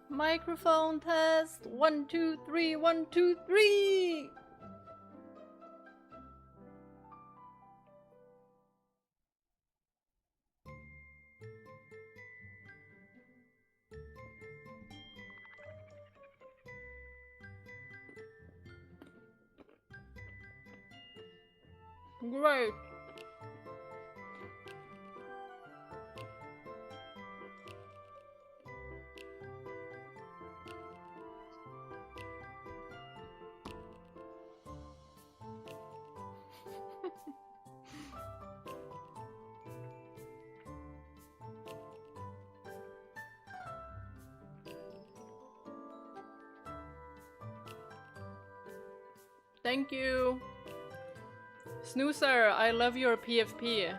Microphone test. 1, 2, 3, 1, 2, 3. Great. Thank you. Snoozer, I love your PFP.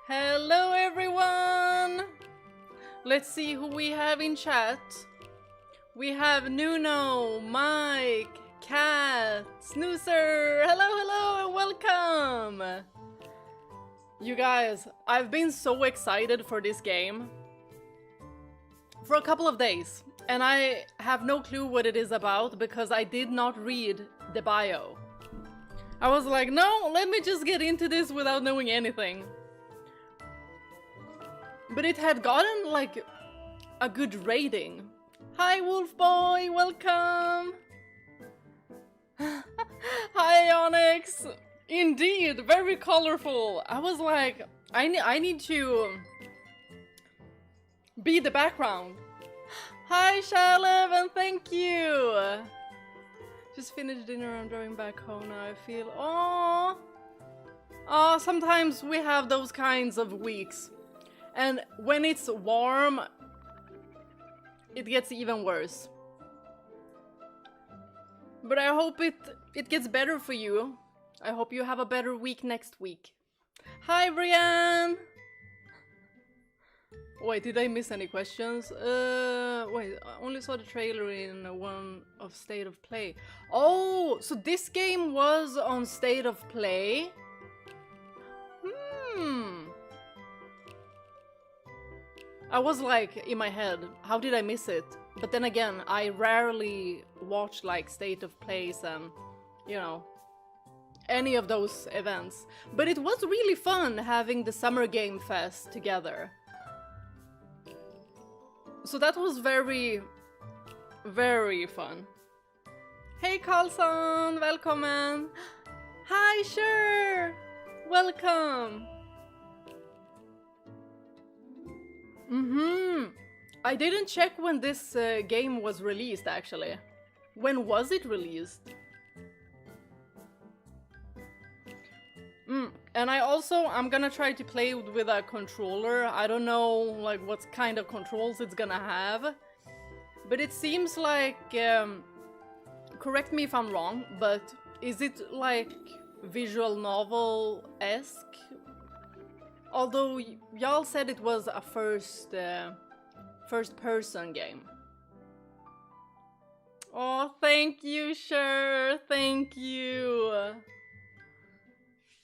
Hello everyone! Let's see who we have in chat. We have Nuno, Mike, Kat, Snoozer. Hello, hello, and welcome! You guys, I've been so excited for this game for a couple of days, and I have no clue what it is about because I did not read the bio. I was like, no, let me just get into this without knowing anything. But it had gotten like a good rating. Hi Wolf Boy, welcome! Hi Onyx! Indeed, very colorful. I was like, I need to be the background. Hi Shalev, and thank you! Just finished dinner, I'm driving back home now, I feel, oh, sometimes we have those kinds of weeks. And when it's warm, it gets even worse. But I hope it gets better for you. I hope you have a better week next week. Hi, Brienne! Wait, did I miss any questions? Wait, I only saw the trailer in one of State of Play. Oh, so this game was on State of Play? I was like, in my head, how did I miss it? But then again, I rarely watch like State of Plays and, you know, any of those events. But it was really fun having the Summer Game Fest together. So that was very, very fun. Hey Karlsson, welcome! Hi, sure! Welcome! I didn't check when this game was released, actually. When was it released? And I'm gonna try to play with a controller. I don't know like what kind of controls it's gonna have. But it seems like, correct me if I'm wrong, but is it like visual novel-esque? Although y'all said it was a first-person game. Oh, thank you, Cher. Thank you.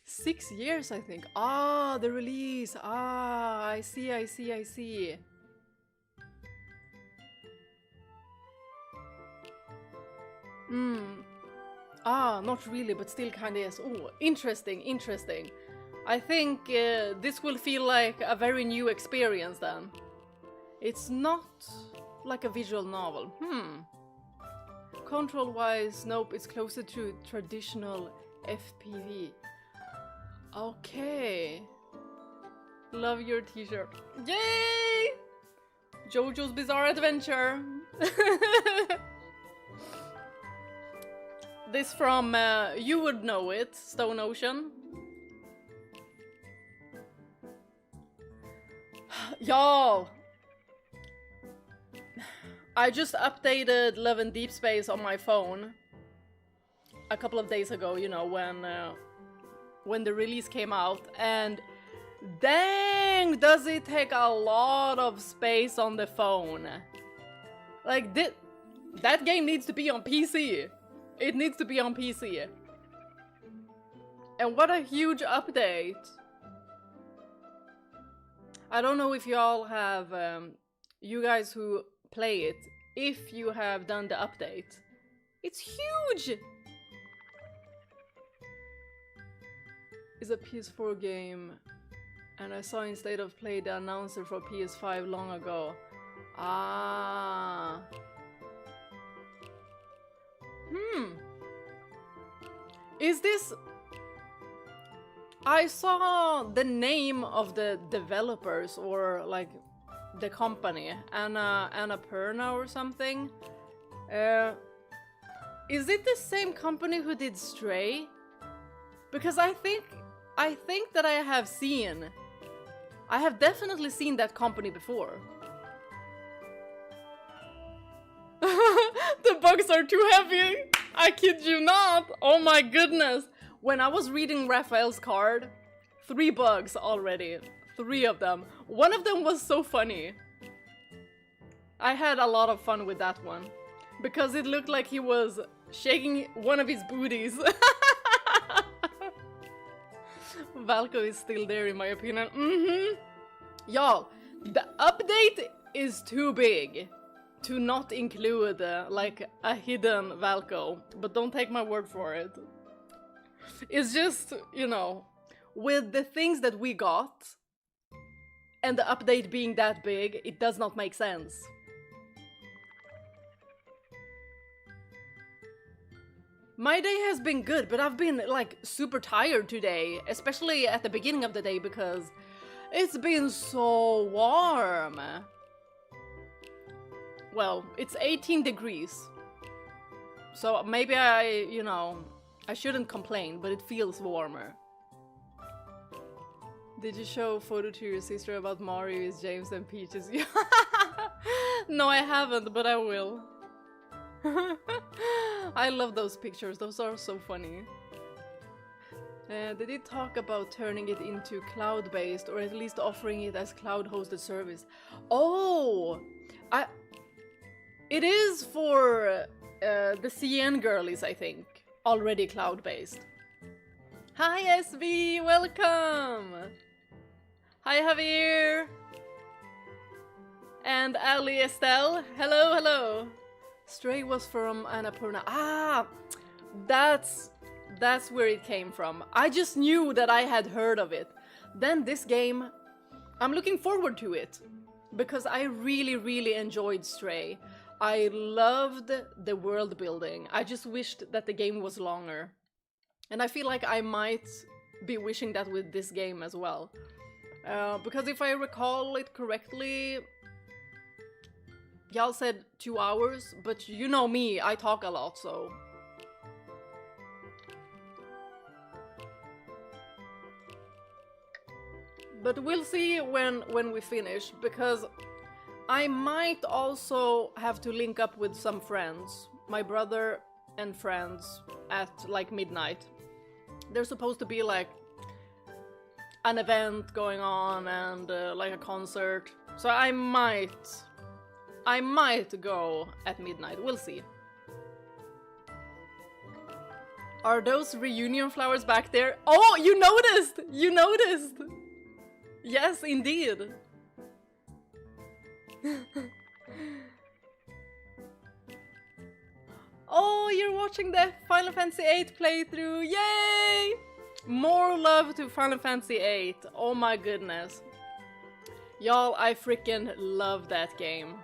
6 years, I think. Ah, the release. Ah, I see. Ah, not really, but still kinda is. Oh, interesting. I think this will feel like a very new experience then. It's not like a visual novel. Control-wise, nope, it's closer to traditional FPV. Okay. Love your t-shirt. Yay! JoJo's Bizarre Adventure. This from, you would know it, Stone Ocean. Y'all! I just updated Love and Deep Space on my phone a couple of days ago, you know, when the release came out, and dang, does it take a lot of space on the phone. Like, that game needs to be on PC. It needs to be on PC. And what a huge update. I don't know if y'all have, you guys who play it, if you have done the update. It's huge! It's a PS4 game, and I saw instead of play the announcer for PS5 long ago. Ah. Is this... I saw the name of the developers, or like the company, Annapurna or something. Is it the same company who did Stray? Because I think that I have definitely seen that company before. The bugs are too heavy! I kid you not! Oh my goodness! When I was reading Raphael's card, 3 bugs already. 3 of them. One of them was so funny. I had a lot of fun with that one. Because it looked like he was shaking one of his booties. Valko is still there in my opinion. Y'all, the update is too big to not include like a hidden Valko. But don't take my word for it. It's just, you know, with the things that we got and the update being that big, it does not make sense. My day has been good, but I've been like super tired today, especially at the beginning of the day because it's been so warm. Well, it's 18 degrees. So maybe you know, I shouldn't complain, but it feels warmer. Did you show a photo to your sister about Mario, James and Peaches? No, I haven't, but I will. I love those pictures, those are so funny. Did it talk about turning it into cloud-based, or at least offering it as cloud-hosted service? Oh! It is for the CN girlies, I think. Already cloud-based. Hi SV, welcome! Hi Javier! And Ali Estelle, hello, hello! Stray was from Annapurna. Ah! That's where it came from. I just knew that I had heard of it. Then this game, I'm looking forward to it. Because I really, really enjoyed Stray. I loved the world building. I just wished that the game was longer. And I feel like I might be wishing that with this game as well. Because if I recall it correctly, y'all said 2 hours, but you know me, I talk a lot, so... But we'll see when we finish, because I might also have to link up with some friends. My brother and friends at like midnight. There's supposed to be like an event going on and like a concert. So I might go at midnight. We'll see. Are those reunion flowers back there? Oh, you noticed! You noticed! Yes, indeed. Oh, you're watching the Final Fantasy VIII playthrough! Yay! More love to Final Fantasy VIII. Oh my goodness. Y'all, I freaking love that game.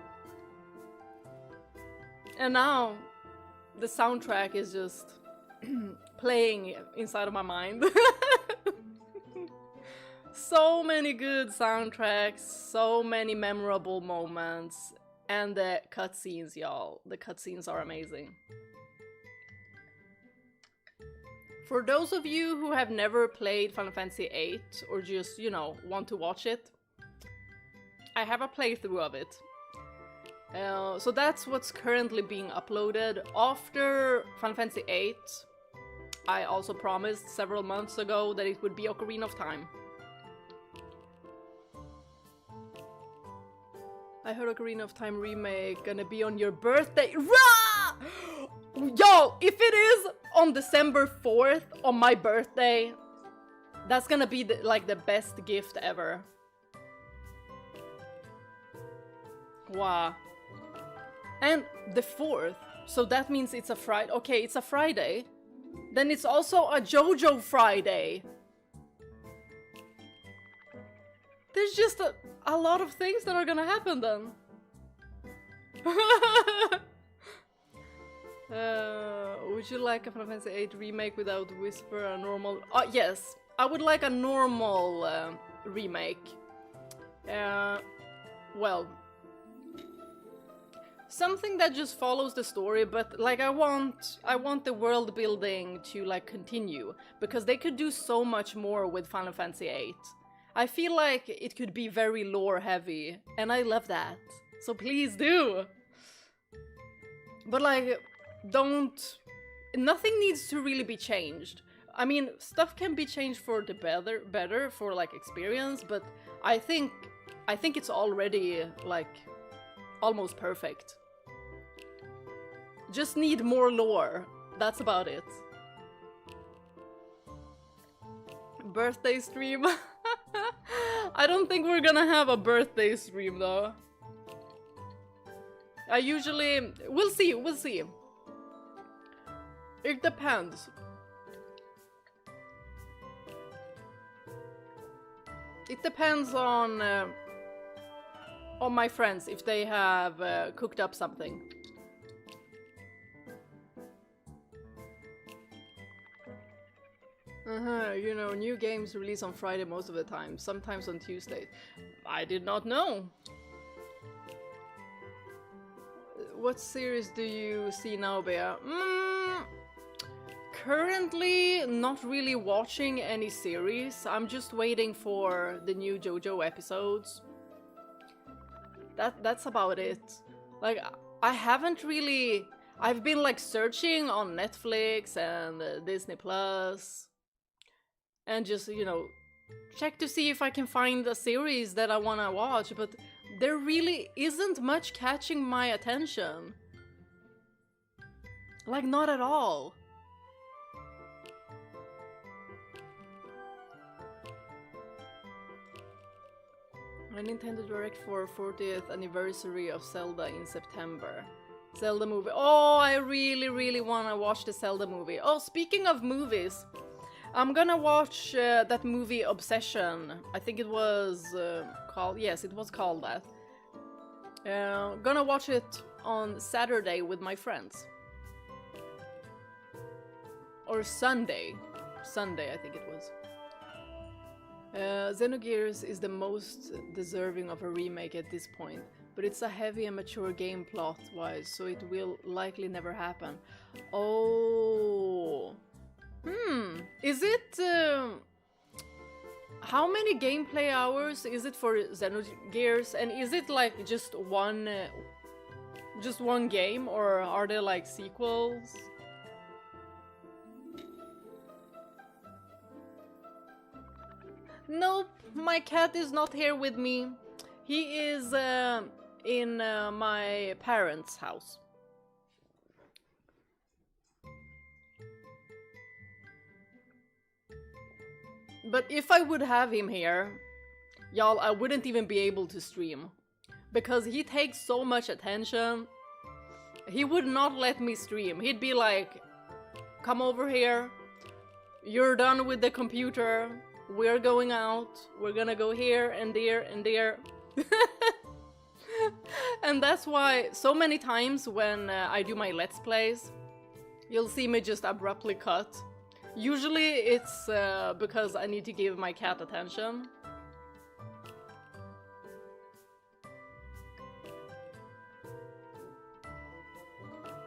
And now, the soundtrack is just playing inside of my mind. So many good soundtracks, so many memorable moments, and the cutscenes, y'all. The cutscenes are amazing. For those of you who have never played Final Fantasy VIII, or just, you know, want to watch it, I have a playthrough of it. So that's what's currently being uploaded. After Final Fantasy VIII, I also promised several months ago that it would be Ocarina of Time. I heard Ocarina of Time remake gonna be on your birthday. Rah! Yo, if it is on December 4th on my birthday, that's gonna be like the best gift ever. Wow. And the 4th, so that means it's a Friday. Okay, it's a Friday. Then it's also a JoJo Friday. There's just a lot of things that are gonna happen then. Would you like a Final Fantasy VIII remake without Whisper, a normal... yes, I would like a normal remake. Well... something that just follows the story, but like I want the world building to like continue, because they could do so much more with Final Fantasy VIII. I feel like it could be very lore heavy, and I love that. So please do. But like, nothing needs to really be changed. I mean, stuff can be changed for the better for like experience, but I think it's already like almost perfect. Just need more lore. That's about it. Birthday stream. I don't think we're gonna have a birthday stream though. I usually... we'll see. It depends. It depends on my friends, if they have cooked up something. You know, new games release on Friday most of the time, sometimes on Tuesday. I did not know. What series do you see now, Bea? Currently not really watching any series. I'm just waiting for the new JoJo episodes. That's about it. Like, I haven't really... I've been like searching on Netflix and Disney Plus. And just, you know, check to see if I can find a series that I wanna watch, but there really isn't much catching my attention. Like, not at all. A Nintendo Direct for 40th anniversary of Zelda in September. Zelda movie. Oh, I really wanna watch the Zelda movie. Oh, speaking of movies, I'm gonna watch that movie Obsession. I think it was called... yes, it was called that. Gonna watch it on Saturday with my friends. Or Sunday. Sunday, I think it was. Xenogears is the most deserving of a remake at this point, but it's a heavy and mature game plot-wise, so it will likely never happen. Oh... Is it... how many gameplay hours is it for Xenogears? And is it like just one game, or are there like sequels? Nope, my cat is not here with me. He is in my parents' house. But if I would have him here, y'all, I wouldn't even be able to stream. Because he takes so much attention. He would not let me stream. He'd be like, come over here. You're done with the computer. We're going out. We're gonna go here and there and there. And that's why so many times when I do my Let's Plays, you'll see me just abruptly cut. Usually it's because I need to give my cat attention.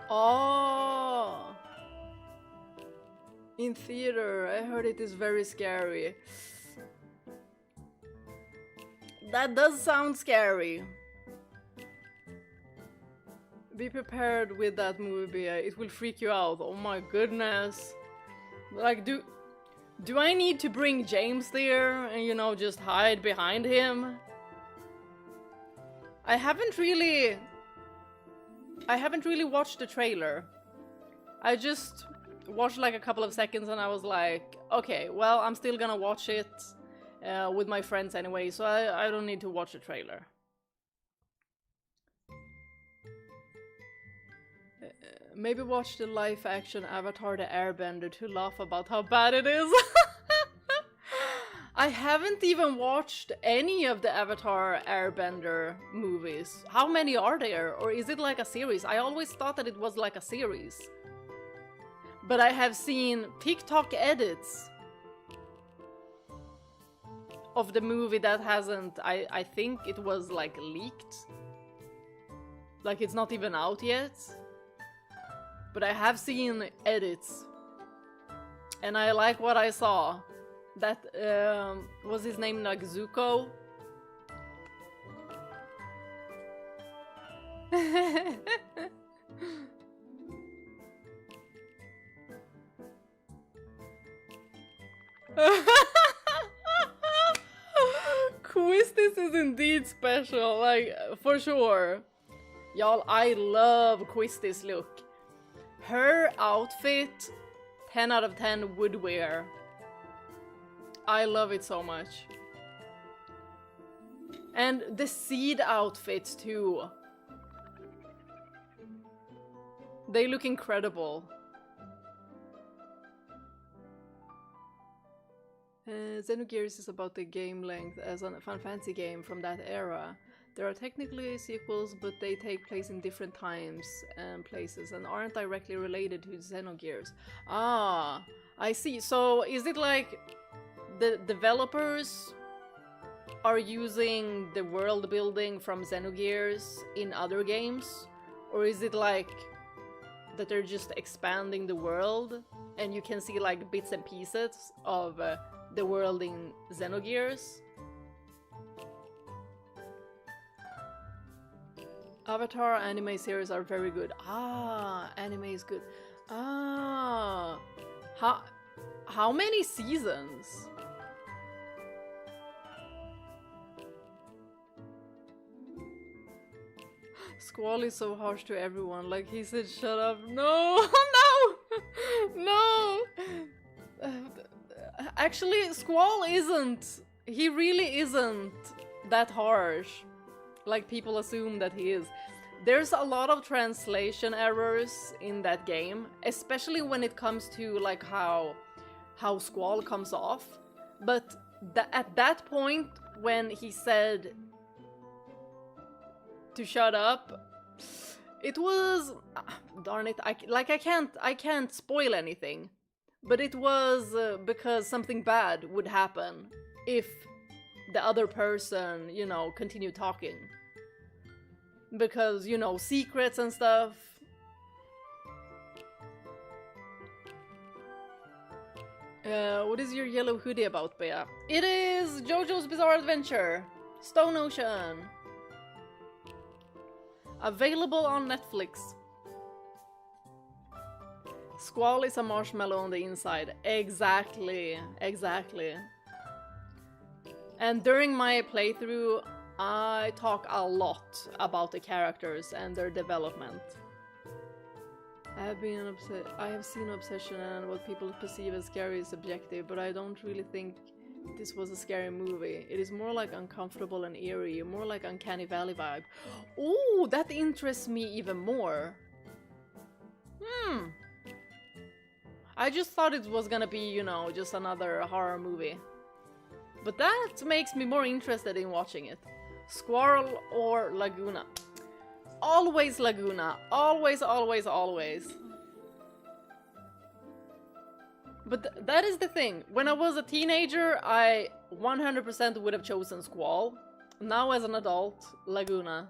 Oh! In theater, I heard it is very scary. That does sound scary. Be prepared with that movie, it will freak you out. Oh my goodness. Like, do I need to bring James there and, you know, just hide behind him? I haven't really watched the trailer. I just watched like a couple of seconds and I was like, okay, well, I'm still gonna watch it with my friends anyway, so I don't need to watch the trailer. Maybe watch the live-action Avatar the Airbender to laugh about how bad it is. I haven't even watched any of the Avatar Airbender movies. How many are there? Or is it like a series? I always thought that it was like a series. But I have seen TikTok edits of the movie that hasn't... I think it was like leaked. Like it's not even out yet. But I have seen edits. And I like what I saw. That, was his name like Zuko? Quistis is indeed special, like, for sure. Y'all, I love Quistis' look. Her outfit, 10 out of 10 would wear. I love it so much. And the seed outfits too. They look incredible. Xenogears is about the game length as a Final Fantasy game from that era. There are technically sequels, but they take place in different times and places and aren't directly related to Xenogears. Ah, I see. So is it like the developers are using the world building from Xenogears in other games? Or is it like that they're just expanding the world and you can see like bits and pieces of the world in Xenogears? Avatar anime series are very good. Ah, anime is good. Ah, how many seasons? Squall is so harsh to everyone. Like he said, shut up. No, no, no. Actually, Squall isn't. He really isn't that harsh. Like people assume that he is. There's a lot of translation errors in that game, especially when it comes to like how Squall comes off. But at that point when he said to shut up, it was darn it. I can't spoil anything, but it was because something bad would happen if the other person, you know, continued talking. Because, you know, secrets and stuff. What is your yellow hoodie about, Bea? It is JoJo's Bizarre Adventure! Stone Ocean! Available on Netflix. Squall is a marshmallow on the inside. Exactly, exactly. And during my playthrough, I talk a lot about the characters and their development. I have seen Obsession, and what people perceive as scary is subjective, but I don't really think this was a scary movie. It is more like uncomfortable and eerie, more like Uncanny Valley vibe. Ooh, that interests me even more. I just thought it was gonna be, you know, just another horror movie. But that makes me more interested in watching it. Squirrel or Laguna? Always Laguna. Always, always, always. But that is the thing. When I was a teenager, I 100% would have chosen Squall. Now as an adult, Laguna.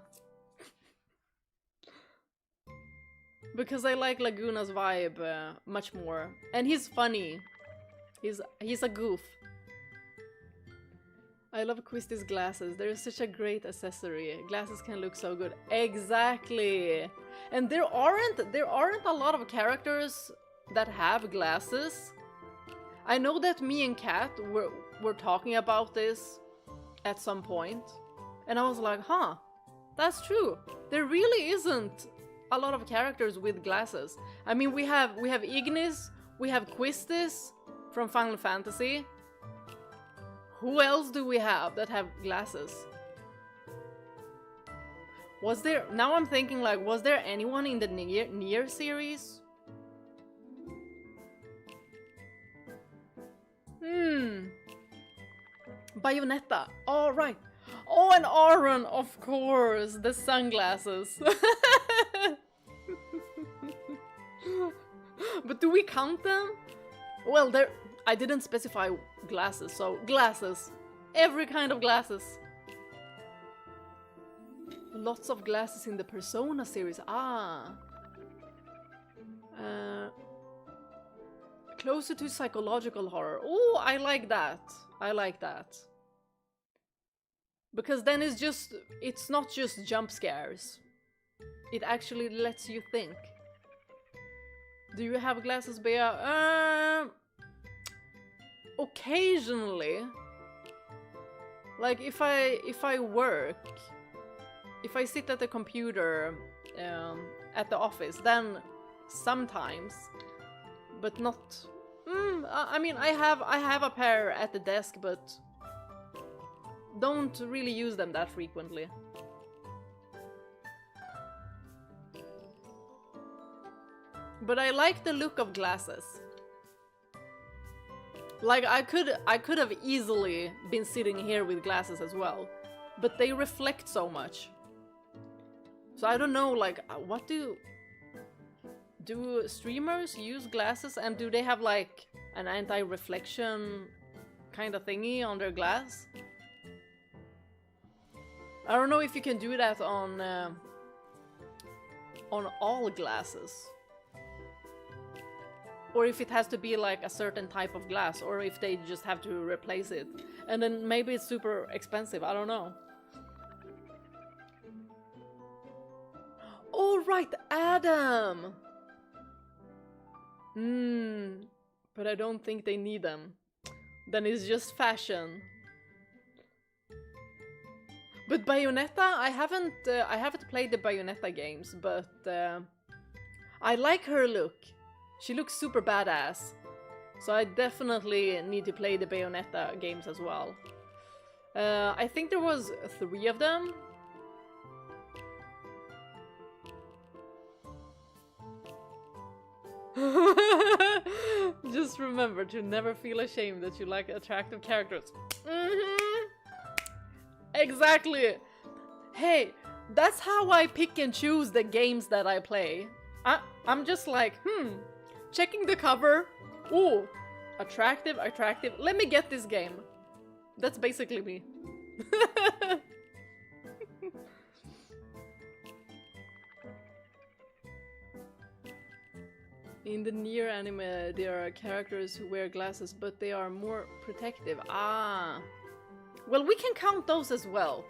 Because I like Laguna's vibe much more. And he's funny. He's a goof. I love Quisty's glasses. They're such a great accessory. Glasses can look so good. Exactly. And there aren't a lot of characters that have glasses. I know that me and Kat were talking about this at some point, and I was like, huh, that's true. There really isn't a lot of characters with glasses. I mean, we have Ignis, we have Quistis from Final Fantasy. Who else do we have that have glasses? Was there... Now I'm thinking, like, was there anyone in the Nier series? Bayonetta. Oh, right. Oh, and Auron, of course. The sunglasses. But do we count them? Well, I didn't specify glasses, so glasses. Every kind of glasses. Lots of glasses in the Persona series. Ah. Closer to psychological horror. Oh, I like that. I like that. Because then it's not just jump scares. It actually lets you think. Do you have glasses, Bea? Occasionally. Like if I work, if I sit at the computer at the office, then sometimes, but not. I mean, I have a pair at the desk, but don't really use them that frequently. But I like the look of glasses. Like I could have easily been sitting here with glasses as well, but they reflect so much. So I don't know, like, what do streamers use glasses, and do they have like an anti-reflection kind of thingy on their glass? I don't know if you can do that on all glasses. Or if it has to be like a certain type of glass, or if they just have to replace it. And then maybe it's super expensive, I don't know. Oh right, Adam! But I don't think they need them. Then it's just fashion. But Bayonetta, I haven't played the Bayonetta games, but I like her look. She looks super badass. So I definitely need to play the Bayonetta games as well. I think there was 3 of them. Just remember to never feel ashamed that you like attractive characters. Exactly. Hey, that's how I pick and choose the games that I play. I'm just like, checking the cover. Ooh, attractive. Let me get this game. That's basically me. In the Nier anime, there are characters who wear glasses, but they are more protective. Ah. Well, we can count those as well.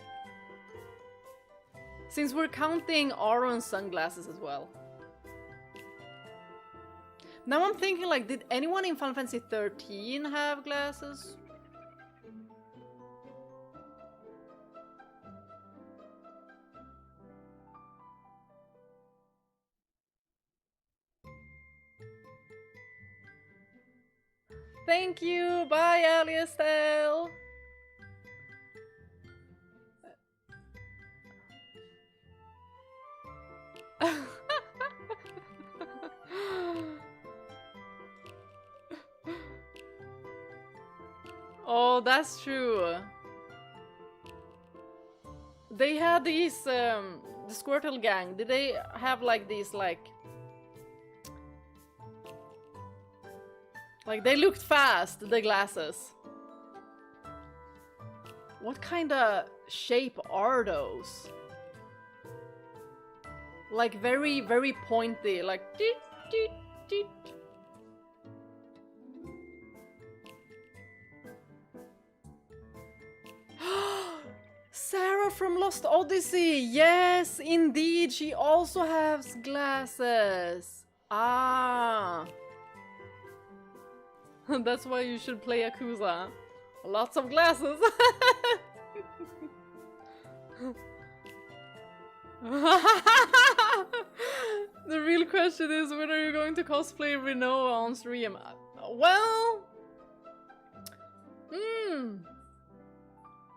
Since we're counting Auron's sunglasses as well. Now I'm thinking, like, did anyone in Final Fantasy 13 have glasses? Thank you! Bye, Aliastel! Oh, that's true. They had these, the Squirtle gang, did they have like these, like they looked fast, the glasses. What kind of shape are those? Like very, very pointy, like doot, doot, doot. Sarah from Lost Odyssey! Yes, indeed, she also has glasses. Ah. That's why you should play Yakuza. Lots of glasses. The real question is, when are you going to cosplay Renoa on stream? Well...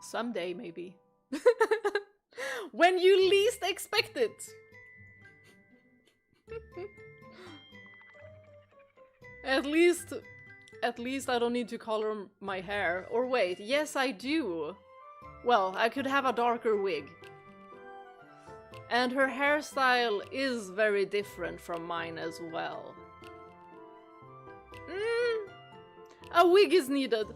someday, maybe. When you least expect it. At least I don't need to color my hair. Or wait, yes I do. Well, I could have a darker wig. And her hairstyle is very different from mine as well. A wig is needed.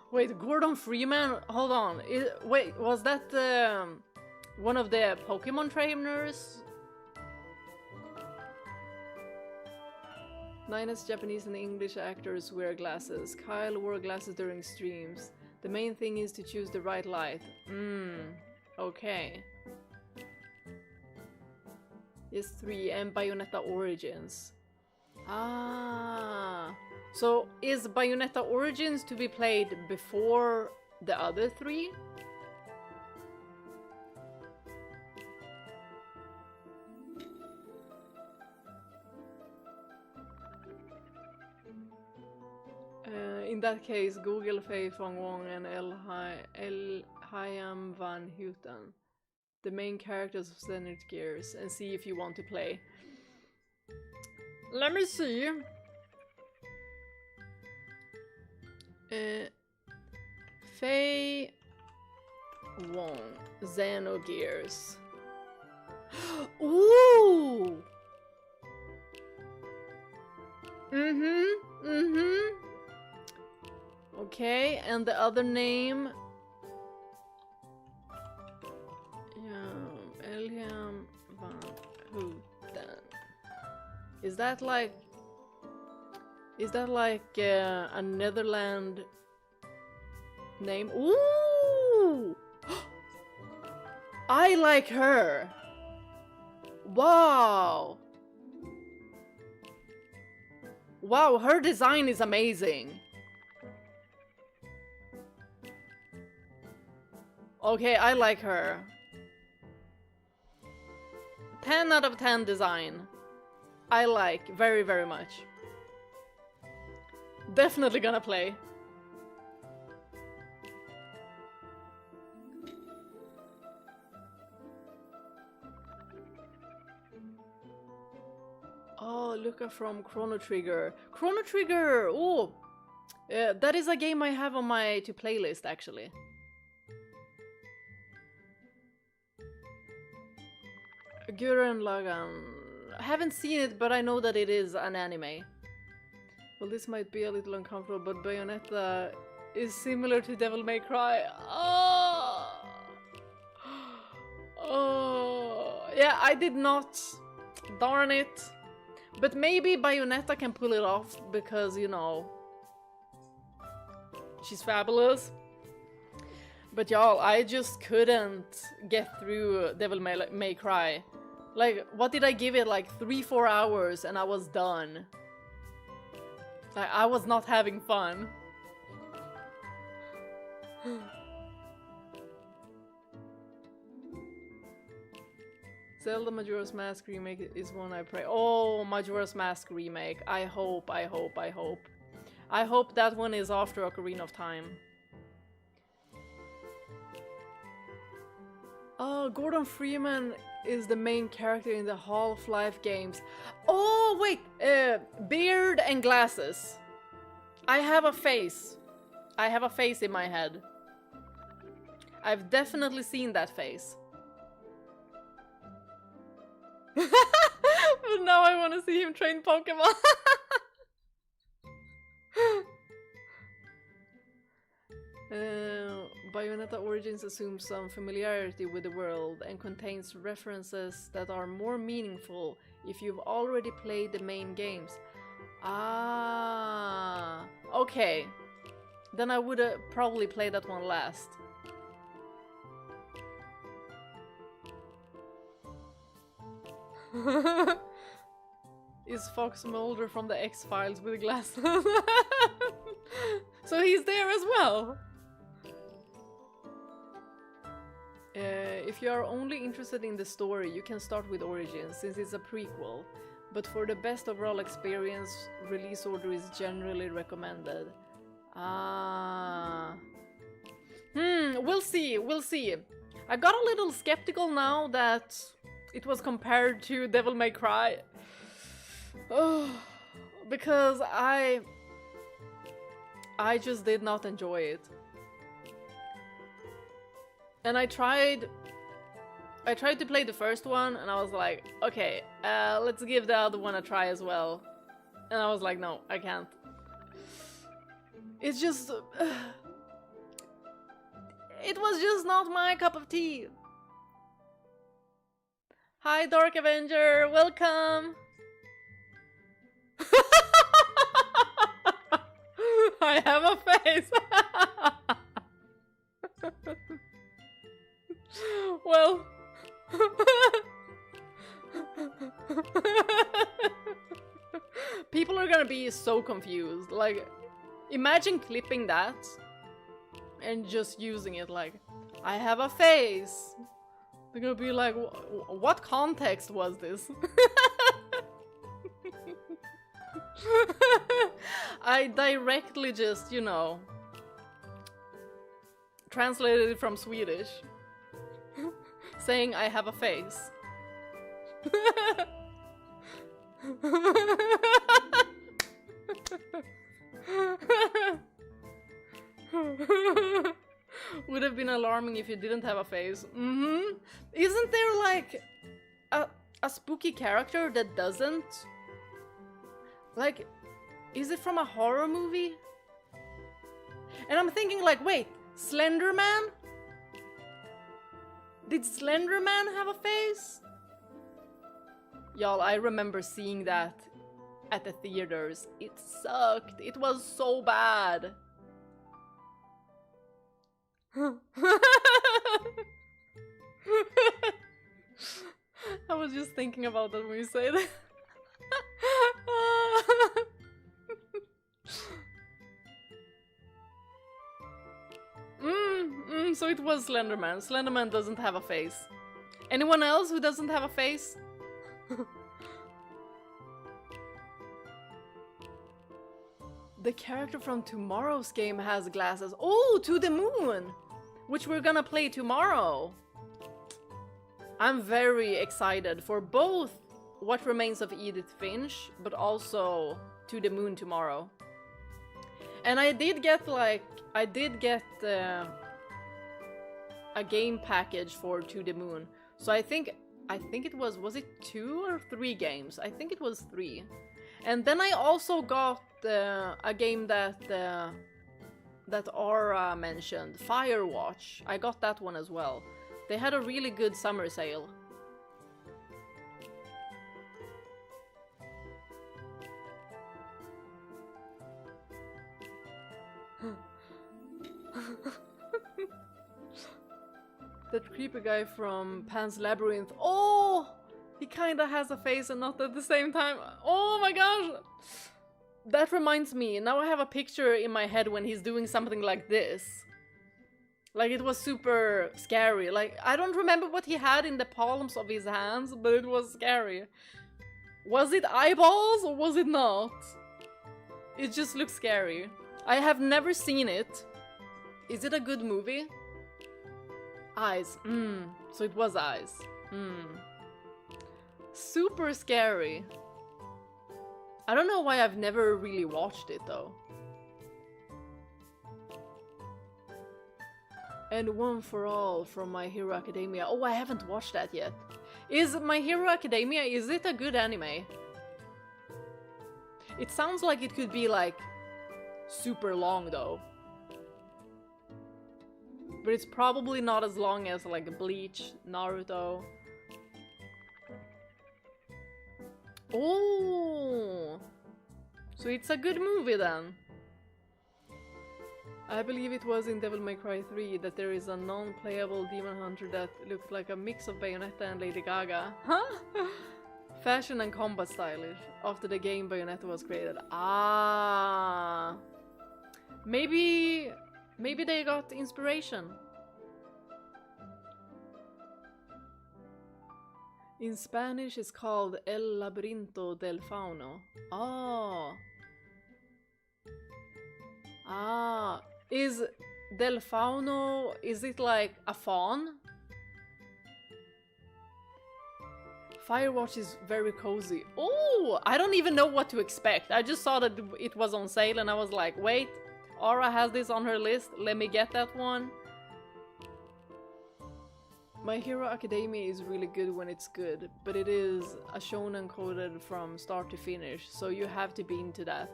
Wait, Gordon Freeman? Hold on. Wait, was that one of the Pokemon trainers? Nina's Japanese and English actors wear glasses. Kyle wore glasses during streams. The main thing is to choose the right light. Okay. Yes, 3 and Bayonetta Origins. Ah. So is Bayonetta Origins to be played before the other 3? In that case, Google Fei Fong Wong and El Hayam Van Houten, the main characters of Senate Gears, and see if you want to play. Let me see. Fei Wong, Xenogears. Ooh! Okay, and the other name? Eliam van Houten. Is that like a Netherland name? Ooh! I like her! Wow! Wow, her design is amazing! Okay, I like her. 10 out of 10 design. I like very, very much. Definitely gonna play. Oh, Luca from Chrono Trigger. Chrono Trigger! Oh! That is a game I have on my to playlist actually. Gurren Lagann. I haven't seen it, but I know that it is an anime. Well, this might be a little uncomfortable, but Bayonetta is similar to Devil May Cry. Oh! Oh! Yeah, I did not. Darn it. But maybe Bayonetta can pull it off because, you know, she's fabulous. But y'all, I just couldn't get through Devil May Cry. Like, what did I give it? Like 3-4 hours and I was done. Like, I was not having fun. Zelda Majora's Mask remake is one I pray. Oh, Majora's Mask remake. I hope. I hope that one is after Ocarina of Time. Oh, Gordon Freeman is the main character in the Half-Life games. Oh, wait! Beard and glasses. I have a face. I have a face in my head. I've definitely seen that face. But now I want to see him train Pokemon. Bayonetta Origins assumes some familiarity with the world and contains references that are more meaningful if you've already played the main games. Ah, okay. Then I would probably play that one last. Is Fox Mulder from the X-Files with glasses? So he's there as well. If you are only interested in the story, you can start with Origins, since it's a prequel. But for the best overall experience, release order is generally recommended. Ah. We'll see, we'll see. I got a little skeptical now that it was compared to Devil May Cry. Oh, because I just did not enjoy it. And I tried to play the first one, and I was like, okay, let's give the other one a try as well. And I was like, no, I can't. It's just... it was just not my cup of tea. Hi, Dark Avenger, welcome! I have a face! Well... people are gonna be so confused. Like, imagine clipping that and just using it like, I have a face. They're gonna be like, what context was this? I directly just, you know, translated it from Swedish. Saying I have a face. Would have been alarming if you didn't have a face. Isn't there like a spooky character that doesn't? Like, is it from a horror movie? And I'm thinking like, wait, Slender Man? Did Slender Man have a face? Y'all, I remember seeing that at the theaters. It sucked. It was so bad. I was just thinking about that when you say that. So it was Slenderman. Slenderman doesn't have a face. Anyone else who doesn't have a face? The character from tomorrow's game has glasses. Oh, To the Moon! Which we're gonna play tomorrow. I'm very excited for both What Remains of Edith Finch, but also To the Moon tomorrow. And I did get a game package for To the Moon. So I think it was it 2 or 3 games? I think it was 3. And then I also got a game that Aura mentioned, Firewatch. I got that one as well. They had a really good summer sale. That creepy guy from Pan's Labyrinth. Oh! He kinda has a face and not at the same time. Oh my gosh! That reminds me, now I have a picture in my head when he's doing something like this. Like, it was super scary. Like, I don't remember what he had in the palms of his hands, but it was scary. Was it eyeballs or was it not? It just looks scary. I have never seen it. Is it a good movie? Eyes. So it was eyes. Super scary. I don't know why I've never really watched it though. And One for All from My Hero Academia. Oh, I haven't watched that yet. Is My Hero Academia, is it a good anime? It sounds like it could be like super long though. But it's probably not as long as like Bleach, Naruto. Oh! So it's a good movie then. I believe it was in Devil May Cry 3 that there is a non-playable demon hunter that looks like a mix of Bayonetta and Lady Gaga. Huh? Fashion and combat stylish. After the game Bayonetta was created. Ah. Maybe they got inspiration. In Spanish it's called El Laberinto del Fauno. Oh. Ah. Is Del Fauno, is it like a fawn? Firewatch is very cozy. Oh, I don't even know what to expect. I just saw that it was on sale and I was like, wait, Aura has this on her list. Let me get that one. My Hero Academia is really good when it's good, but it is a shonen coded from start to finish, so you have to be into that.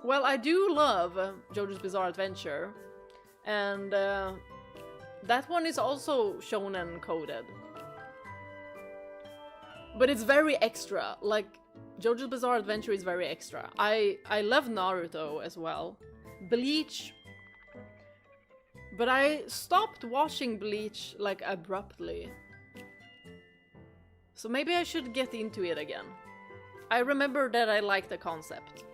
Well, I do love JoJo's Bizarre Adventure, and that one is also shonen coded. But it's very extra, like JoJo's Bizarre Adventure is very extra. I love Naruto as well. Bleach, but I stopped watching Bleach like abruptly. So maybe I should get into it again. I remember that I liked the concept.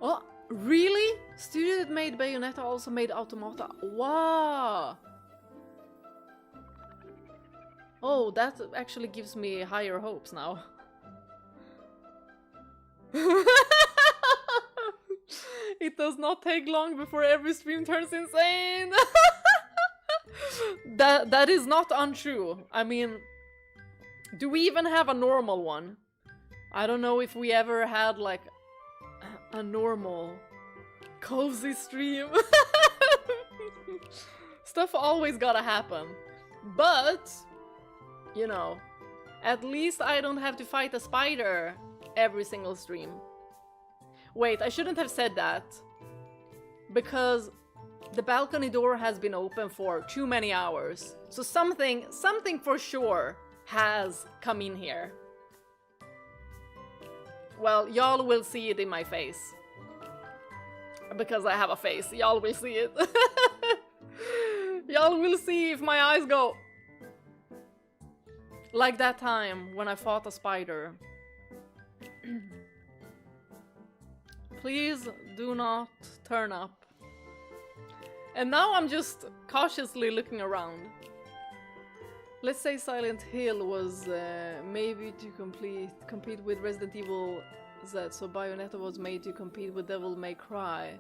Oh, really? Studio that made Bayonetta also made Automata. Wow! Oh, that actually gives me higher hopes now. It does not take long before every stream turns insane. That is not untrue. I mean, do we even have a normal one? I don't know if we ever had like a normal cozy stream. Stuff always gotta happen. But, you know, at least I don't have to fight a spider every single stream. Wait, I shouldn't have said that. Because the balcony door has been open for too many hours. So something for sure has come in here. Well, y'all will see it in my face. Because I have a face, y'all will see it. Y'all will see if my eyes go. Like that time when I fought a spider. Please do not turn up. And now I'm just cautiously looking around. Let's say Silent Hill was maybe to compete with Resident Evil Z, so Bayonetta was made to compete with Devil May Cry.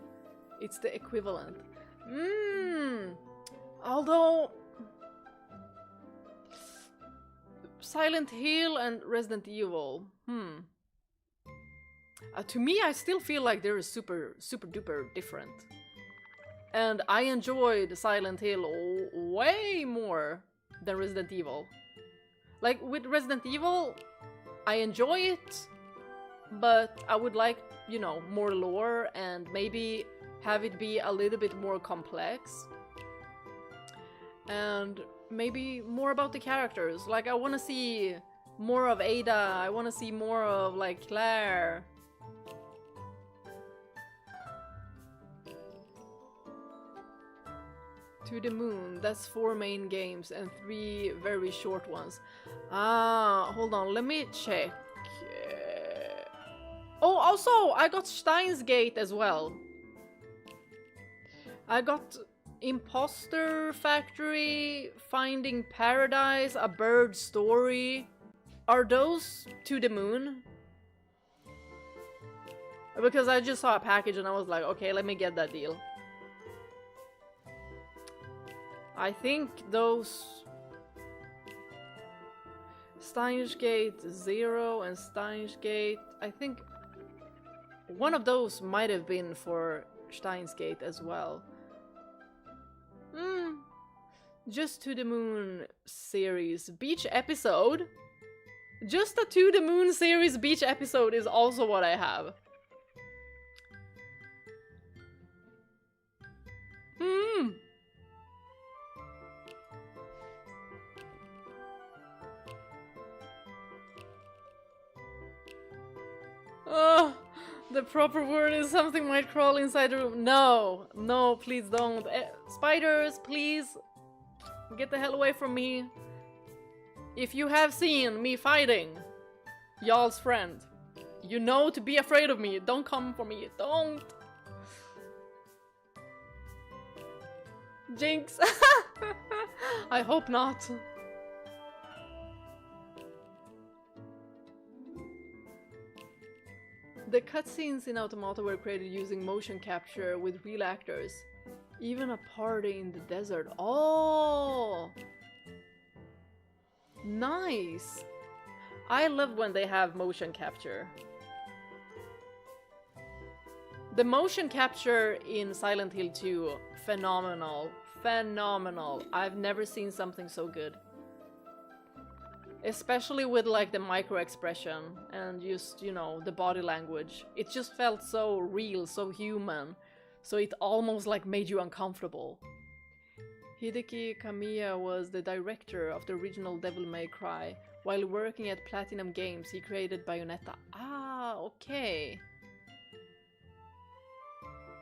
It's the equivalent. Although Silent Hill and Resident Evil, to me I still feel like they're super duper different. And I enjoyed Silent Hill way more than Resident Evil. Like with Resident Evil, I enjoy it, but I would like, you know, more lore and maybe have it be a little bit more complex. And maybe more about the characters. Like I want to see more of Ada, I want to see more of like Claire. To the Moon, that's 4 main games and 3 very short ones. Ah, hold on, let me check. Oh, also, I got Steins Gate as well. I got Imposter Factory, Finding Paradise, A Bird Story. Are those To the Moon? Because I just saw a package and I was like, okay, let me get that deal. I think those Steins Gate 0 and Steins Gate, I think one of those might have been for Steins Gate as well. Just To the Moon series beach episode. Just a To the Moon series beach episode is also what I have. The proper word is something might crawl inside the room. No, no, please don't. Spiders, please get the hell away from me. If you have seen me fighting y'all's friend, you know to be afraid of me. Don't come for me. Don't. Jinx. I hope not. The cutscenes in Automata were created using motion capture with real actors. Even a party in the desert. Oh! Nice! I love when they have motion capture. The motion capture in Silent Hill 2, phenomenal. Phenomenal. I've never seen something so good. Especially with like the micro expression and just, you know, the body language. It just felt so real, so human. So it almost like made you uncomfortable. Hideki Kamiya was the director of the original Devil May Cry. While working at Platinum Games, he created Bayonetta. Ah, okay.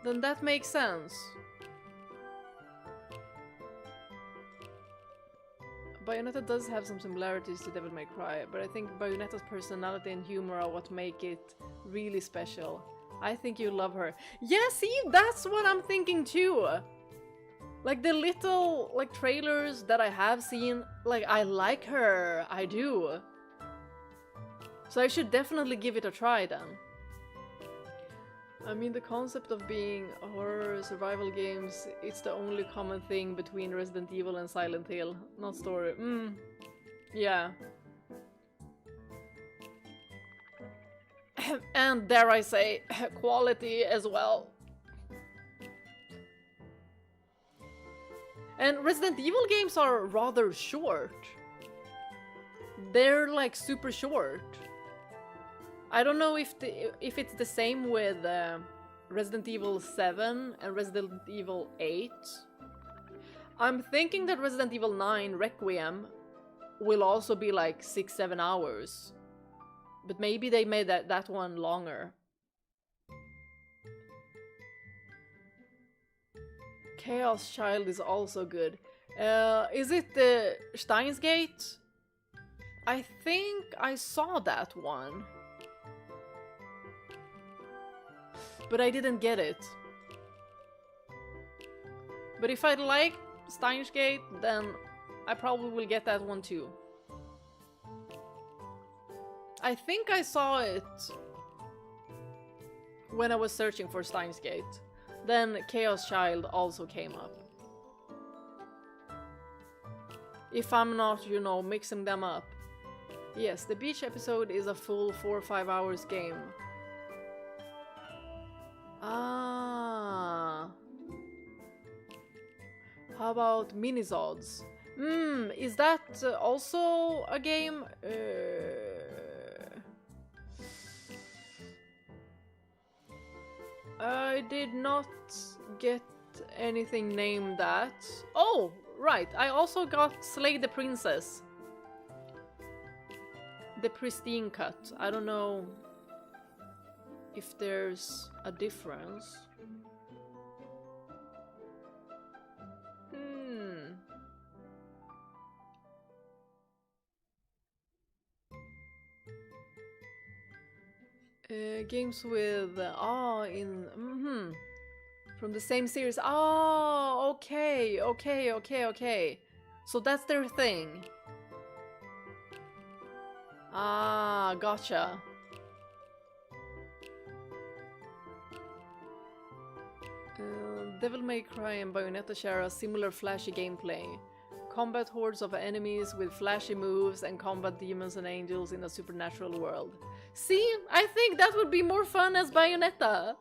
Then that makes sense. Bayonetta does have some similarities to Devil May Cry, but I think Bayonetta's personality and humor are what make it really special. I think you love her. Yeah, see, that's what I'm thinking too! Like the little, like, trailers that I have seen, like, I like her, I do. So I should definitely give it a try then. I mean, the concept of being horror survival games, it's the only common thing between Resident Evil and Silent Hill, not story. Yeah. And dare I say, quality as well. And Resident Evil games are rather short. They're like super short. I don't know if it's the same with Resident Evil 7 and Resident Evil 8. I'm thinking that Resident Evil 9 Requiem will also be like 6-7 hours. But maybe they made that one longer. Chaos Child is also good. Is it the Steins Gate? I think I saw that one. But I didn't get it. But if I like Steins Gate, then I probably will get that one too. I think I saw it when I was searching for Steins Gate. Then Chaos Child also came up. If I'm not, you know, mixing them up. Yes, the beach episode is a full 4 or 5 hours game. Ah. How about Minizods? Is that also a game? I did not get anything named that. Oh, right. I also got Slay the Princess. The pristine cut. I don't know if there's a difference. Games with from the same series. Oh, okay. So that's their thing. Ah, gotcha. Devil May Cry and Bayonetta share a similar flashy gameplay. Combat hordes of enemies with flashy moves and combat demons and angels in a supernatural world. See, I think that would be more fun as Bayonetta.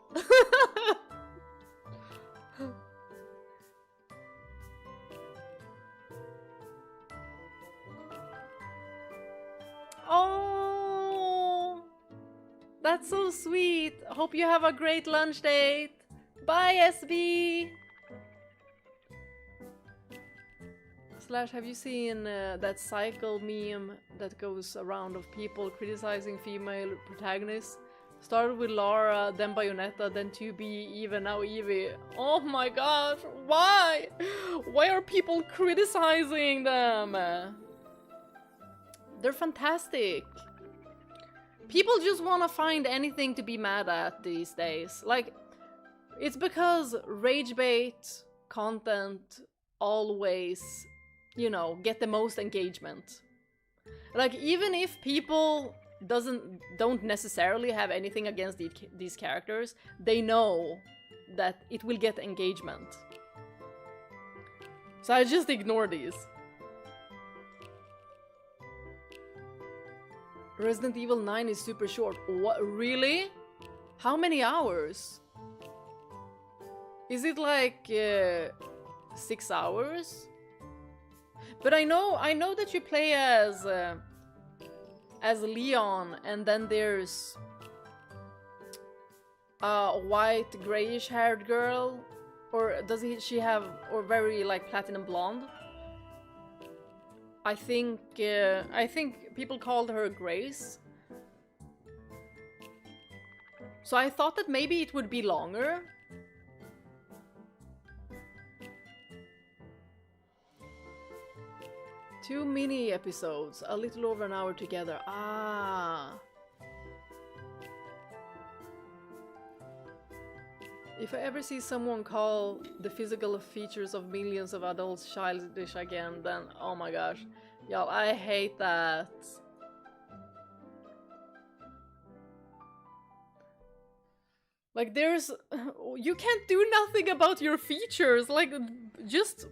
Oh, that's so sweet. Hope you have a great lunch date. Bye, SB. Slash, have you seen that cycle meme that goes around of people criticizing female protagonists? Started with Lara, then Bayonetta, then 2B, even now Eevee. Oh my gosh, why? Why are people criticizing them? They're fantastic. People just want to find anything to be mad at these days. Like, it's because rage bait content always, you know, get the most engagement. Like, even if people don't necessarily have anything against these characters, they know that it will get engagement. So I just ignore these. Resident Evil 9 is super short. What? Really? How many hours? Is it like 6 hours? But I know that you play as Leon, and then there's a white grayish haired girl, or does she have, or very like platinum blonde? I think people called her Grace. So I thought that maybe it would be longer. Two mini episodes, a little over an hour together. Ah. If I ever see someone call the physical features of millions of adults childish again, then oh my gosh. Y'all, I hate that. Like, you can't do nothing about your features. Like, just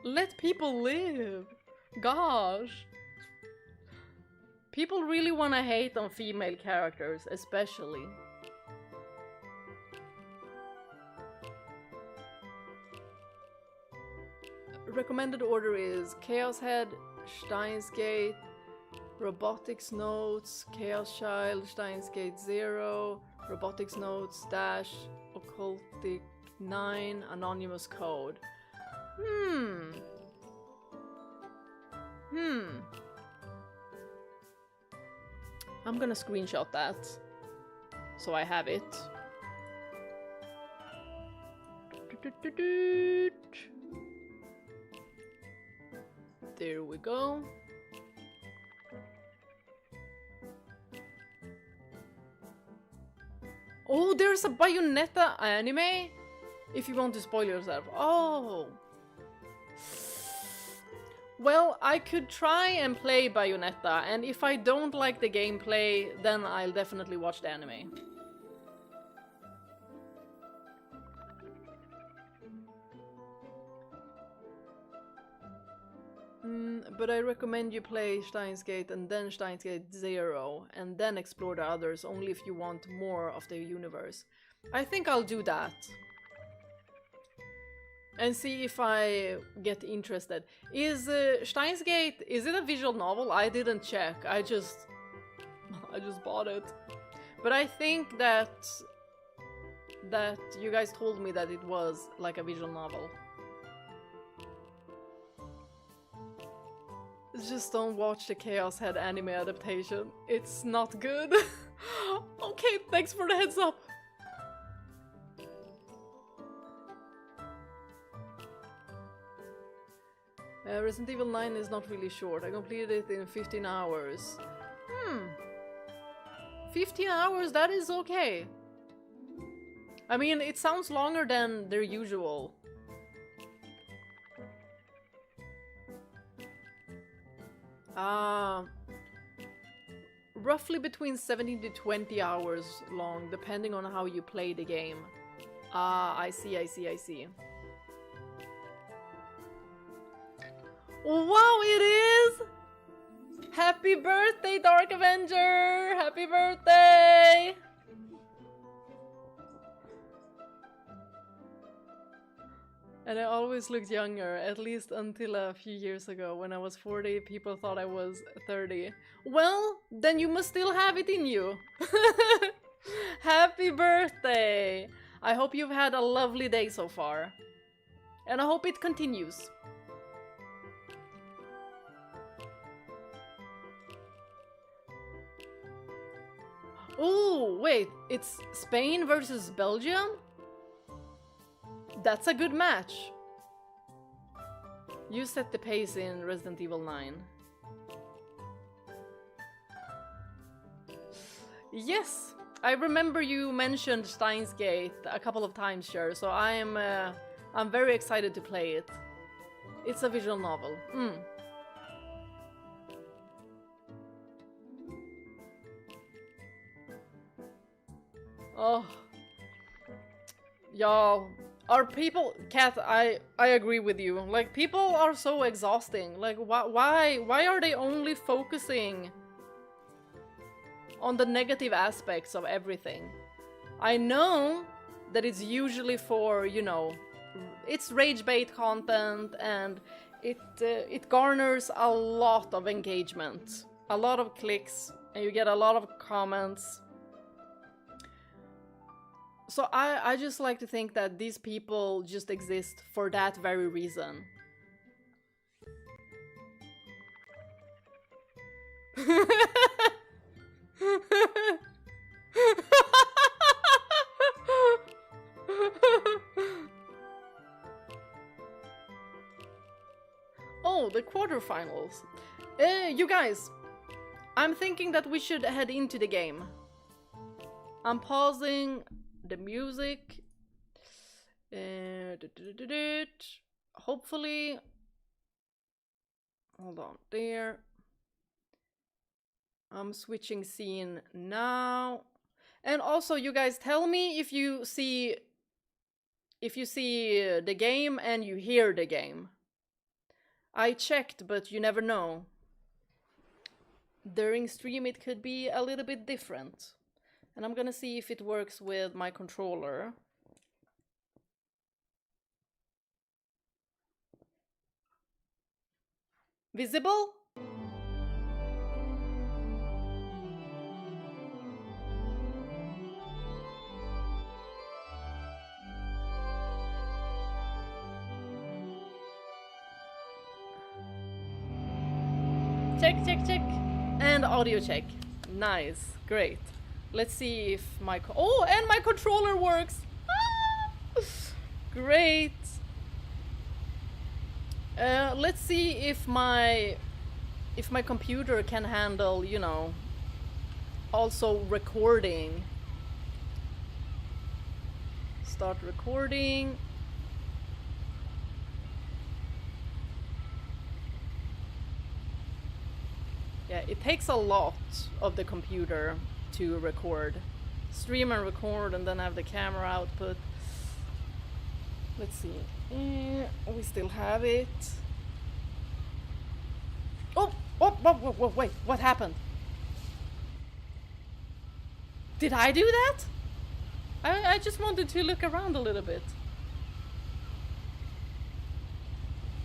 let people live. Gosh. People really want to hate on female characters, especially. Recommended order is Chaos Head, Steins Gate, Robotics Notes, Chaos Child, Steins Gate 0, Robotics Notes, Dash, Occultic 9, Anonymous Code. I'm gonna screenshot that, so I have it. There we go. Oh, there's a Bayonetta anime? If you want to spoil yourself. Oh. Well, I could try and play Bayonetta, and if I don't like the gameplay, then I'll definitely watch the anime. But I recommend you play Steins Gate and then Steins Gate 0, and then explore the others, only if you want more of the universe. I think I'll do that. And see if I get interested. Is Steins Gate, is it a visual novel? I didn't check. I just bought it. But I think that you guys told me that it was like a visual novel. Just don't watch the Chaos Head anime adaptation. It's not good. Okay, thanks for the heads up. Resident Evil 9 is not really short. I completed it in 15 hours. 15 hours, that is okay. I mean, it sounds longer than their usual. Roughly between 17 to 20 hours long, depending on how you play the game. I see. Wow, it is! Happy birthday, Dark Avenger! Happy birthday! And I always looked younger, at least until a few years ago. When I was 40, people thought I was 30. Well, then you must still have it in you. Happy birthday! I hope you've had a lovely day so far. And I hope it continues. Oh, wait, it's Spain versus Belgium? That's a good match. You set the pace in Resident Evil 9. Yes, I remember you mentioned Steins Gate a couple of times, sure, so I'm very excited to play it. It's a visual novel. Oh, y'all, are people, Kat, I agree with you. Like, people are so exhausting. Like, why are they only focusing on the negative aspects of everything? I know that it's usually for, you know, it's rage bait content, and it garners a lot of engagement, a lot of clicks, and you get a lot of comments. So I just like to think that these people just exist for that very reason. Oh, the quarterfinals. You guys, I'm thinking that we should head into the game. I'm pausing the music. Hopefully, hold on there. I'm switching scene now. And also, you guys, tell me if you see the game and you hear the game. I checked, but you never know. During stream it could be a little bit different. And I'm gonna see if it works with my controller. Visible? Check, check, check. And audio check. Nice, great. Let's see if my oh, and my controller works. Ah! Great. Let's see if my computer can handle, you know, also recording. Start recording. Yeah, it takes a lot of the computer to record. Stream and record and then have the camera output. Let's see. We still have it. Oh, wait, what happened? Did I do that? I just wanted to look around a little bit.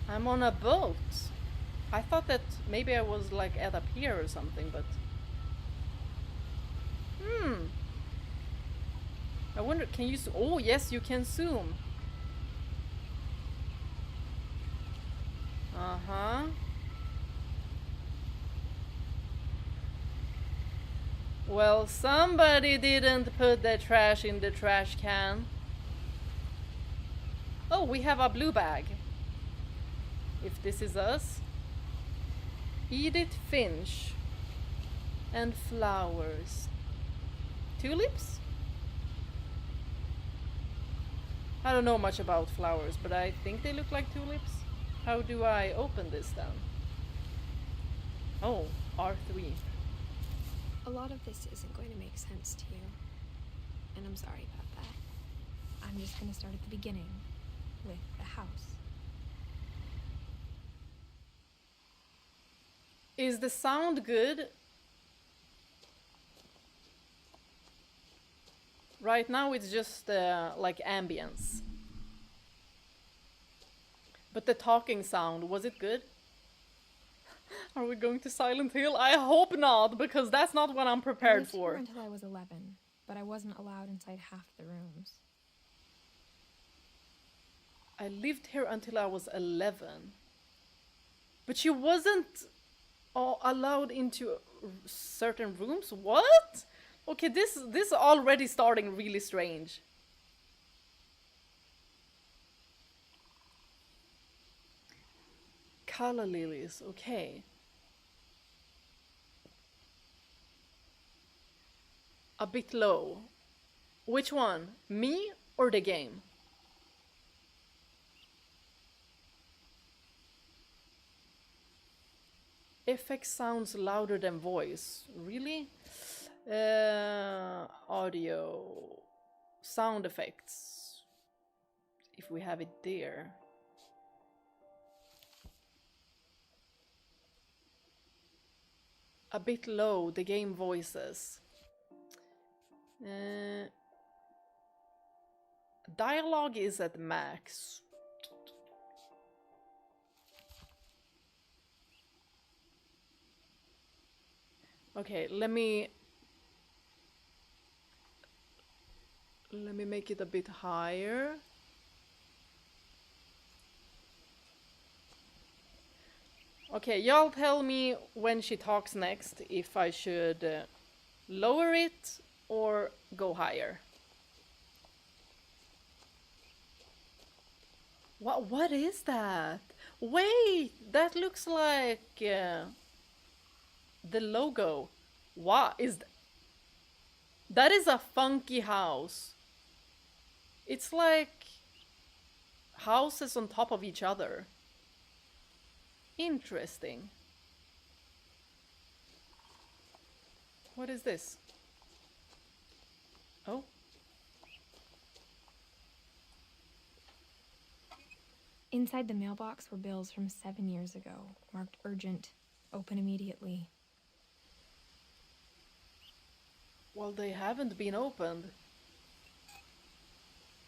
I'm on a boat. I thought that maybe I was like at a pier or something, but... I wonder, can you... Oh, yes, you can zoom. Uh-huh. Well, somebody didn't put the trash in the trash can. Oh, we have a blue bag. If this is us. Edith Finch. And flowers. Tulips? I don't know much about flowers, but I think they look like tulips. How do I open this then? Oh, R3. A lot of this isn't going to make sense to you. And I'm sorry about that. I'm just going to start at the beginning, with the house. Is the sound good? Right now it's just like ambience. But the talking sound, was it good? Are we going to Silent Hill? I hope not, because that's not what I'm prepared for. I lived here until I was 11, but I wasn't allowed inside half the rooms. I lived here until I was 11. But you wasn't allowed into certain rooms? What? Okay, this is already starting really strange. Color lilies, okay. A bit low. Which one? Me or the game? Effect sounds louder than voice. Really? Audio. Sound effects. If we have it there. A bit low, the game voices. Dialogue is at max. Okay, let me make it a bit higher. Okay, y'all tell me when she talks next if I should lower it or go higher. What is that? Wait, that looks like the logo. What is that is a funky house. It's like houses on top of each other. Interesting. What is this? Oh. Inside the mailbox were bills from 7 years ago, marked urgent, open immediately. Well, they haven't been opened.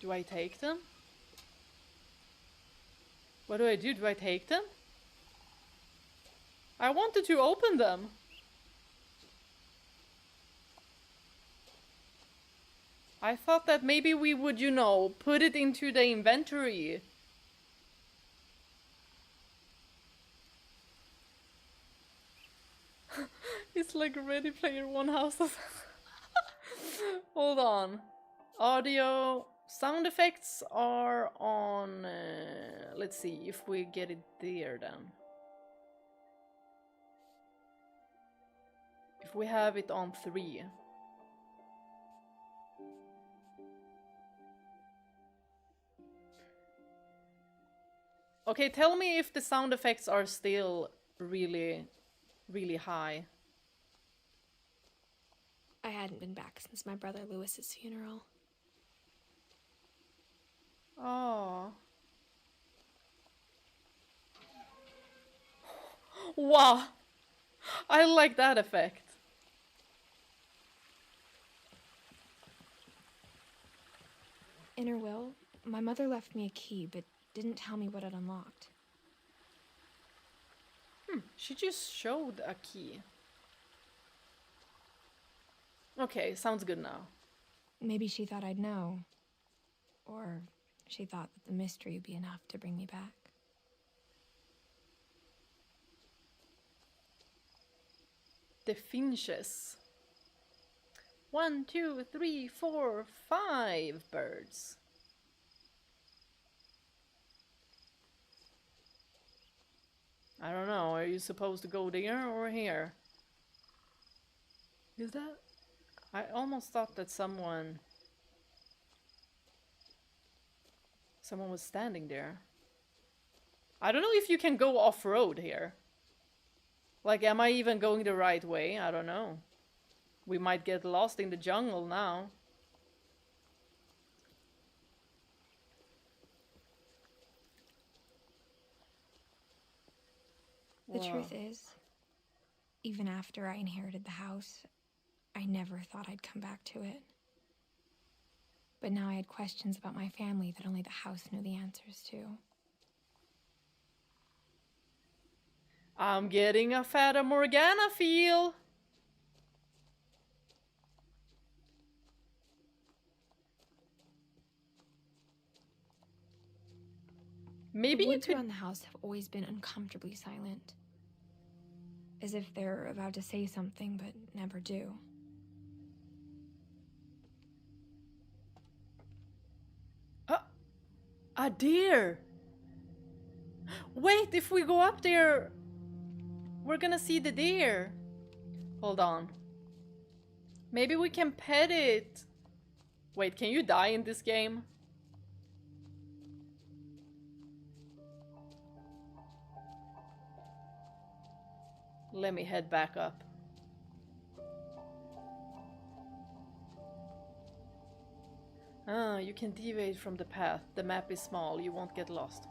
Do I take them? What do? Do I take them? I wanted to open them. I thought that maybe we would, you know, put it into the inventory. It's like Ready Player One houses. Hold on. Audio. Sound effects are on... let's see if we get it there then. If we have it on 3. Okay, tell me if the sound effects are still really, really high. I hadn't been back since my brother Lewis's funeral. Oh. Wow. I like that effect. In her will, my mother left me a key, but didn't tell me what it unlocked. She just showed a key. Okay, sounds good now. Maybe she thought I'd know. Or she thought that the mystery would be enough to bring me back. The Finches. 1, 2, 3, 4, 5 birds. I don't know, are you supposed to go there or here? Is that? I almost thought that someone was standing there. I don't know if you can go off-road here. Like, am I even going the right way? I don't know. We might get lost in the jungle now. The truth is, even after I inherited the house, I never thought I'd come back to it. But now I had questions about my family that only the house knew the answers to. I'm getting a Fata Morgana feel. Maybe the you woods could... around the house have always been uncomfortably silent. As if they're about to say something, but never do. A deer! Wait, if we go up there, we're gonna see the deer. Hold on. Maybe we can pet it. Wait, can you die in this game? Let me head back up. Ah, you can deviate from the path. The map is small, you won't get lost.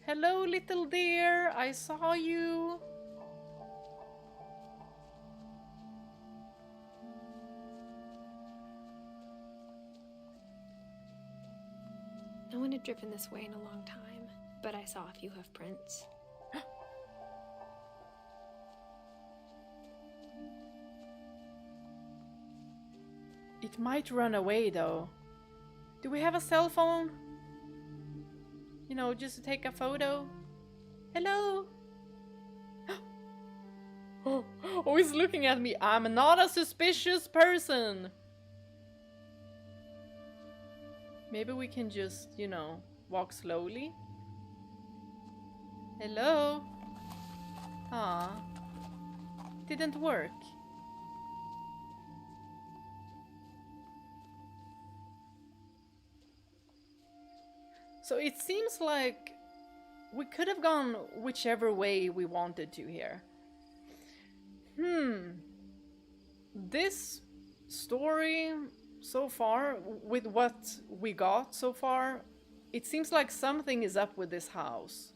Hello, little deer. I saw you. No one had driven this way in a long time, but I saw a few hoof prints. It might run away though. Do we have a cell phone? You know, just to take a photo. Hello? Oh, he's looking at me. I'm not a suspicious person. Maybe we can just, you know, walk slowly. Hello? Ah, didn't work. So it seems like we could have gone whichever way we wanted to here. This story so far, with what we got so far, it seems like something is up with this house.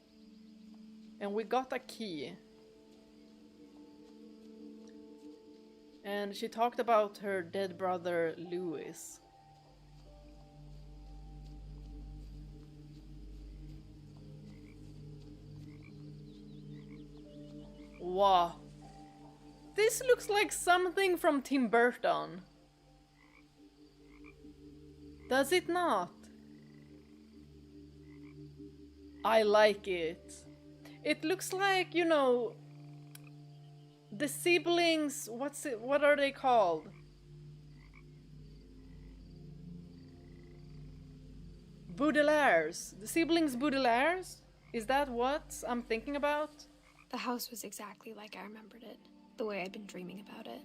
And we got a key. And she talked about her dead brother, Louis. Wow. This looks like something from Tim Burton. Does it not? I like it. It looks like, you know, the siblings, what are they called? Baudelaires. The siblings Baudelaires? Is that what I'm thinking about? The house was exactly like I remembered it, the way I'd been dreaming about it.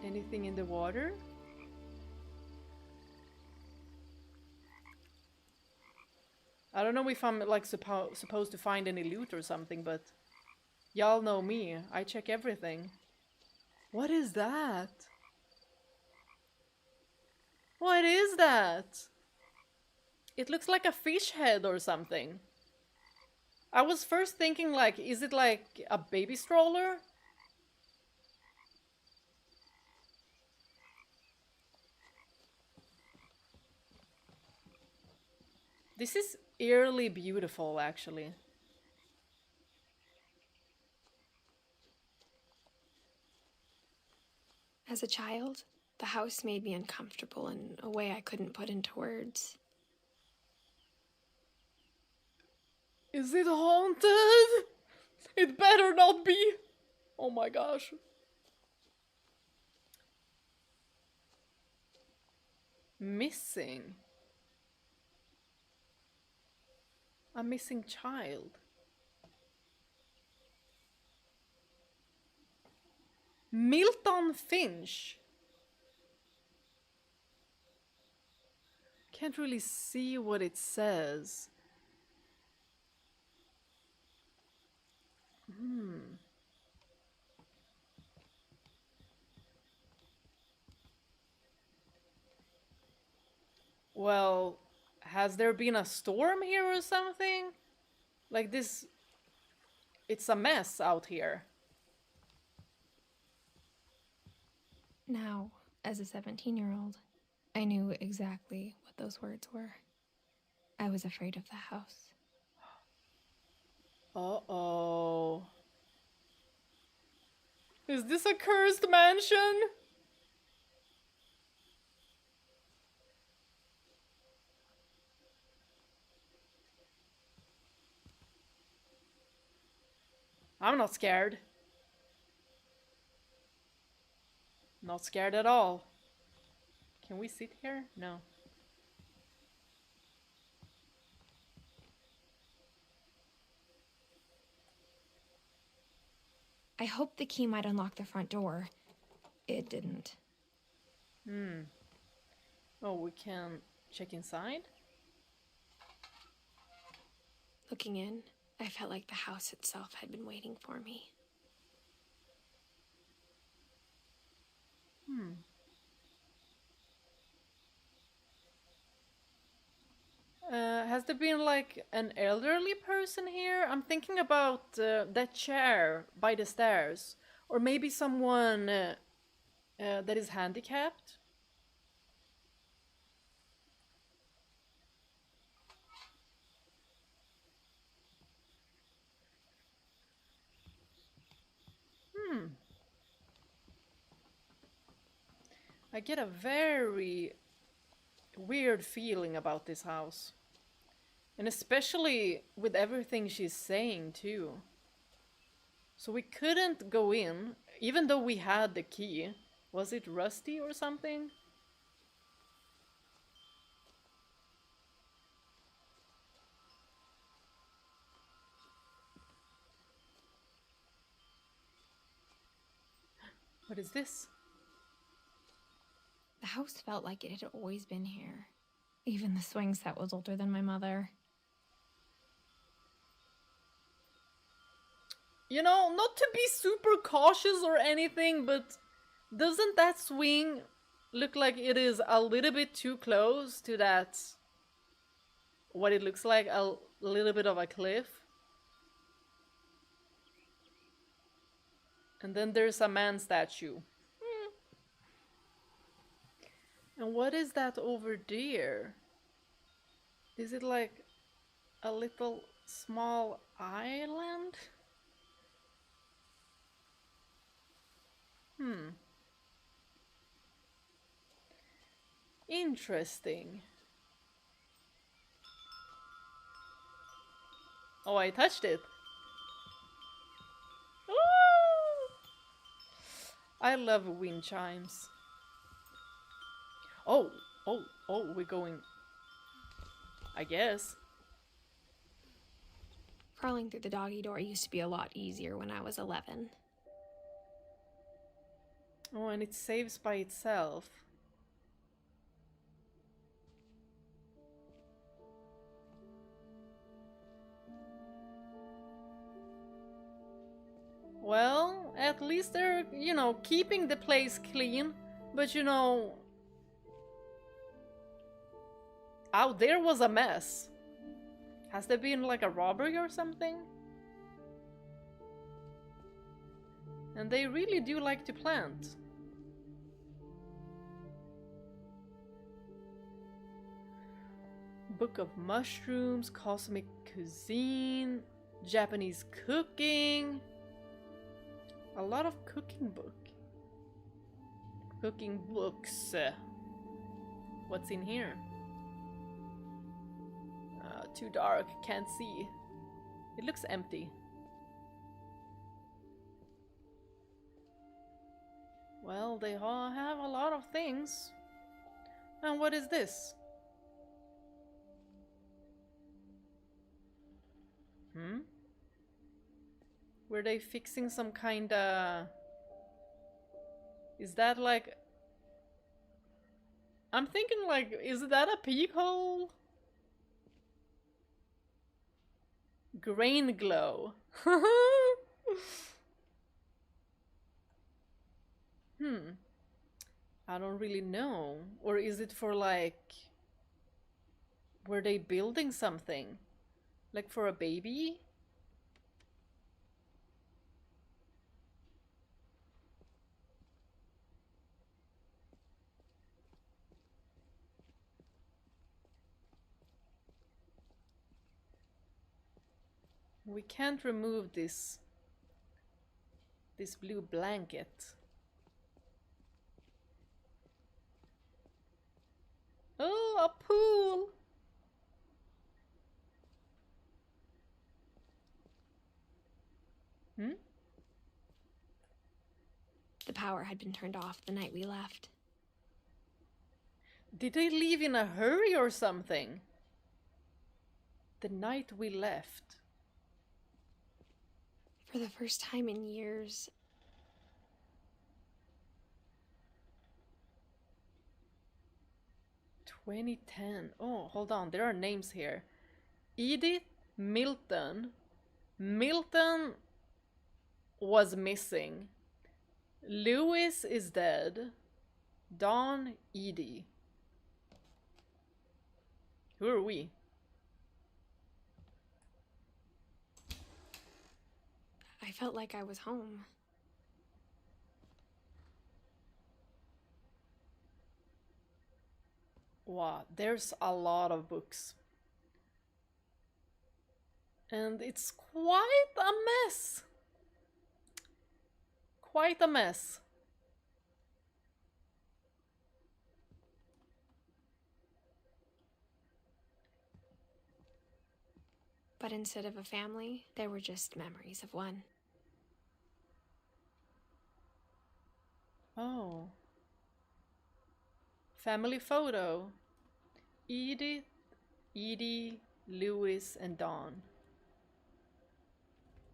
Anything in the water? I don't know if I'm like supposed to find any loot or something, but y'all know me. I check everything. What is that? What is that? It looks like a fish head or something. I was first thinking like, is it like a baby stroller? This is eerily beautiful, actually. As a child, the house made me uncomfortable in a way I couldn't put into words. Is it haunted? It better not be. Oh my gosh. Missing. A missing child. Milton Finch. Can't really see what it says. Well, has there been a storm here or something? Like this... It's a mess out here. Now, as a 17-year-old, I knew exactly what those words were. I was afraid of the house. Uh-oh. Is this a cursed mansion? I'm not scared. Not scared at all. Can we sit here? No. I hoped the key might unlock the front door. It didn't. Oh, we can check inside? Looking in, I felt like the house itself had been waiting for me. Has there been like an elderly person here? I'm thinking about that chair by the stairs. Or maybe someone that is handicapped? I get a very weird feeling about this house. And especially with everything she's saying too. So we couldn't go in, even though we had the key. Was it rusty or something? What is this? The house felt like it had always been here. Even the swing set was older than my mother. You know, not to be super cautious or anything, but doesn't that swing look like it is a little bit too close to that, what it looks like, a little bit of a cliff? And then there's a man statue. And what is that over there? Is it like a little small island? Interesting. Oh, I touched it. Ooh! I love wind chimes. Oh, we're going, I guess. Crawling through the doggy door used to be a lot easier when I was 11. Oh, and it saves by itself. Well, at least they're, you know, keeping the place clean, but you know, out there was a mess. Has there been like a robbery or something? And they really do like to plant. Book of mushrooms, cosmic cuisine, Japanese cooking. A lot of cooking books. What's in here? Too dark, can't see. It looks empty. Well, they all have a lot of things. And what is this? Were they fixing some kinda... Is that like... I'm thinking like, is that a peephole? Grain glow. I don't really know. Or is it for like... Were they building something? Like for a baby? We can't remove this. This blue blanket. Oh, a pool! Hmm? The power had been turned off the night we left. Did they leave in a hurry or something? The night we left. For the first time in years, 2010. Oh, hold on. There are names here. Edith Milton. Milton was missing. Lewis is dead. Dawn, Edie. Who are we? I felt like I was home. Wow, there's a lot of books. And it's quite a mess. Quite a mess. But instead of a family, there were just memories of one. Oh. Family photo. Edith, Edie, Lewis, and Dawn.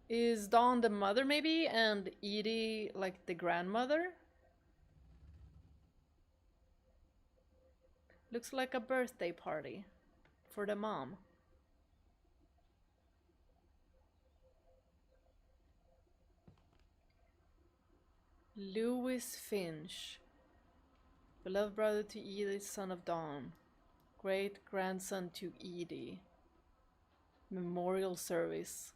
Is Dawn the mother maybe, and Edie like the grandmother? Looks like a birthday party for the mom. Lewis Finch. Beloved brother to Edith, son of Dawn. Great grandson to Edie. Memorial service.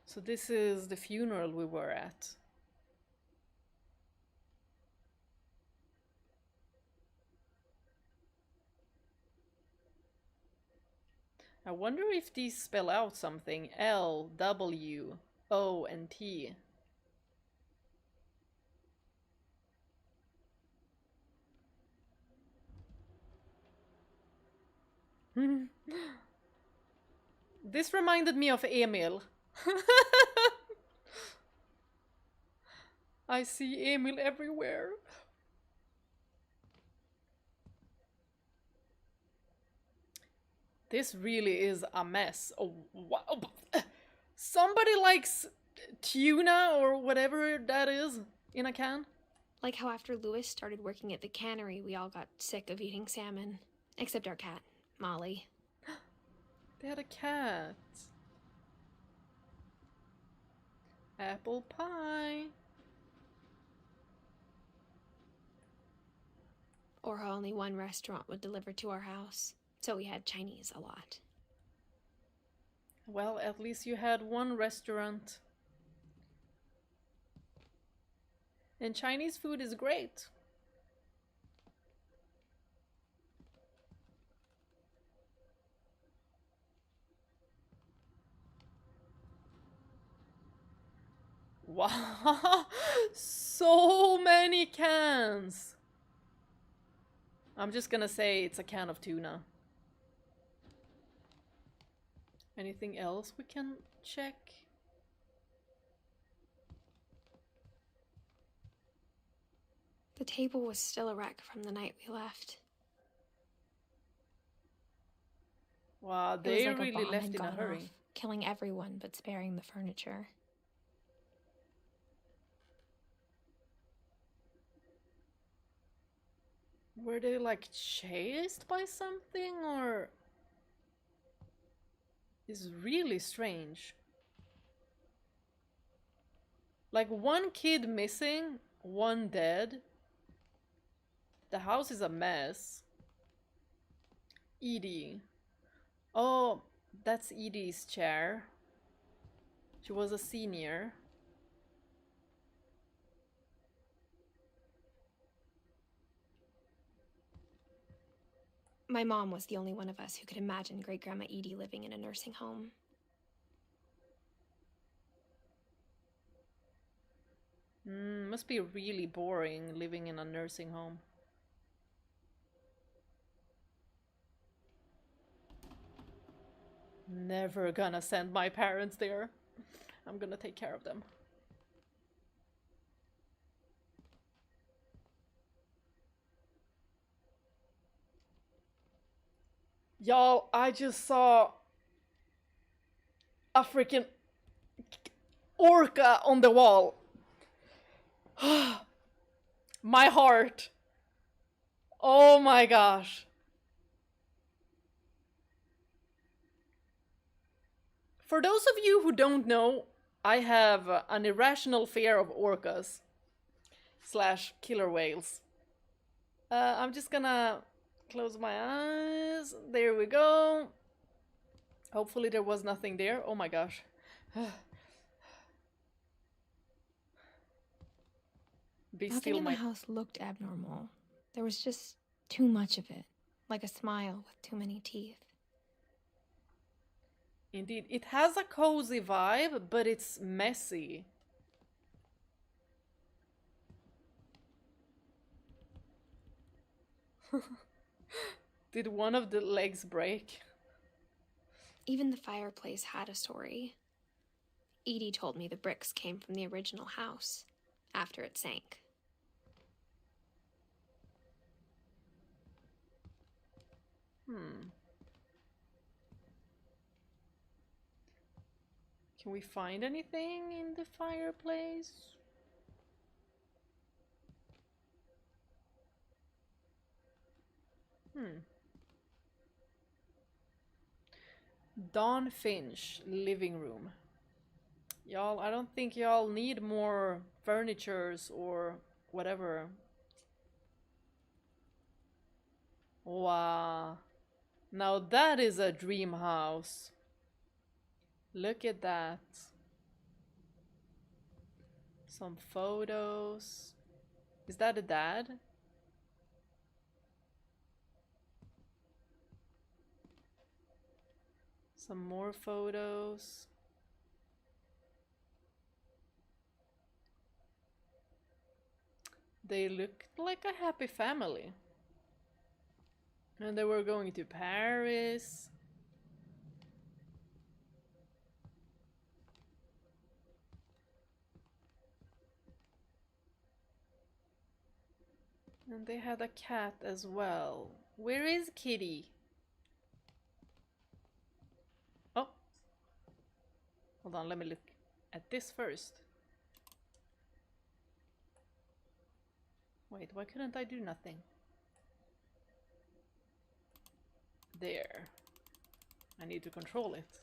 So this is the funeral we were at. I wonder if these spell out something. L, W, O, and T. This reminded me of Emil. I see Emil everywhere. This really is a mess. Oh, wow. Somebody likes tuna or whatever that is in a can. Like how after Lewis started working at the cannery, we all got sick of eating salmon. Except our cat, Molly. They had a cat. Apple pie. Or how only one restaurant would deliver to our house. So we had Chinese a lot. Well, at least you had one restaurant. And Chinese food is great. Wow, so many cans. I'm just gonna say it's a can of tuna. Anything else we can check? The table was still a wreck from the night we left. Wow, It was they like a really bomb left had in a gone hurry. off, killing everyone but sparing the furniture. Were they like chased by something, or? It's really strange. Like one kid missing, one dead. The house is a mess. Edie. Oh, that's Edie's chair. She was a senior. My mom was the only one of us who could imagine Great-Grandma Edie living in a nursing home. must be really boring living in a nursing home. Never gonna send my parents there. I'm gonna take care of them. Y'all, I just saw a freaking orca on the wall. My heart. Oh my gosh. For those of you who don't know, I have an irrational fear of orcas / killer whales. I'm just gonna close my eyes. There we go. Hopefully there was nothing there. Oh my gosh. Be Nothing still, in the house looked abnormal. There was just too much of it, like a smile with too many teeth. Indeed, it has a cozy vibe, but it's messy. Did one of the legs break? Even the fireplace had a story. Edie told me the bricks came from the original house, after it sank. Can we find anything in the fireplace? Dawn Finch, living room. Y'all, I don't think y'all need more furnitures or whatever. Wow. Now that is a dream house. Look at that. Some photos. Is that a dad? Some more photos. They look like a happy family. And they were going to Paris. And they had a cat as well. Where is Kitty? Oh. Hold on, let me look at this first. Wait, why couldn't I do nothing? There. I need to control it.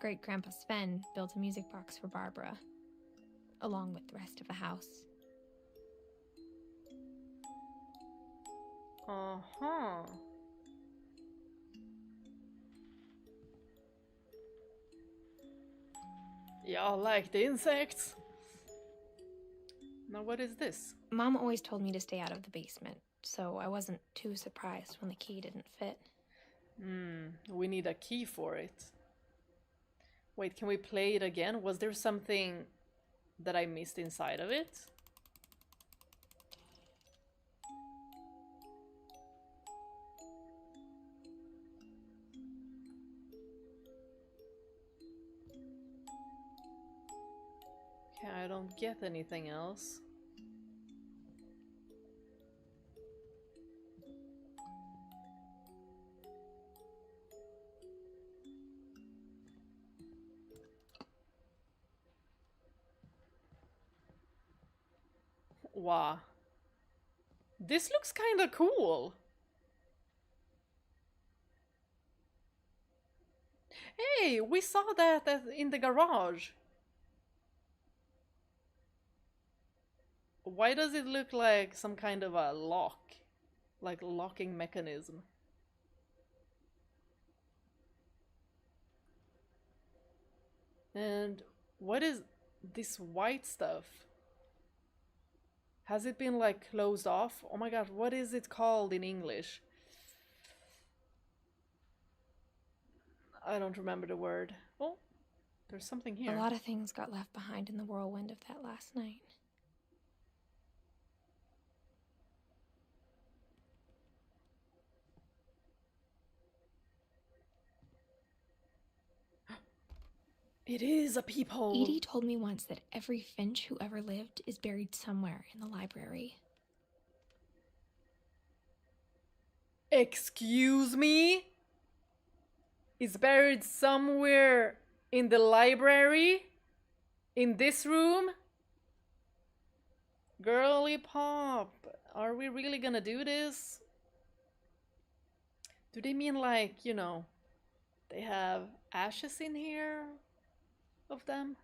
Great-Grandpa Sven built a music box for Barbara, along with the rest of the house. Uh-huh. Y'all like the insects? Now what is this? Mom always told me to stay out of the basement, so I wasn't too surprised when the key didn't fit. We need a key for it. Wait, can we play it again? Was there something that I missed inside of it? Okay, I don't get anything else. Wow. This looks kinda cool. Hey, we saw that in the garage. Why does it look like some kind of a lock? Like locking mechanism. And what is this white stuff? Has it been like closed off? Oh my god, what is it called in English? I don't remember the word. Oh, there's something here. A lot of things got left behind in the whirlwind of that last night. It is a peephole. Edie told me once that every Finch who ever lived is buried somewhere in the library. Excuse me? Is buried somewhere in the library? In this room? Girly pop, are we really gonna do this? Do they mean like, you know, they have ashes in here of them?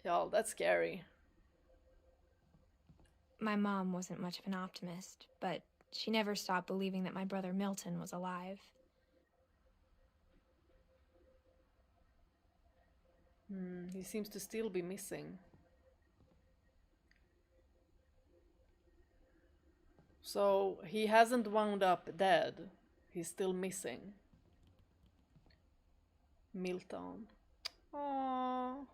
Y'all, that's scary. My mom wasn't much of an optimist, but she never stopped believing that my brother Milton was alive. He seems to still be missing. So he hasn't wound up dead. He's still missing. Milton. Aww.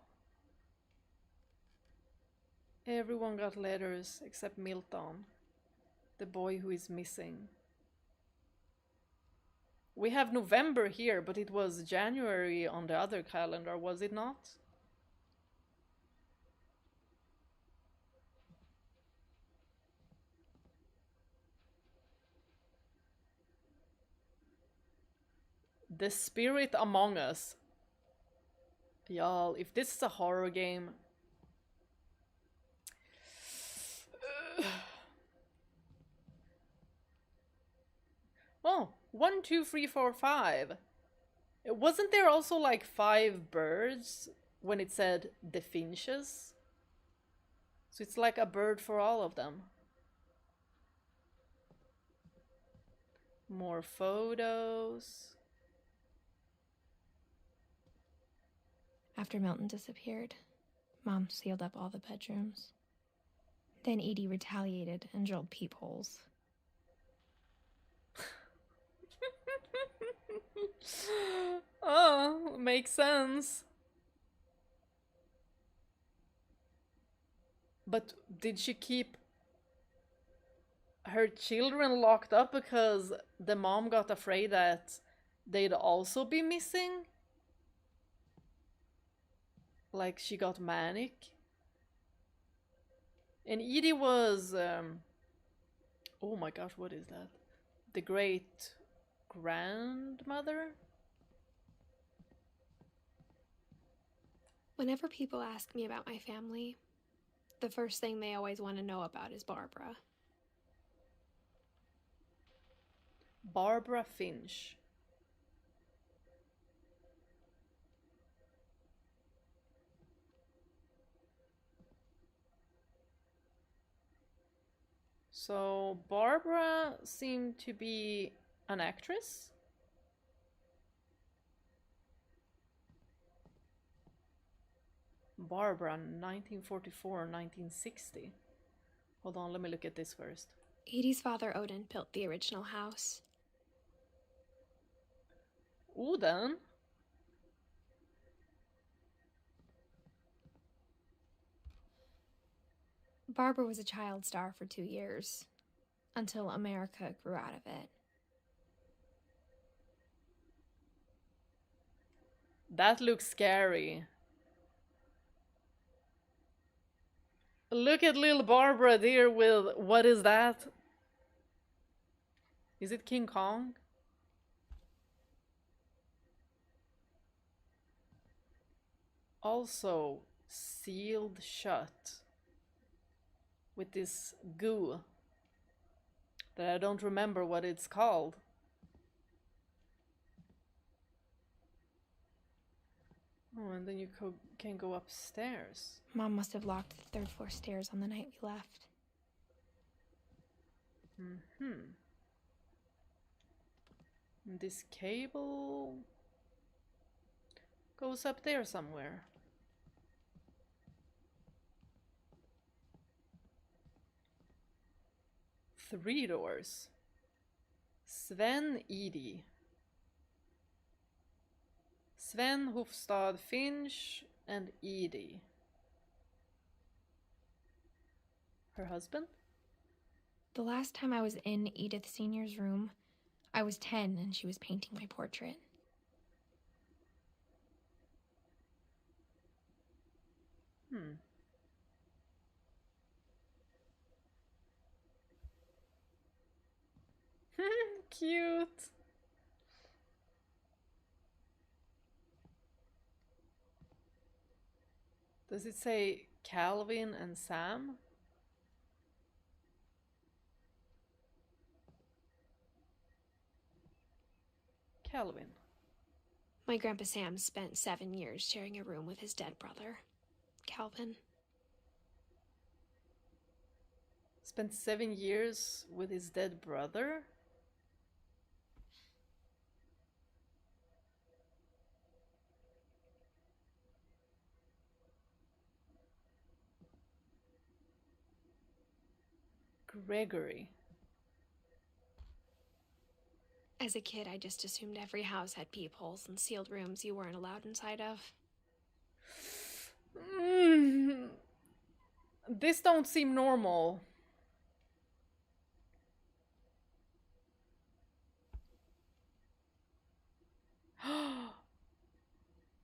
Everyone got letters except Milton, the boy who is missing. We have November here, but it was January on the other calendar, was it not? The Spirit Among Us. Y'all, if this is a horror game... Oh, 1, 2, 3, 4, 5. Wasn't there also like 5 birds when it said the Finches? So it's like a bird for all of them. More photos. After Milton disappeared, Mom sealed up all the bedrooms. Then Edie retaliated and drilled peepholes. Oh, makes sense. But did she keep her children locked up because the mom got afraid that they'd also be missing? Like she got manic? And Edie was... oh my gosh, what is that? The great grandmother? Whenever people ask me about my family, the first thing they always want to know about is Barbara. Barbara Finch. So Barbara seemed to be an actress? Barbara, 1944-1960. Hold on, let me look at this first. Edie's father, Odin, built the original house. Odin? Barbara was a child star for 2 years, until America grew out of it. That looks scary. Look at little Barbara there with... what is that? Is it King Kong? Also sealed shut with this goo that I don't remember what it's called. Oh, and then you can go upstairs. Mom must have locked the 3rd floor stairs on the night we left. And this cable goes up there somewhere. Three doors. Sven Edie. Sven Hofstad Finch and Edie. Her husband? The last time I was in Edith Sr.'s room, I was 10 and she was painting my portrait. Hmm. Cute. Does it say Calvin and Sam? Calvin. My Grandpa Sam spent 7 years sharing a room with his dead brother, Calvin. Spent 7 years with his dead brother? Gregory. As a kid, I just assumed every house had peepholes and sealed rooms you weren't allowed inside of. This don't seem normal.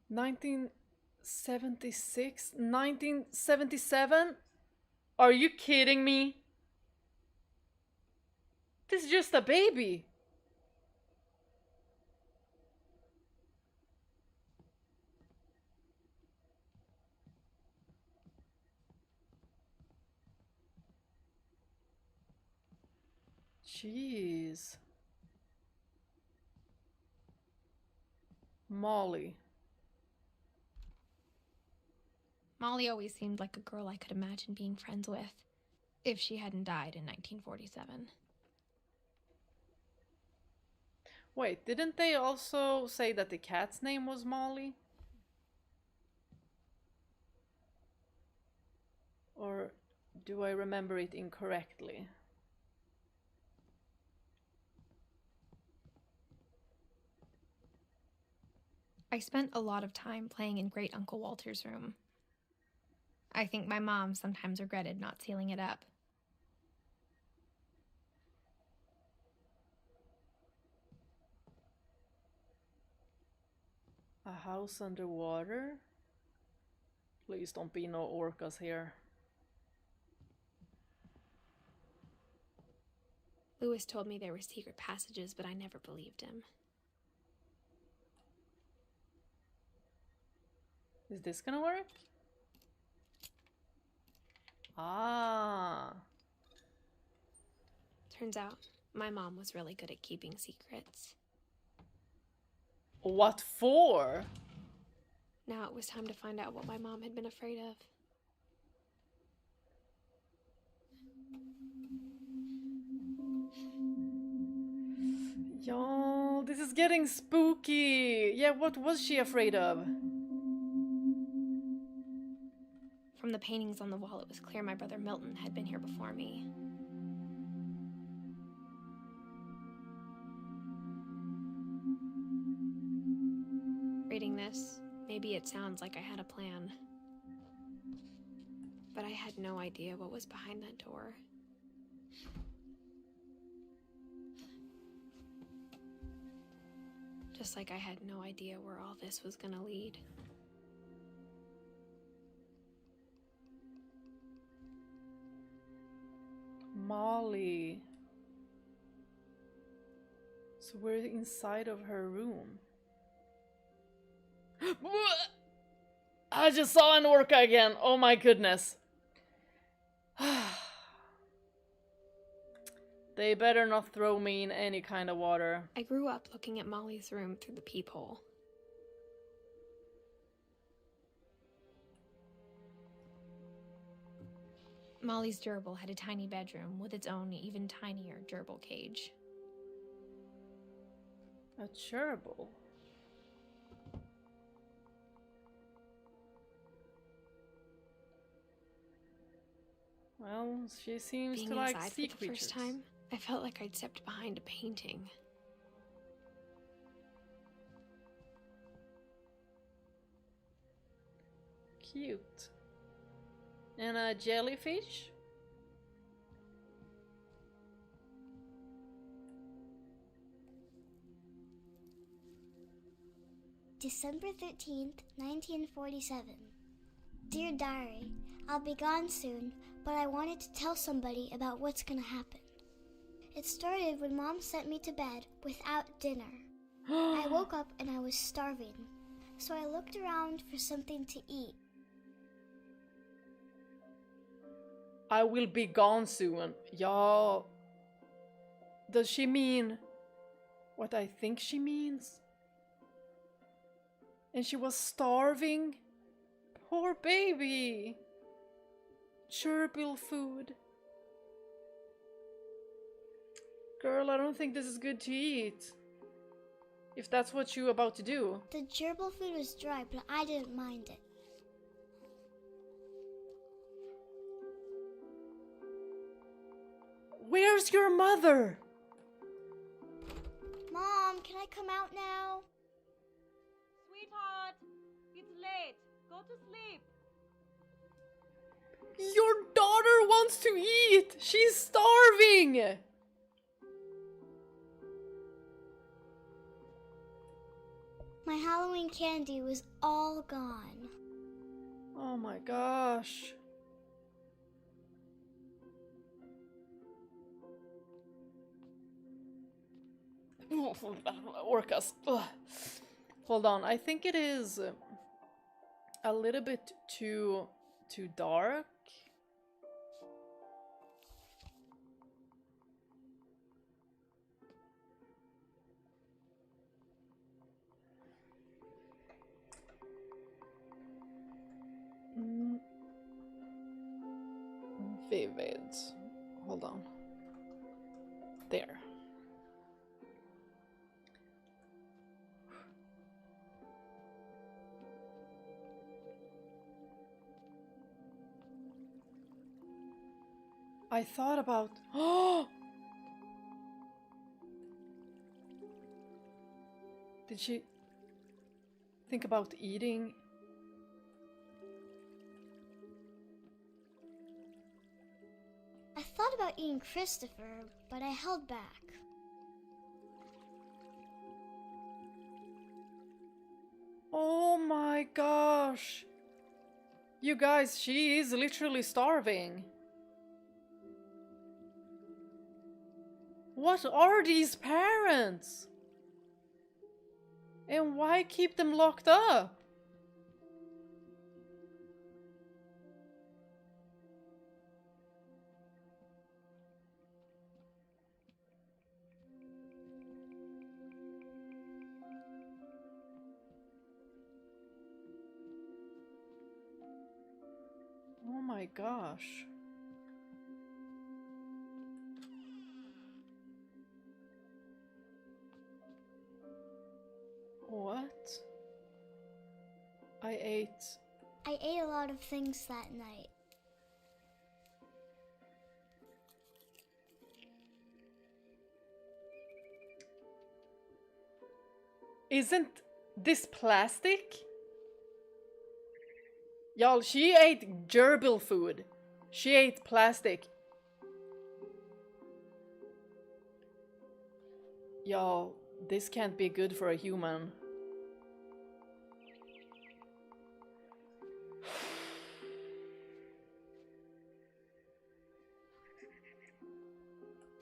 (1976? 1977? Are you kidding me? This is just a baby. Jeez. Molly. Molly always seemed like a girl I could imagine being friends with, if she hadn't died in 1947. Wait, didn't they also say that the cat's name was Molly? Or do I remember it incorrectly? I spent a lot of time playing in Great Uncle Walter's room. I think my mom sometimes regretted not sealing it up. A house underwater? Please don't be no orcas here. Lewis told me there were secret passages, but I never believed him. Is this gonna work? Ah. Turns out, my mom was really good at keeping secrets. What for? Now it was time to find out what my mom had been afraid of. Y'all, this is getting spooky. Yeah, what was she afraid of? From the paintings on the wall, it was clear my brother Milton had been here before me. Reading this, maybe it sounds like I had a plan. But I had no idea what was behind that door. Just like I had no idea where all this was gonna lead. Molly. So we're inside of her room. I just saw an orca again. Oh my goodness. They better not throw me in any kind of water. I grew up looking at Molly's room through the peephole. Molly's gerbil had a tiny bedroom with its own even tinier gerbil cage. A gerbil? Well, she seems Being to like inside sea for the creatures. first time, I felt like I'd stepped behind a painting. Cute. And a jellyfish? December 13th, 1947. Dear Diary, I'll be gone soon, but I wanted to tell somebody about what's gonna happen. It started when Mom sent me to bed without dinner. I woke up and I was starving, so I looked around for something to eat. I will be gone soon. Y'all. Does she mean what I think she means? And she was starving? Poor baby. Gerbil food. Girl, I don't think this is good to eat. If that's what you're about to do. The gerbil food was dry, but I didn't mind it. Where's your mother? Mom, can I come out now? Sweetheart, it's late. Go to sleep. Your daughter wants to eat! She's starving! My Halloween candy was all gone. Oh my gosh. Orcas. Ugh. Hold on, I think it is a little bit too dark. Vivid. Hold on. There. I thought about... Oh! Did she think about eating? I thought about eating Christopher, but I held back. Oh my gosh! You guys, she is literally starving. What are these parents? And why keep them locked up? Oh my gosh. What? I ate a lot of things that night. Isn't this plastic? Y'all, she ate gerbil food. She ate plastic. Y'all, this can't be good for a human.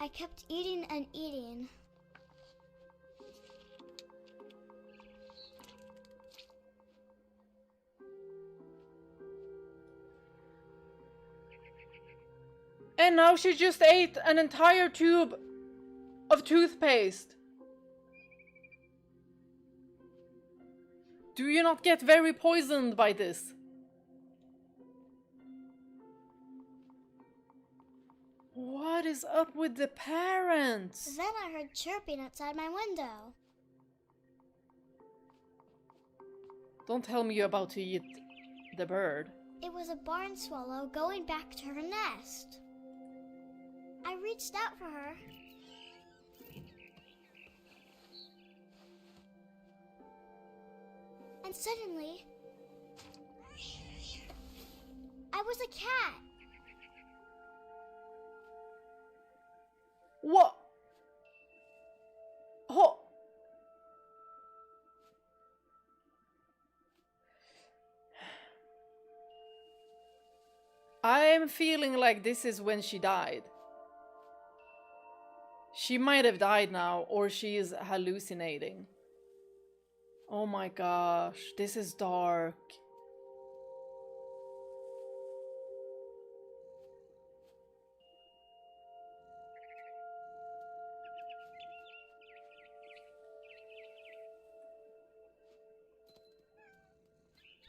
I kept eating and eating. And now she just ate an entire tube of toothpaste. Do you not get very poisoned by this? What is up with the parents? Then I heard chirping outside my window. Don't tell me you're about to eat the bird. It was a barn swallow going back to her nest. I reached out for her. And suddenly, I was a cat. What? Oh. I'm feeling like this is when she died. She might have died now, or she is hallucinating. Oh my gosh, this is dark.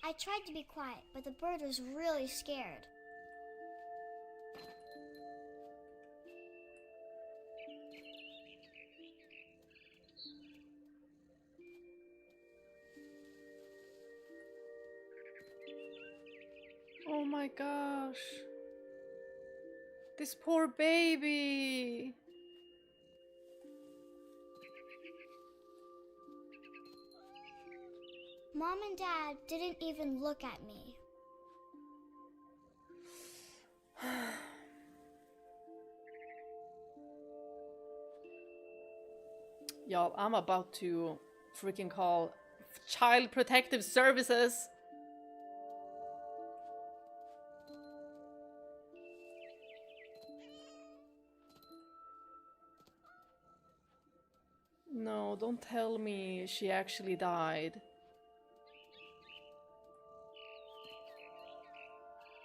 I tried to be quiet, but the bird was really scared. Oh my gosh. This poor baby. Mom and Dad didn't even look at me. Y'all, I'm about to freaking call Child Protective Services. No, don't tell me she actually died.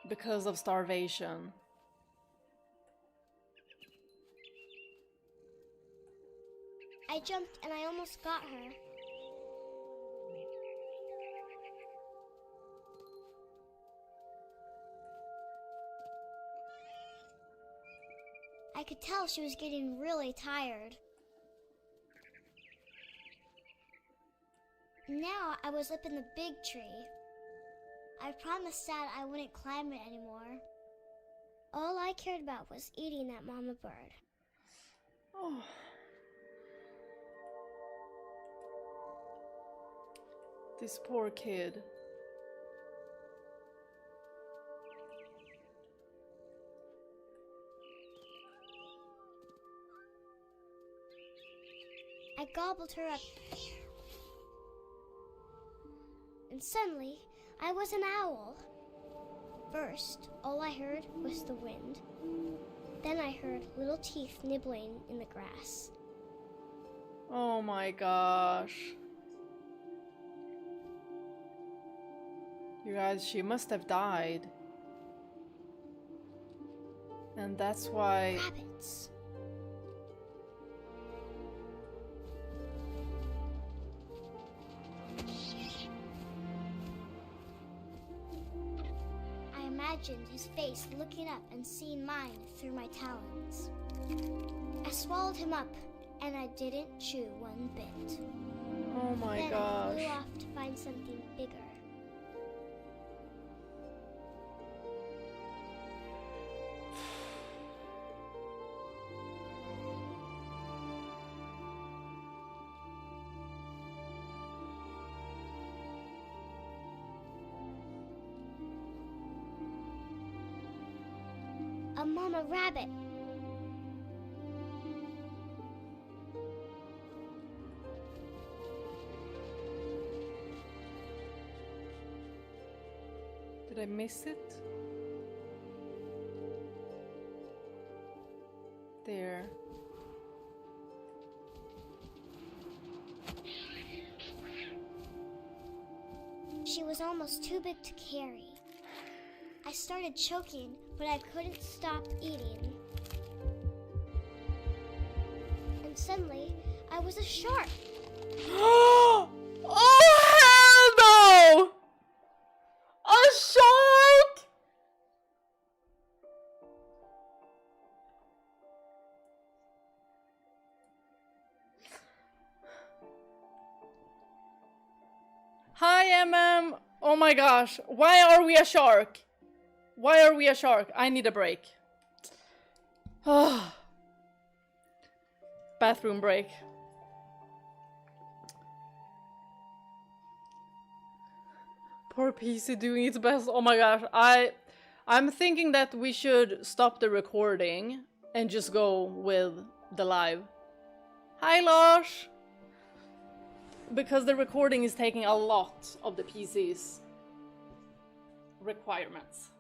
Because of starvation. I jumped and I almost got her. I could tell she was getting really tired. Now I was up in the big tree. I promised Dad I wouldn't climb it anymore. All I cared about was eating that mama bird. Oh. This poor kid. I gobbled her up. And suddenly, I was an owl. First, all I heard was the wind. Then I heard little teeth nibbling in the grass. Oh my gosh. You guys, she must have died. And that's why... Rabbits. I imagined his face looking up and seeing mine through my talons. I swallowed him up, and I didn't chew one bit. Oh my then gosh. I flew off to find something bigger. A mama rabbit. Did I miss it? There. She was almost too big to carry. I started choking, but I couldn't stop eating. And suddenly, I was a shark. Oh hell no! A shark! Hi MM! Oh my gosh, why are we a shark? Why are we a shark? I need a break. Bathroom break. Poor PC doing its best. Oh my gosh, I'm thinking that we should stop the recording and just go with the live. Hi Lars! Because the recording is taking a lot of the PC's requirements.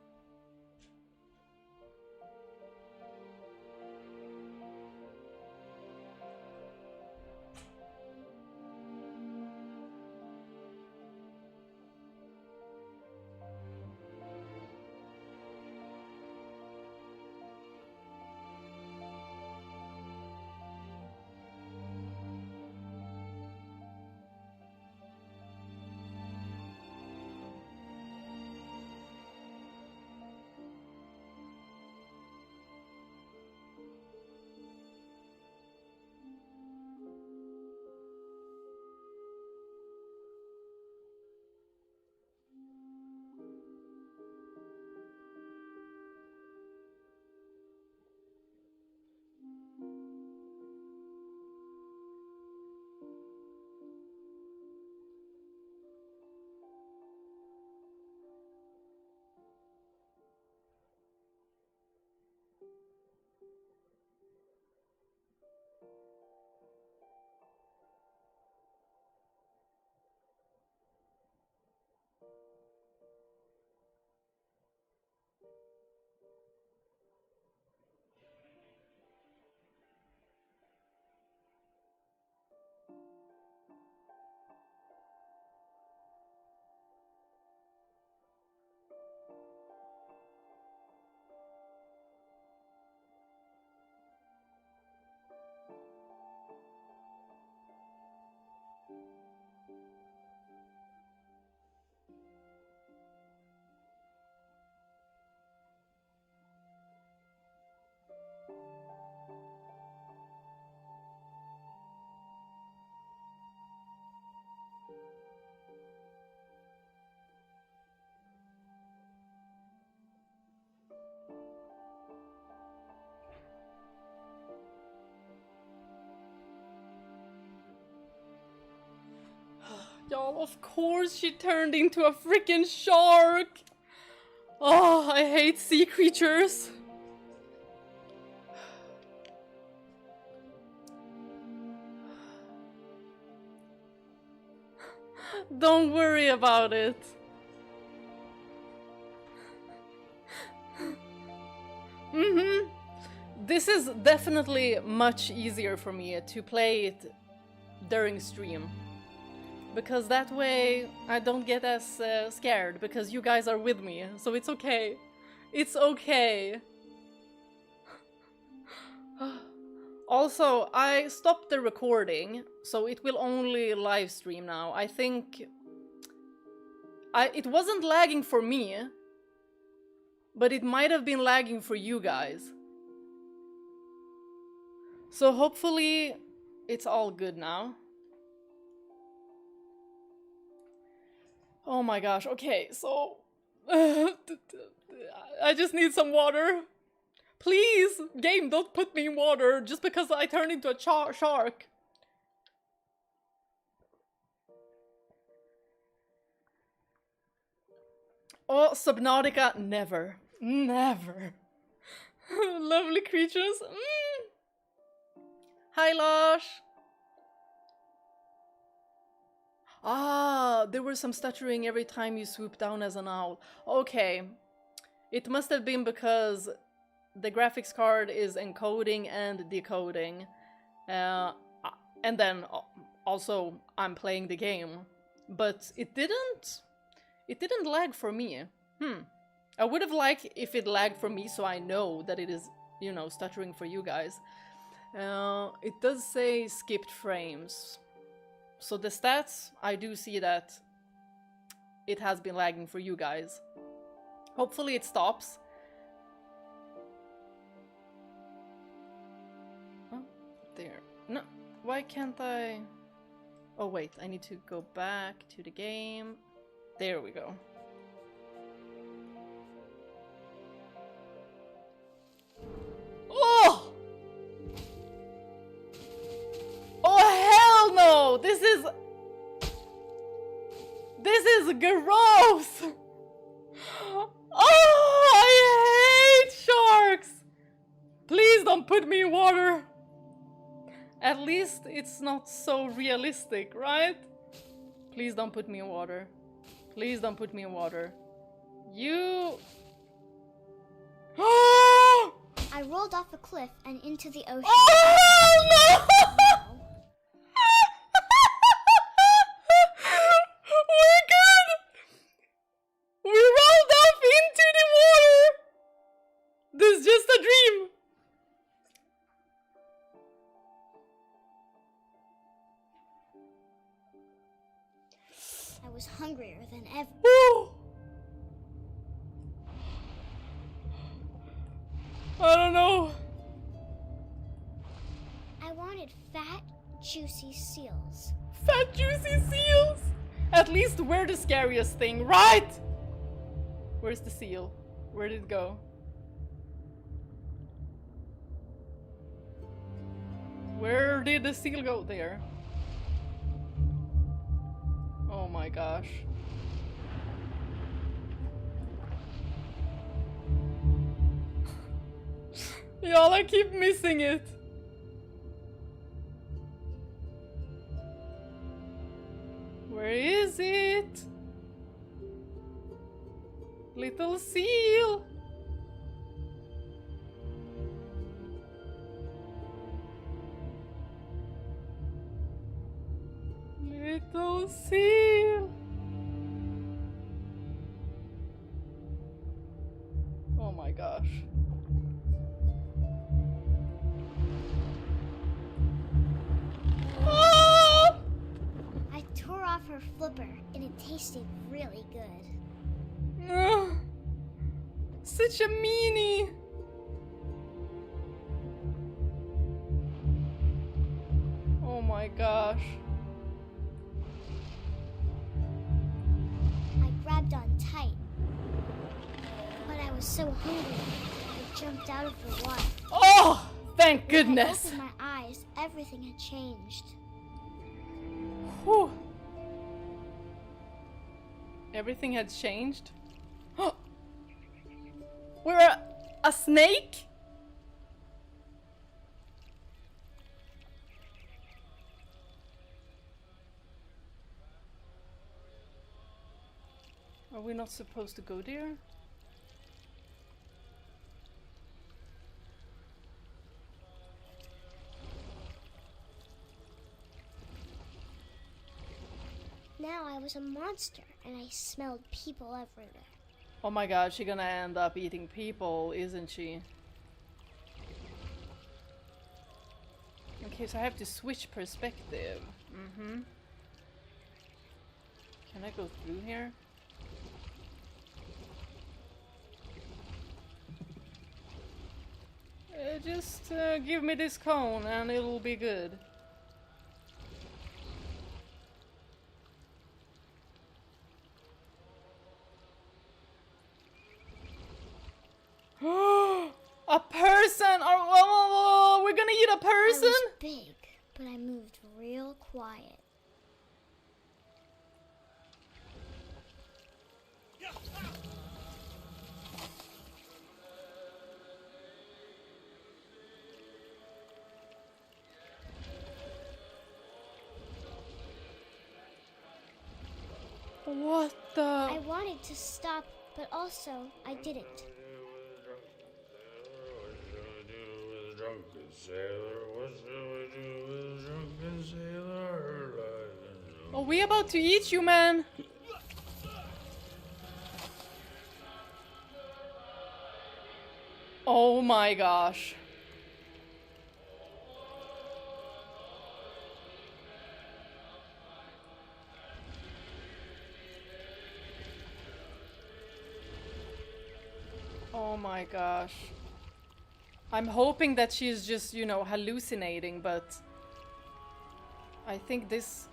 Y'all, of course she turned into a freaking shark! Oh, I hate sea creatures. Don't worry about it. This is definitely much easier for me to play it during stream. Because that way I don't get as scared because you guys are with me, so it's okay. It's okay. Also, I stopped the recording, so it will only live stream now. I think it wasn't lagging for me, but it might have been lagging for you guys. So hopefully it's all good now. Oh my gosh, okay, so I just need some water. Please, game, don't put me in water just because I turned into a shark. Oh, Subnautica, never. Never. Lovely creatures. Hi, Lush. Ah, there was some stuttering every time you swooped down as an owl. Okay. It must have been because the graphics card is encoding and decoding. And then also I'm playing the game. But it didn't lag for me. I would have liked if it lagged for me so I know that it is, you know, stuttering for you guys. It does say skipped frames. So the stats, I do see that it has been lagging for you guys. Hopefully it stops. Oh, there. No, why can't I? Oh wait, I need to go back to the game. There we go. Oh! Oh hell no! This is gross! Oh, I hate sharks! Please don't put me in water. At least it's not so realistic, right? Please don't put me in water. Please don't put me in water. You... I rolled off a cliff and into the ocean. Oh no! We're good! We rolled off into the water! This is just a dream! I was hungrier than ever. Ooh. I don't know. I wanted fat, juicy seals. Fat juicy seals! At least we're the scariest thing, right? Where's the seal? Where did it go? Where did the seal go? There. Oh my gosh. Y'all, I keep missing it. Where is it? Little seal. Little seal. Oh my gosh. Ah! I tore off her flipper and it tasted really good. Such a meanie. Oh my gosh. I grabbed on tight, but I was so hungry, I jumped out of the water. Oh, thank When goodness. I opened my eyes, everything had changed. Whew. Everything had changed. We're a snake? Are we not supposed to go there? Now I was a monster, and I smelled people everywhere. Oh my god, she's gonna end up eating people, isn't she? Okay, so I have to switch perspective. Mm-hmm. Can I go through here? Just give me this cone and it'll be good. A person! Oh, we're gonna eat a person? I was big, but I moved real quiet. What the? I wanted to stop, but also I didn't. Are we about to eat you, man? Oh my gosh. Oh my gosh. I'm hoping that she's just, you know, hallucinating, but I think this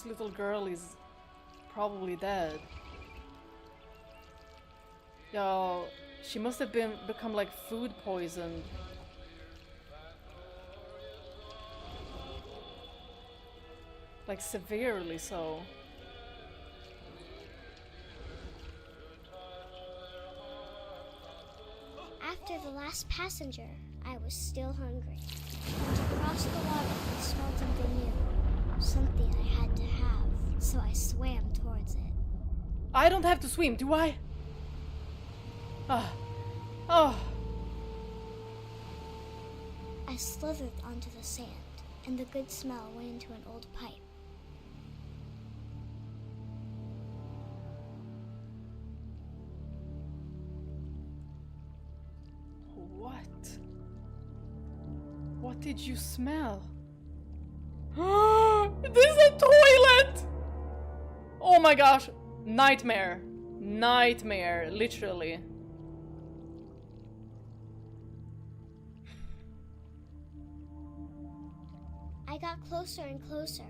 little girl is probably dead. Yo, she must have become like food poisoned. Like severely so. After the last passenger, I was still hungry. And to cross the water, I smelled something new. Something I had to have, so I swam towards it. I don't have to swim, do I? Ah. Oh. I slithered onto the sand, and the good smell went into an old pipe. What? What did you smell? This is a toilet! Oh my gosh. Nightmare. Nightmare, literally. I got closer and closer.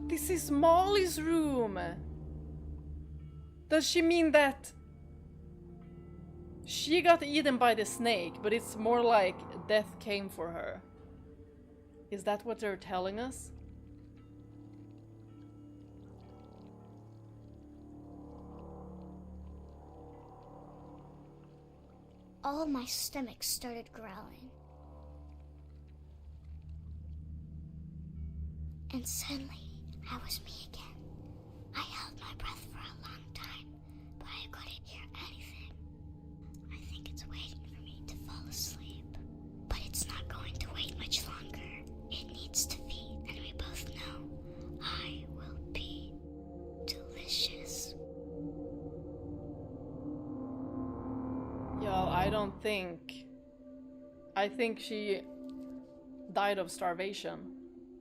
This is Molly's room. Does she mean that she got eaten by the snake, but it's more like death came for her? Is that what they're telling us? All of my stomach started growling. And suddenly, I was me again. I held my breath for a long time, but I couldn't hear anything. I think it's waiting for me to fall asleep. But it's not going to wait much longer. It needs to feed, and we both know I will be delicious. Yo, I don't think... I think she died of starvation.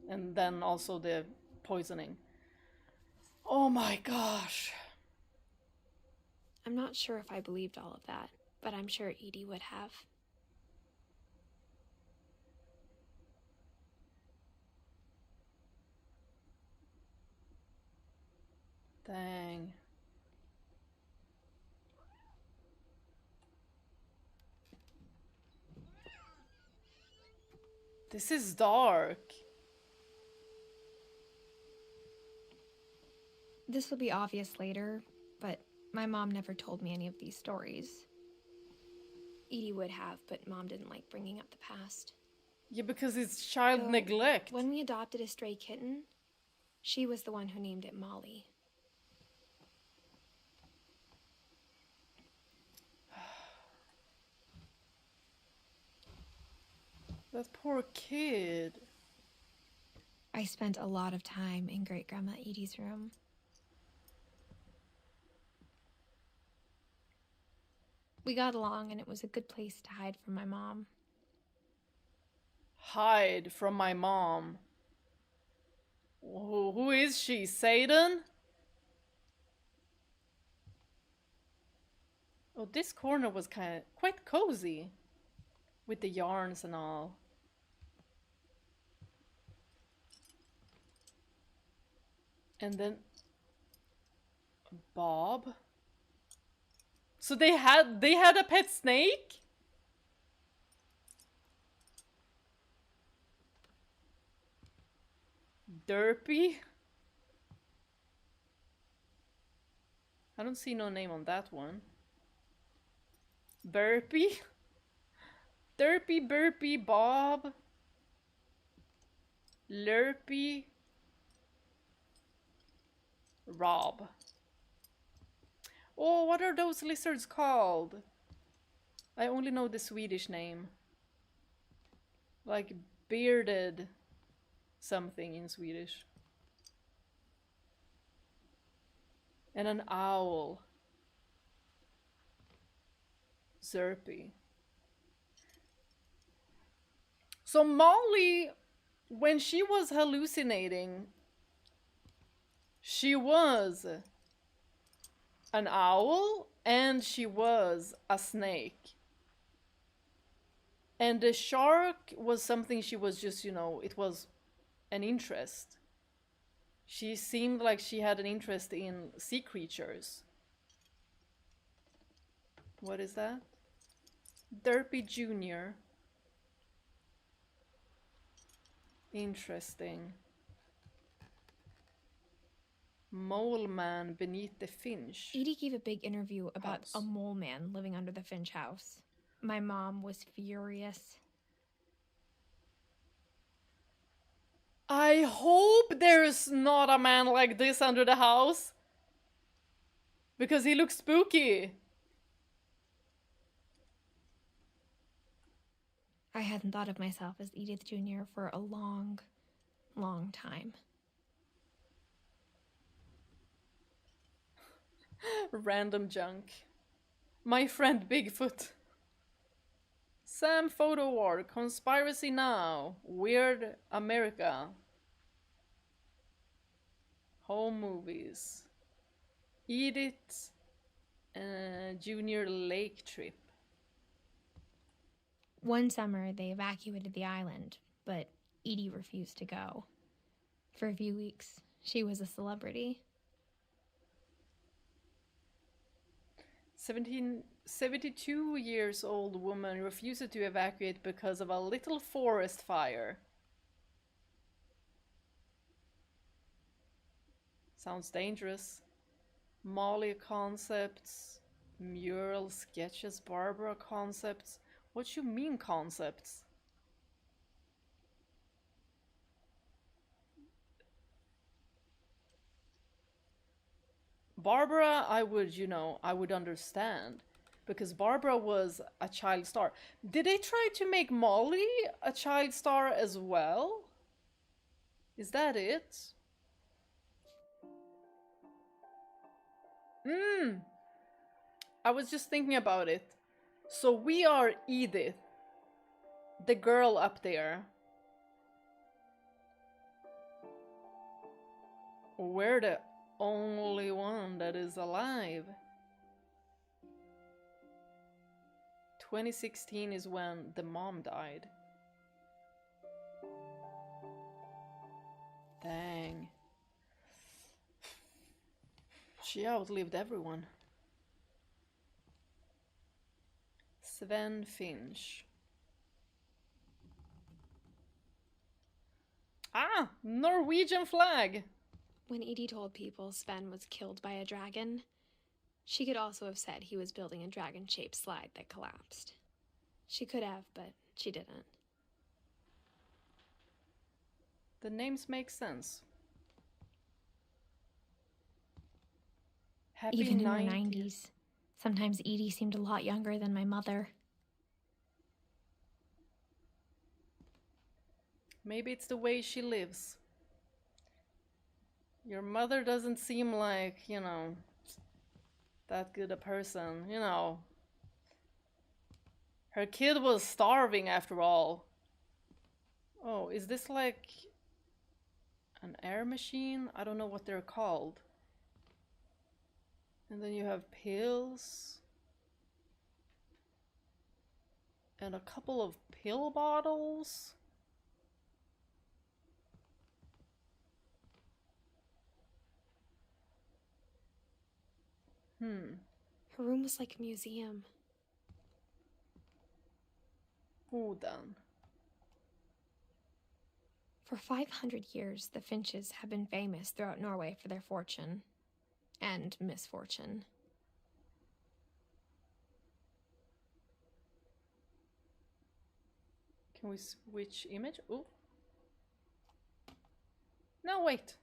And then also the poisoning. Oh my gosh. I'm not sure if I believed all of that, but I'm sure Edie would have. Dang. This is dark. This will be obvious later, but my mom never told me any of these stories. Edie would have, but Mom didn't like bringing up the past. Yeah, because it's child So, neglect. When we adopted a stray kitten, she was the one who named it Molly. That poor kid. I spent a lot of time in Great-Grandma Edie's room. We got along, and it was a good place to hide from my mom. Hide from my mom. Who is she? Satan? Oh, this corner was quite cozy. With the yarns and all. And then Bob. So they had a pet snake? Derpy? I don't see no name on that one. Burpy? Derpy, Burpy, Bob. Lurpy. Rob. Oh, what are those lizards called? I only know the Swedish name. Like bearded something in Swedish. And an owl. Zerpy. So Molly, when she was hallucinating, she was an owl and she was a snake. And the shark was something she was just, you know, it was an interest. She seemed like she had an interest in sea creatures. What is that? Derpy Jr. Interesting. Mole man beneath the Finch. Edie gave a big interview about house. a mole man living under the Finch house. My mom was furious. I hope there's not a man like this under the house. Because he looks spooky. I hadn't thought of myself as Edith Jr. for a long, long time. Random junk. My friend Bigfoot. Sam Photo War. Conspiracy Now. Weird America. Home movies. Edith Junior Lake Trip. One summer, they evacuated the island, but Edie refused to go. For a few weeks, she was a celebrity. 72 years old woman refused to evacuate because of a little forest fire. Sounds dangerous. Molly concepts, mural sketches, Barbara concepts. What you mean concepts? Barbara, I would, you know, I would understand. Because Barbara was a child star. Did they try to make Molly a child star as well? Is that it? I was just thinking about it. So we are Edith, the girl up there. We're the only one that is alive. 2016 is when the mom died. Dang. She outlived everyone. Sven Finch. Ah! Norwegian flag! When Edie told people Sven was killed by a dragon, she could also have said he was building a dragon-shaped slide that collapsed. She could have, but she didn't. The names make sense. Happy Even in 90s. her 90s. Sometimes Edie seemed a lot younger than my mother. Maybe it's the way she lives. Your mother doesn't seem like, you know, that good a person, you know. Her kid was starving after all. Oh, is this like an air machine? I don't know what they're called. And then you have pills. And a couple of pill bottles. Her room was like a museum. Who then? For 500 years, the Finches have been famous throughout Norway for their fortune and misfortune. Can we switch image? Oh. No, wait.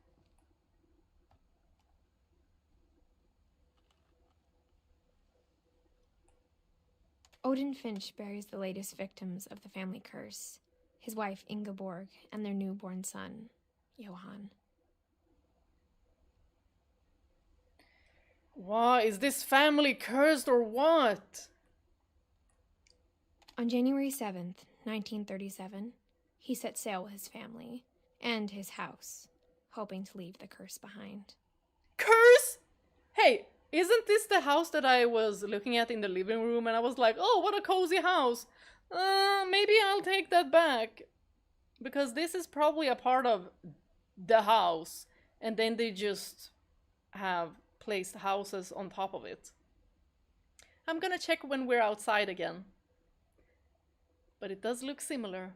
Odin Finch buries the latest victims of the family curse, his wife Ingeborg and their newborn son, Johan. Why is this family cursed or what? On January 7th, 1937, he set sail with his family and his house, hoping to leave the curse behind. Curse? Hey, isn't this the house that I was looking at in the living room and I was like, oh, what a cozy house. Maybe I'll take that back. Because this is probably a part of the house. And then they just have placed houses on top of it. I'm gonna check when we're outside again. But it does look similar.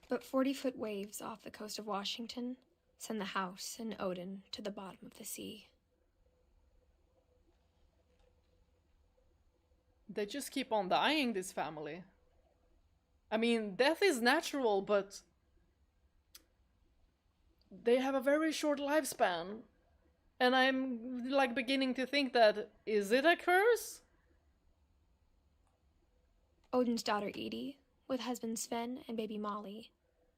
But 40-foot waves off the coast of Washington send the house and Odin to the bottom of the sea. They just keep on dying, this family. I mean, death is natural, but they have a very short lifespan. And I'm like beginning to think that, is it a curse? Odin's daughter Edie, with husband Sven and baby Molly,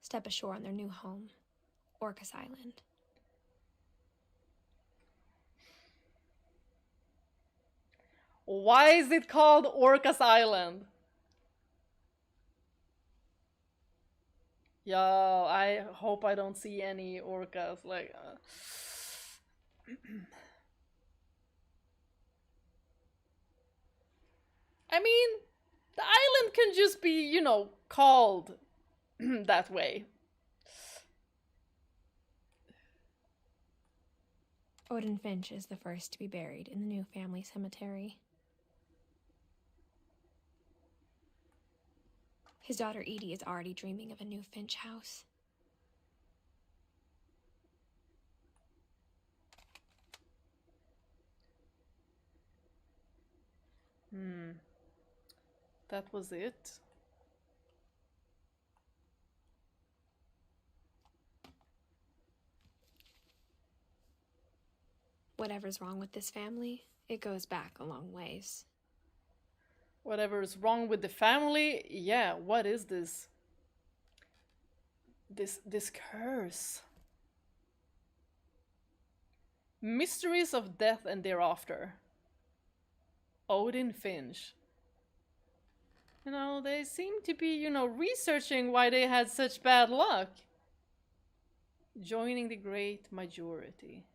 step ashore on their new home, Orcas Island. Why is it called Orcas Island? Yo, I hope I don't see any orcas, like... I mean, the island can just be, you know, called that way. Odin Finch is the first to be buried in the new family cemetery. His daughter Edie is already dreaming of a new Finch house. That was it. Whatever's wrong with this family, it goes back a long ways. Whatever's wrong with the family, yeah, what is this? This curse. Mysteries of death and thereafter. Odin Finch. You know, they seem to be, you know, researching why they had such bad luck. Joining the great majority.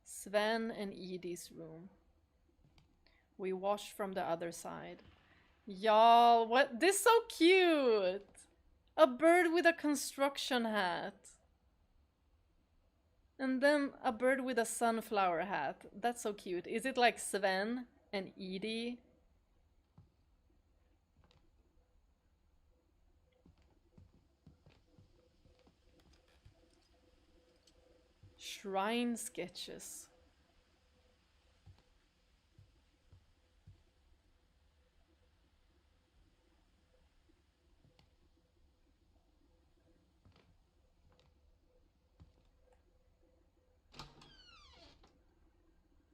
Sven and Edie's room. We watched from the other side. Y'all, what? This is so cute! A bird with a construction hat. And then a bird with a sunflower hat. That's so cute. Is it like Sven and Edie? Shrine sketches.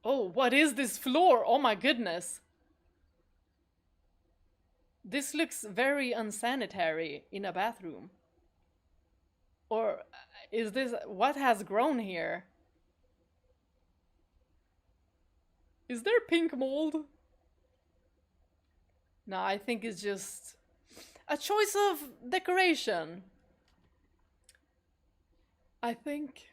Oh, what is this floor? Oh my goodness. This looks very unsanitary in a bathroom. Or is this... what has grown here? Is there pink mold? No, I think it's just a choice of decoration. I think.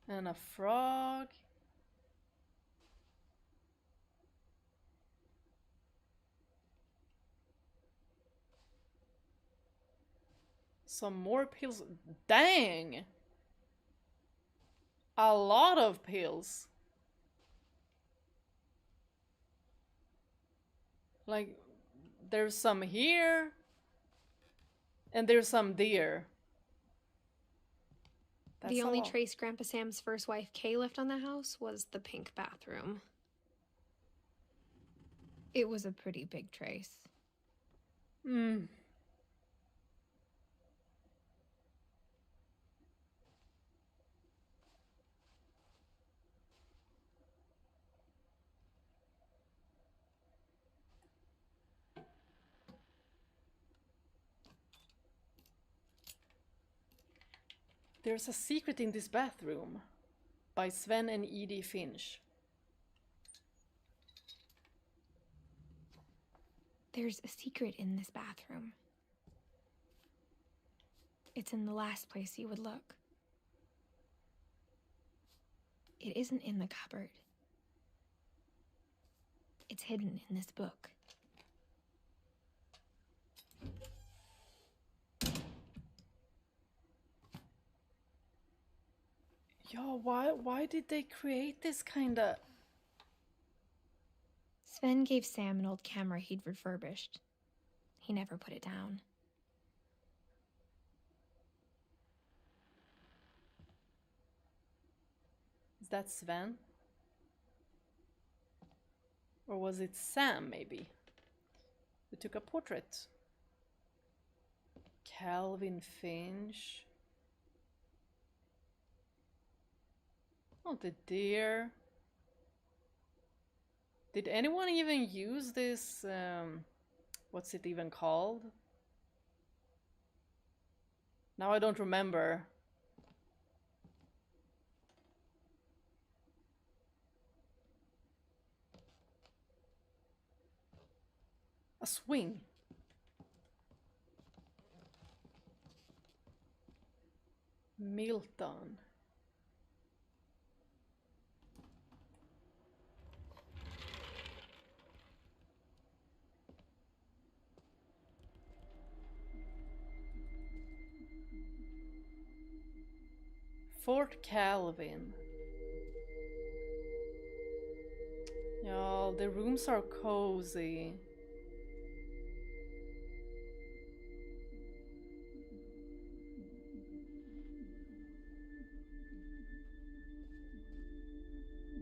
And a frog. Some more pills. Dang! A lot of pills. Like, there's some here. And there's some there. That's The only a lot. trace Grandpa Sam's first wife, Kay, left on the house was the pink bathroom. It was a pretty big trace. Hmm. There's a secret in this bathroom by Sven and Edith Finch. There's a secret in this bathroom. It's in the last place you would look. It isn't in the cupboard. It's hidden in this book. Yo, why did they create this kinda... Sven gave Sam an old camera he'd refurbished. He never put it down. Is that Sven? Or was it Sam, maybe? Who took a portrait? Calvin Finch. Oh, the deer. Did anyone even use this, what's it even called? Now I don't remember. A swing. Milton. Fort Calvin. Y'all, the rooms are cozy.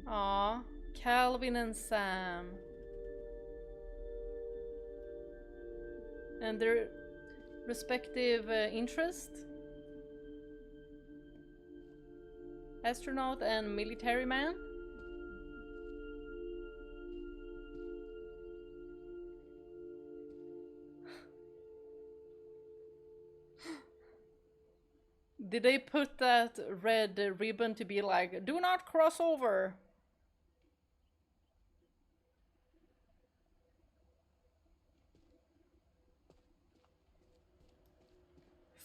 Aw, Calvin and Sam. And their respective interests? Astronaut and military man? Did they put that red ribbon to be like, do not cross over?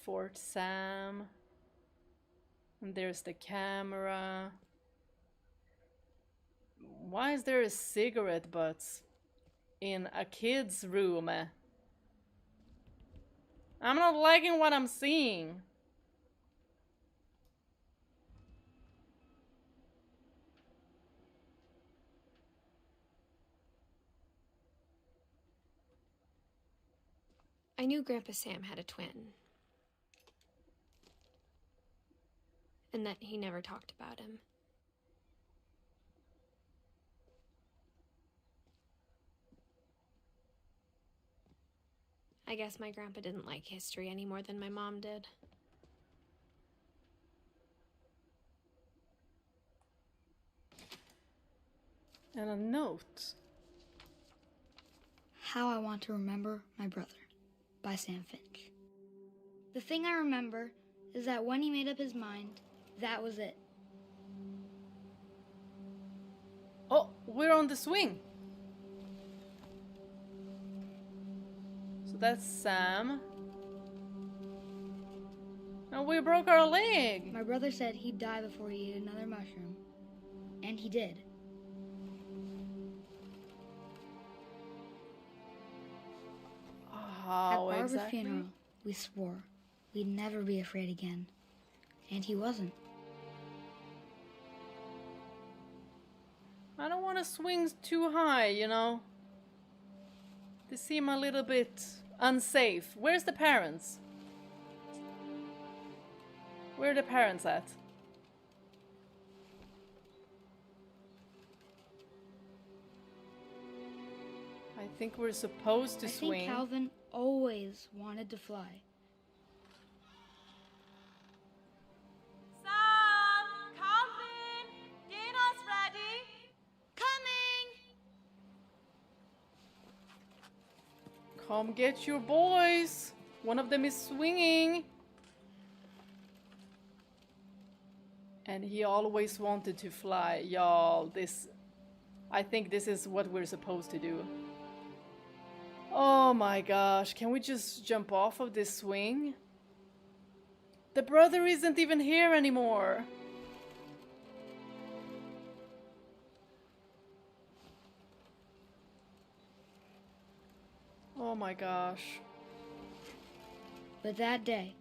Fort Sam. And there's the camera. Why is there a cigarette butt in a kid's room? I'm not liking what I'm seeing. I knew Grandpa Sam had a twin. And that he never talked about him. I guess my grandpa didn't like history any more than my mom did. And a note. How I Want to Remember My Brother by Sam Finch. The thing I remember is that when he made up his mind, that was it. Oh, we're on the swing. So that's Sam. And we broke our leg. My brother said he'd die before he ate another mushroom. And he did. At How Barbara's exactly? funeral, we swore we'd never be afraid again. And he wasn't. I don't want to swing too high, you know. They seem a little bit unsafe. Where's the parents? Where are the parents at? I think we're supposed to I swing. think Calvin always wanted to fly. Sam! Calvin! Dinner's ready! Coming! Come get your boys. One of them is swinging. And he always wanted to fly. Y'all, I think this is what we're supposed to do. Oh my gosh, can we just jump off of this swing? The brother isn't even here anymore. Oh my gosh. But that day,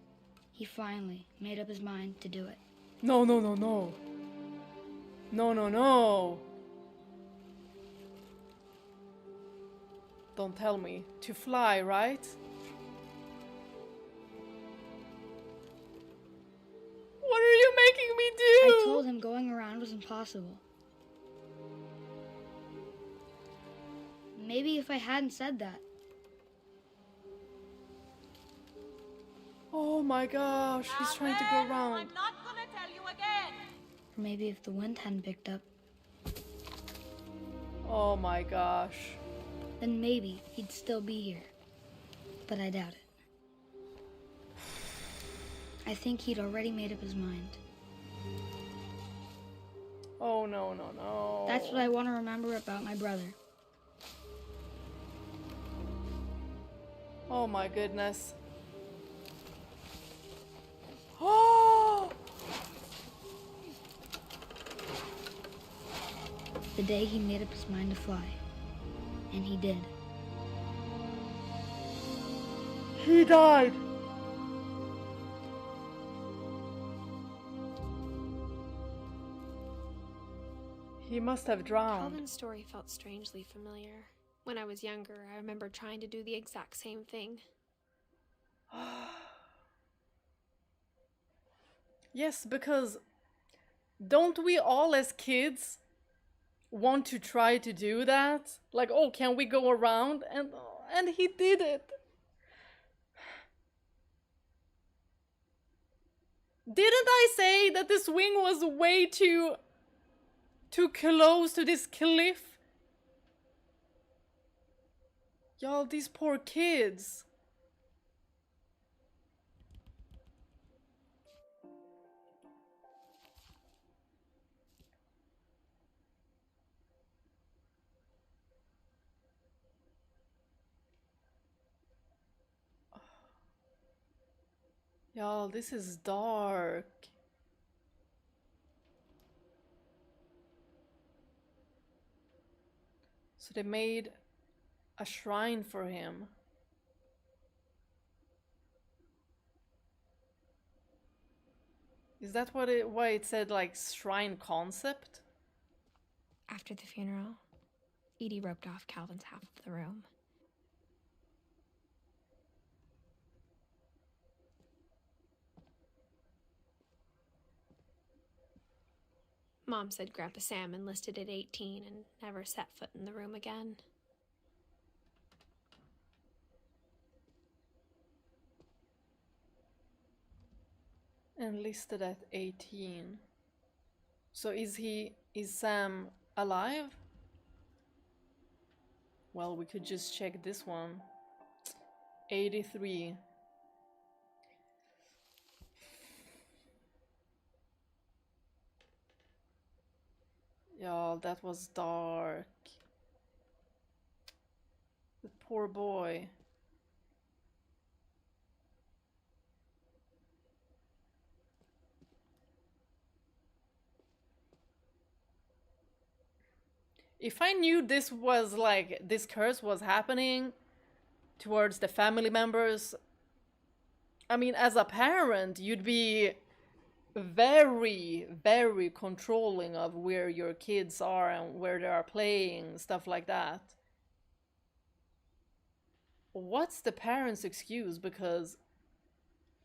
he finally made up his mind to do it. No, no, no, no. No, no, no. Don't tell me. To fly, right? What are you making me do? I told him going around was impossible. Maybe if I hadn't said that. Oh my gosh, he's trying to go Calvin, around. I'm not gonna tell you again. Or maybe if the wind hadn't picked up, Oh my gosh. then maybe he'd still be here. But I doubt it. I think he'd already made up his mind. Oh no, no, no. That's what I want to remember about my brother. Oh my goodness. Oh! The day he made up his mind to fly. And he did. He died. He must have drowned. Calvin's story felt strangely familiar. When I was younger, I remember trying to do the exact same thing. Yes, because don't we all as kids want to try to do that? Like, oh, can we go around? And he did it. Didn't I say that the swing was way too close to this cliff? Y'all, these poor kids. Y'all, this is dark. So they made a shrine for him. Is that why it said like shrine concept? After the funeral, Edie roped off Calvin's half of the room. Mom said Grandpa Sam enlisted at 18 and never set foot in the room again. Enlisted at 18. So is Sam alive? Well, we could just check this one. 83. Yeah, that was dark. The poor boy. If I knew this was like, this curse was happening towards the family members, I mean, as a parent, you'd be very, very controlling of where your kids are and where they are playing, stuff like that. What's the parents' excuse? Because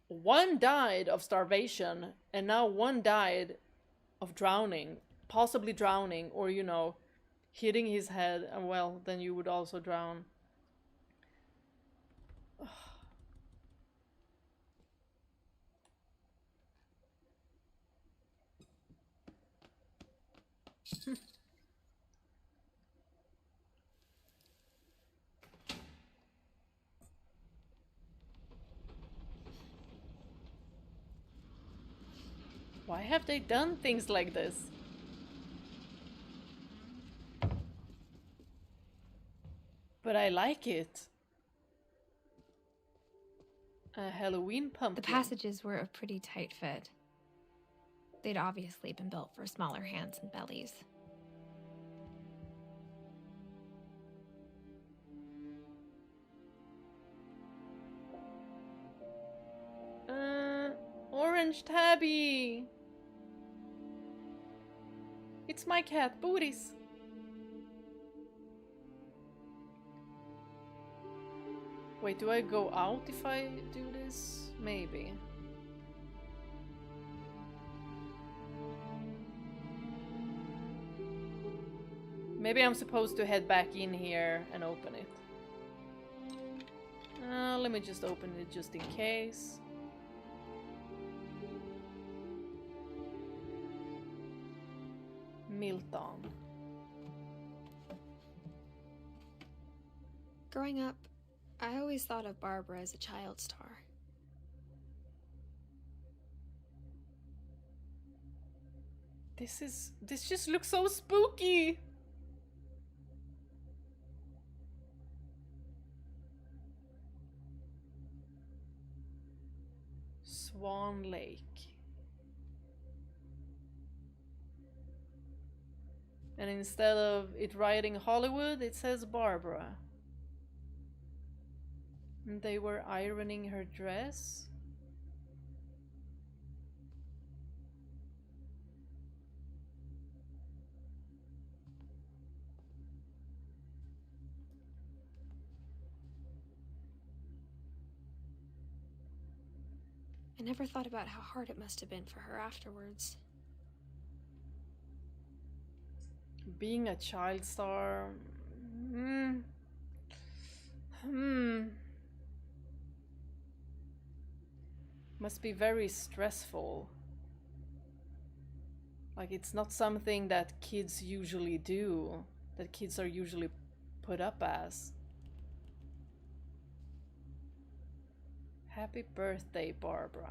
one died of starvation and now one died of drowning, possibly drowning, or, you know, hitting his head, and well, then you would also drown. Why have they done things like this? But I like it. A Halloween pumpkin. The passages were a pretty tight fit. They'd obviously been built for smaller hands and bellies. Orange tabby. It's my cat, Booties. Wait, do I go out if I do this? Maybe. Maybe I'm supposed to head back in here and open it. Let me just open it just in case. Milton. Growing up, I always thought of Barbara as a child star. This just looks so spooky. Swan Lake. And instead of it writing Hollywood, it says Barbara. And they were ironing her dress. I never thought about how hard it must have been for her afterwards. Being a child star. Must be very stressful. Like, it's not something that kids usually do, that kids are usually put up as. Happy birthday, Barbara.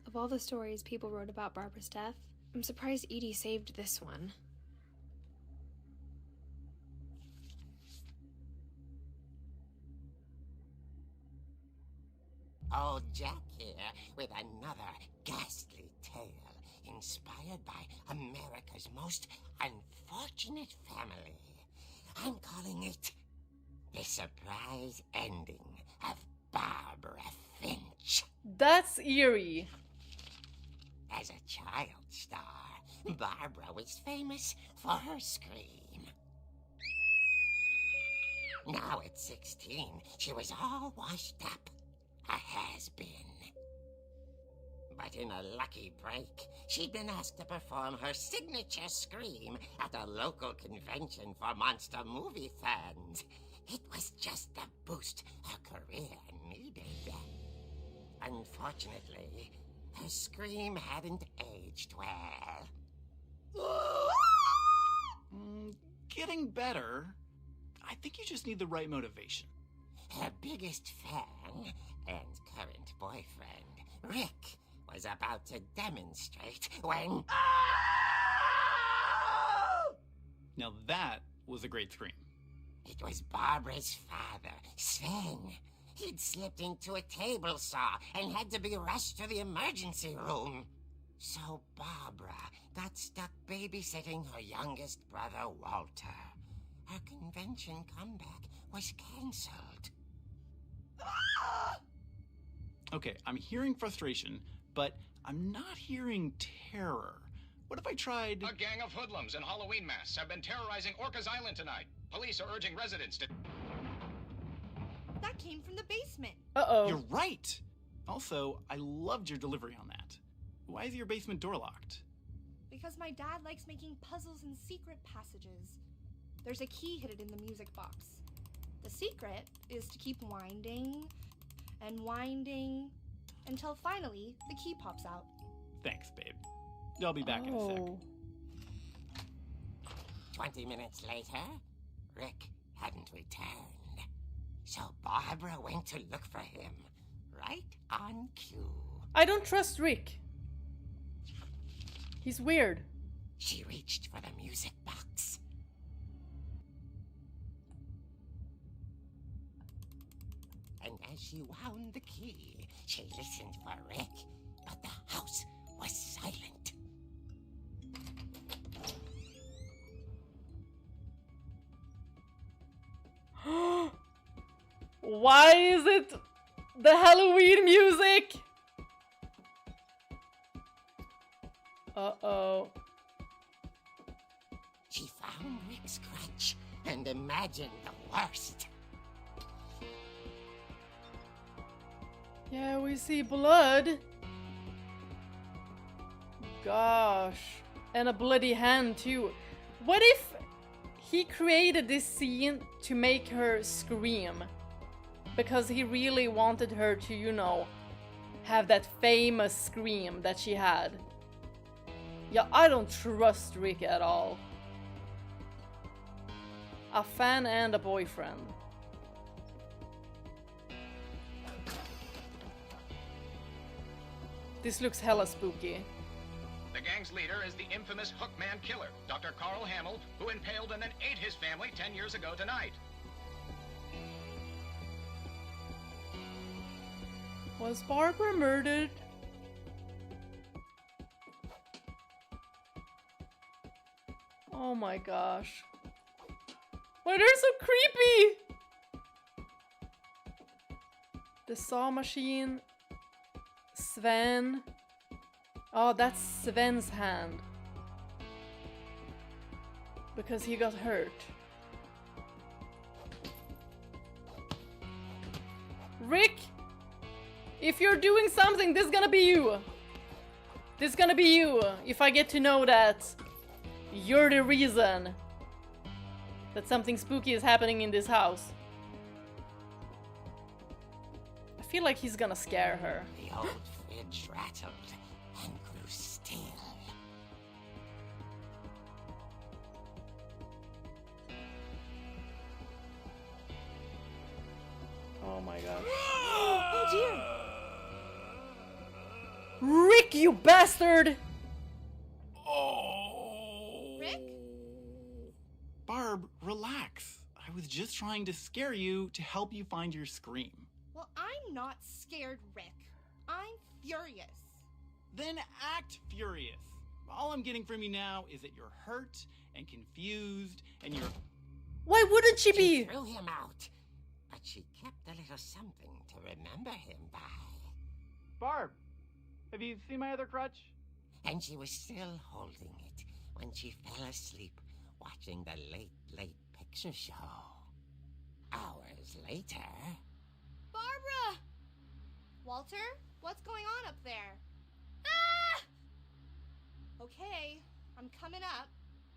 Of all the stories people wrote about Barbara's death, I'm surprised Edie saved this one. Old Jack here with another ghastly tale inspired by America's most unfortunate family. I'm calling it The Surprise Ending of Barbara Finch. That's eerie. As a child star, Barbara was famous for her scream. Now at 16, she was all washed up. A has-been. But in a lucky break, she'd been asked to perform her signature scream at a local convention for monster movie fans. It was just the boost her career needed. Unfortunately, her scream hadn't aged well. Getting better. I think you just need the right motivation. Her biggest fan and current boyfriend, Rick, was about to demonstrate when... Now that was a great scream. It was Barbara's father, Sven. He'd slipped into a table saw and had to be rushed to the emergency room. So Barbara got stuck babysitting her youngest brother, Walter. Her convention comeback was cancelled. Okay, I'm hearing frustration, but I'm not hearing terror. What if I tried... A gang of hoodlums in Halloween masks have been terrorizing Orcas Island tonight. Police are urging residents to... That came from the basement. Uh-oh. You're right! Also, I loved your delivery on that. Why is your basement door locked? Because my dad likes making puzzles and secret passages. There's a key hidden in the music box. The secret is to keep winding and winding until finally the key pops out. Thanks, babe. I'll be back in a sec. 20 minutes later, Rick hadn't returned. So Barbara went to look for him, right on cue. I don't trust Rick. He's weird. She reached for the music box. And as she wound the key, she listened for Rick, but the house was silent. Why is it the Halloween music? Uh-oh. She found Rick's crutch and imagined the worst. Yeah, we see blood. Gosh. And a bloody hand too. What if he created this scene to make her scream? Because he really wanted her to, you know, have that famous scream that she had. Yeah, I don't trust Rick at all. A fan and a boyfriend. This looks hella spooky. The gang's leader is the infamous Hookman killer, Dr. Carl Hamill, who impaled and then ate his family 10 years ago tonight. Was Barbara murdered? Oh my gosh. Why they're so creepy! The saw machine. Sven. Oh, that's Sven's hand. Because he got hurt. Rick! If you're doing something, this is gonna be you. This is gonna be you. If I get to know that you're the reason that something spooky is happening in this house. I feel like he's gonna scare her. The old fridge rattled and grew still. Oh my god. Oh dear! Rick, you bastard! Oh. Rick? Barb, relax. I was just trying to scare you to help you find your scream. Well, I'm not scared, Rick. I'm furious. Then act furious. All I'm getting from you now is that you're hurt and confused and you're... Why wouldn't she She be? threw him out, but she kept a little something to remember him by. Barb, have you seen my other crutch? and she was still holding it when she fell asleep watching the late picture show. Hours later... Barbara! Walter, what's going on up there? Ah! Okay, I'm coming up,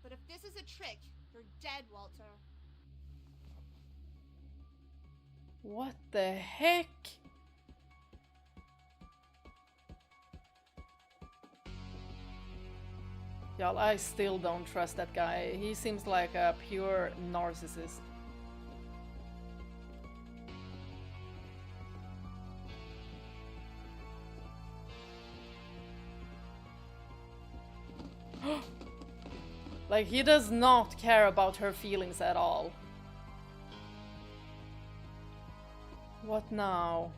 but if this is a trick, you're dead, Walter. What the heck? Y'all, I still don't trust that guy. He seems like a pure narcissist. Like, he does not care about her feelings at all. What now?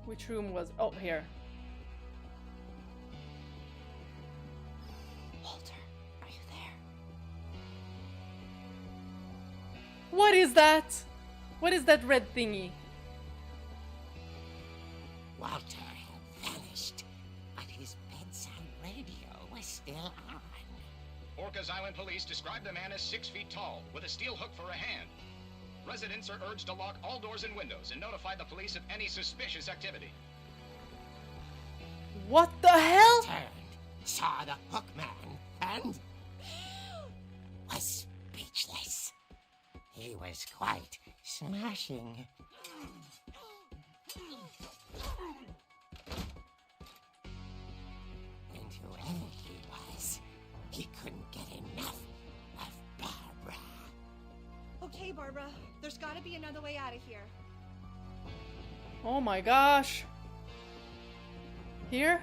Which room was... Oh, here. Walter, are you there? What is that? What is that red thingy? Walter had vanished, but his bedside radio was still on. Orcas Island police describe the man as 6 feet tall, with a steel hook for a hand. Residents are urged to lock all doors and windows and notify the police of any suspicious activity. What the hell? Turned, saw the hook man, and was speechless. He was quite smashing. And whoever he was, he couldn't get enough of Barbara. Okay, Barbara, there's gotta be another way out of here. Oh my gosh. Here?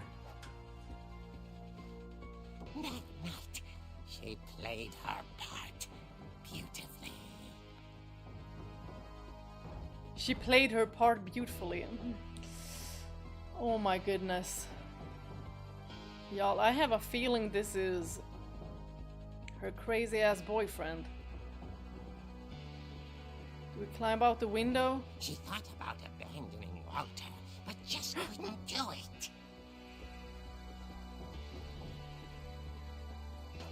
That night, she played her part beautifully. She played her part beautifully. Oh my goodness. Y'all, I have a feeling this is her crazy ass boyfriend. Do we climb out the window? She thought about abandoning Walter, but just couldn't do it.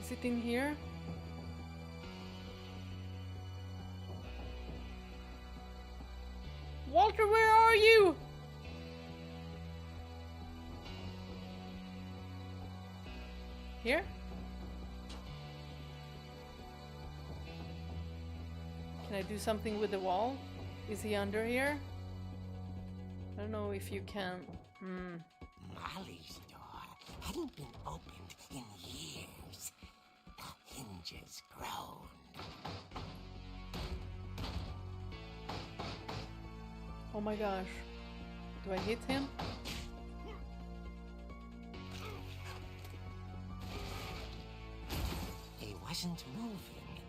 Is it in here? Walter, where are you? Here? Can I do something with the wall? Is he under here? I don't know if you can. Molly's door hadn't been opened in years. The hinges groaned. Oh my gosh. Do I hit him? He wasn't moving,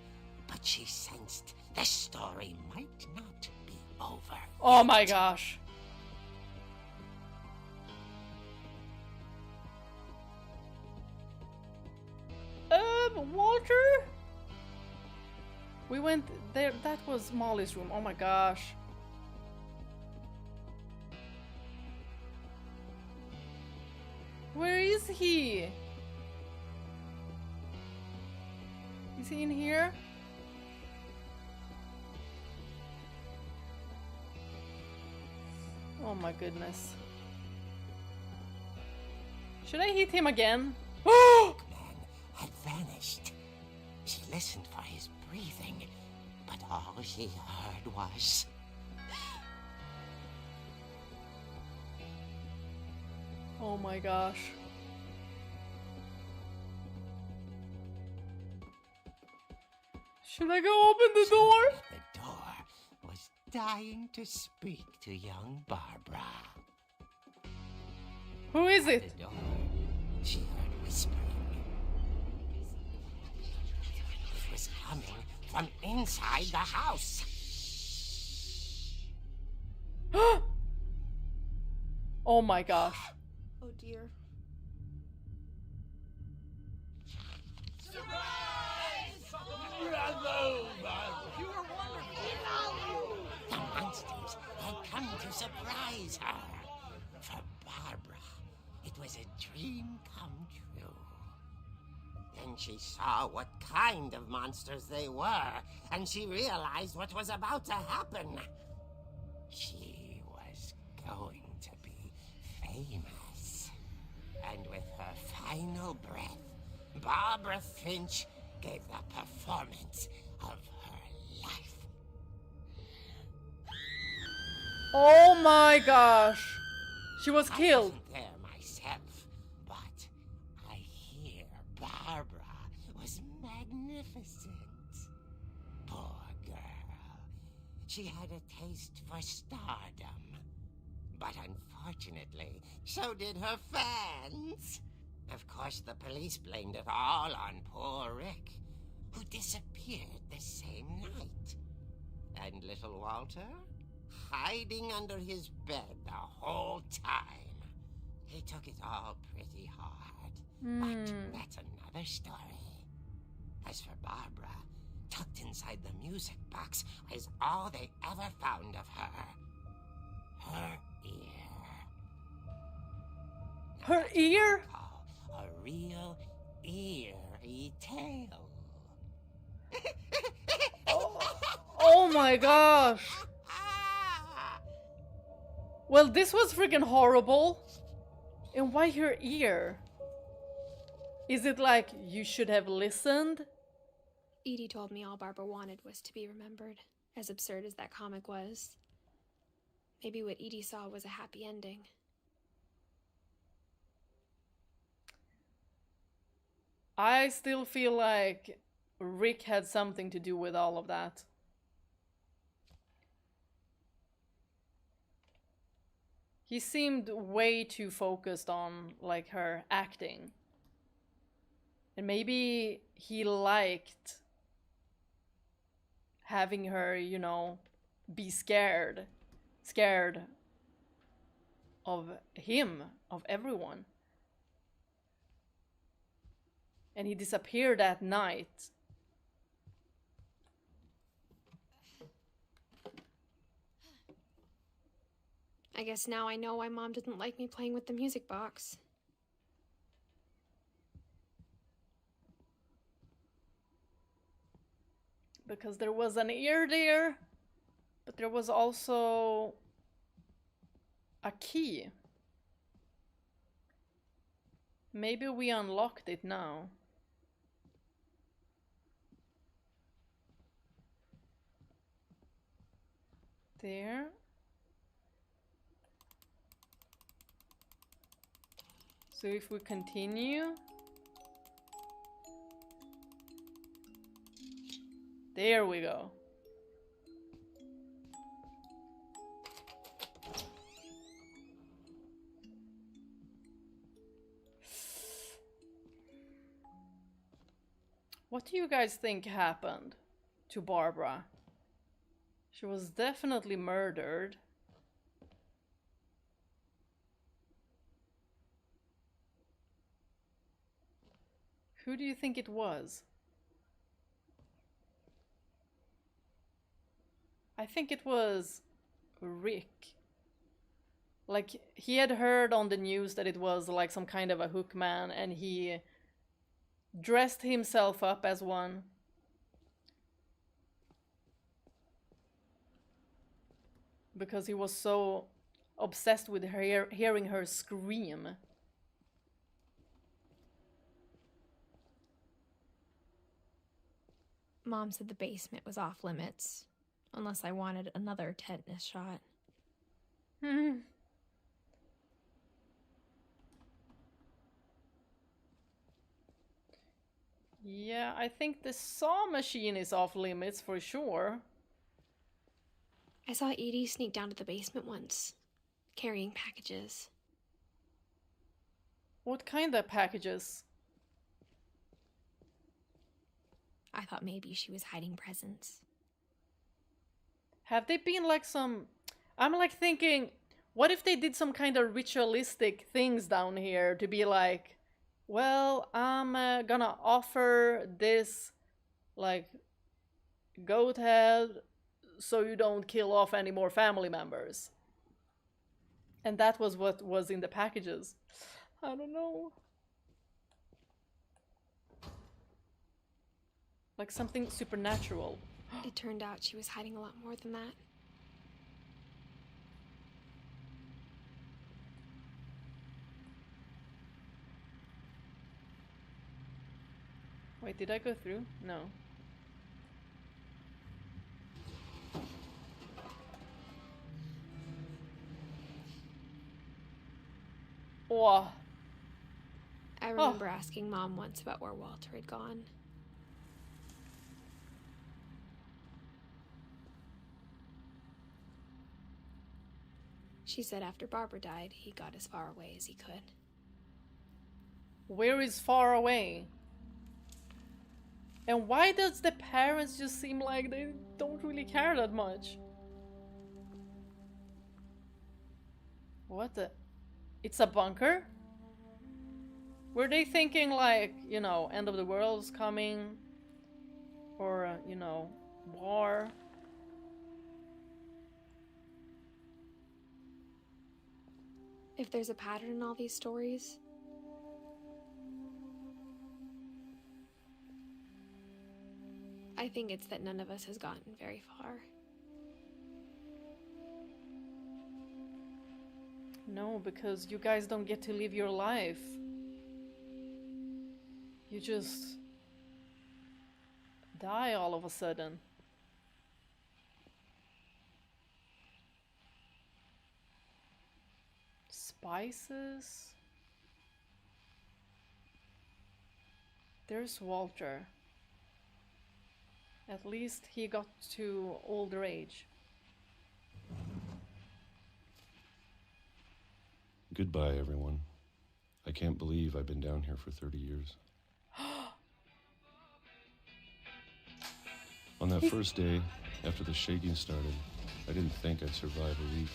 but she sensed the story might not be over. Oh my gosh. Walter? We went there. That was Molly's room. Oh my gosh. Where is he? Is he in here? Oh my goodness. Should I hit him again? Oh! Had vanished. She listened for his breathing, but all she heard was... Oh my gosh. Should I go open the door? The door was dying to speak to young Barbara. Who is it? At the door, she heard whispering. It was coming from inside the house. Oh my gosh. Oh dear. Surprise! Bravo! You were wonderful! come to surprise her. For Barbara, it was a dream come true. Then she saw what kind of monsters they were, and she realized what was about to happen. She was going to be famous. And with her final breath, Barbara Finch gave the performance of her life. Oh my gosh. She was killed. I wasn't there myself, but I hear Barbara was magnificent. Poor girl. She had a taste for stardom. But unfortunately, so did her fans. Of course, the police blamed it all on poor Rick, who disappeared the same night. And little Walter? Hiding under his bed the whole time. He took it all pretty hard. But that's another story. As for Barbara, tucked inside the music box is all they ever found of her. Her ear. Her ear? A real eerie tale. Oh my gosh. Well, this was freaking horrible. And why her ear? Is it like you should have listened? Edie told me all Barbara wanted was to be remembered, as absurd as that comic was. Maybe what Edie saw was a happy ending. I still feel like Rick had something to do with all of that. He seemed way too focused on, like, her acting. And maybe he liked having her, you know, be scared. Scared of him, of everyone. And he disappeared that night. I guess now I know why Mom didn't like me playing with the music box. Because there was an ear there, but there was also a key. Maybe we unlocked it now. There. So if we continue. There we go. What do you guys think happened to Barbara? She was definitely murdered. Who do you think it was? I think it was Rick. Like, he had heard on the news that it was like some kind of a hook man, and he dressed himself up as one. Because he was so obsessed with her, hearing her scream. Mom said the basement was off limits, unless I wanted another tetanus shot. Yeah, I think the saw machine is off limits for sure. I saw Edie sneak down to the basement once, carrying packages. What kind of packages? I thought maybe she was hiding presents. Have they been like some... I'm like thinking, what if they did some kind of ritualistic things down here to be like, well, I'm gonna offer this, like, goat head so you don't kill off any more family members. And that was what was in the packages. I don't know. Like something supernatural. It turned out she was hiding a lot more than that. Wait, did I go through? No. Oh. I remember asking Mom once about where Walter had gone. She said after Barbara died, he got as far away as he could. Where is far away? And why does the parents just seem like they don't really care that much? What the? It's a bunker? Were they thinking like, you know, end of the world's coming? Or, you know, war? If there's a pattern in all these stories, I think it's that none of us has gotten very far. No, because you guys don't get to live your life. You just die all of a sudden. Spices? There's Walter. At least he got to older age. Goodbye, everyone. I can't believe I've been down here for 30 years. On that first day, after the shaking started, I didn't think I'd survive a week.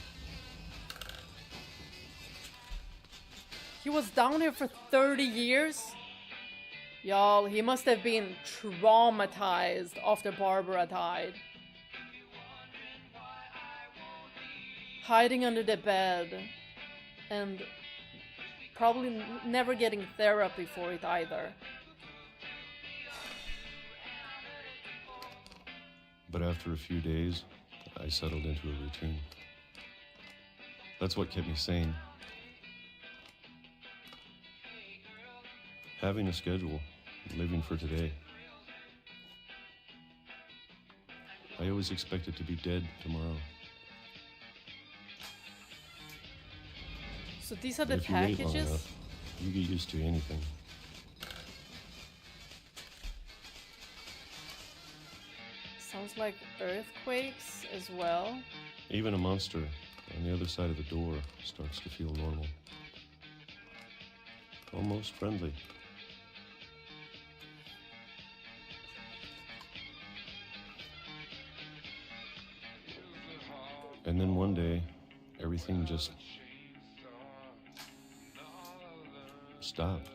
He was down here for 30 years? Y'all, he must have been traumatized after Barbara died. Hiding under the bed. And probably never getting therapy for it either. But after a few days, I settled into a routine. That's what kept me sane. Having a schedule, living for today. I always expected to be dead tomorrow. So these are But the if you wait long packages? enough, you get used to anything. Sounds like earthquakes as well. Even a monster on the other side of the door starts to feel normal. Almost friendly. And then one day, everything just stopped.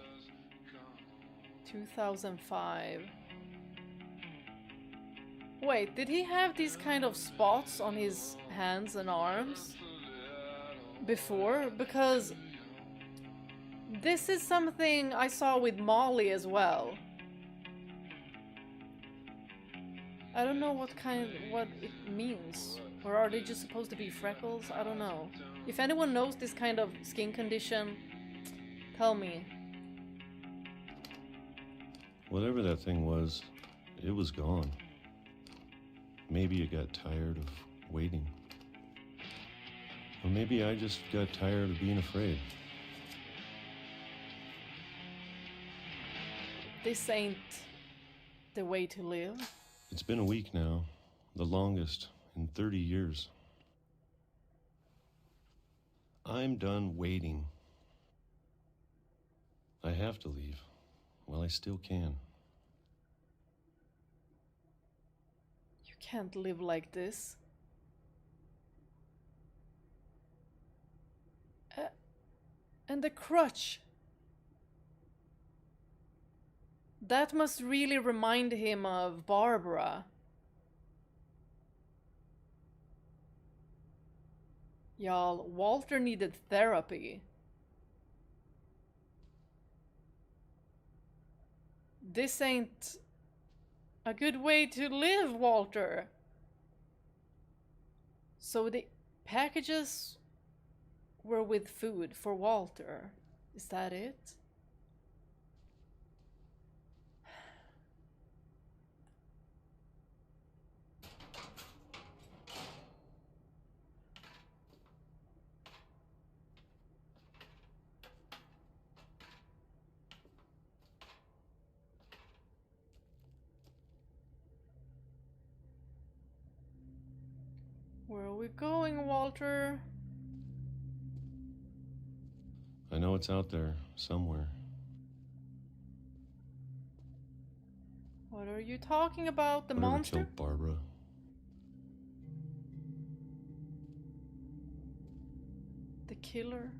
2005. Wait, did he have these kind of spots on his hands and arms before? Because this is something I saw with Molly as well. I don't know what it means. Or are they just supposed to be freckles? I don't know. If anyone knows this kind of skin condition, tell me. Whatever that thing was, it was gone. Maybe it got tired of waiting. Or maybe I just got tired of being afraid. This ain't the way to live. It's been a week now, the longest in 30 years. I'm done waiting. I have to leave while I still can. You can't live like this. And the crutch. That must really remind him of Barbara. Y'all, Walter needed therapy. This ain't a good way to live, Walter. So the packages were with food for Walter. Is that it? Where are we going, Walter? I know it's out there, somewhere. What are you talking about? The Whatever monster? killed Barbara. The killer?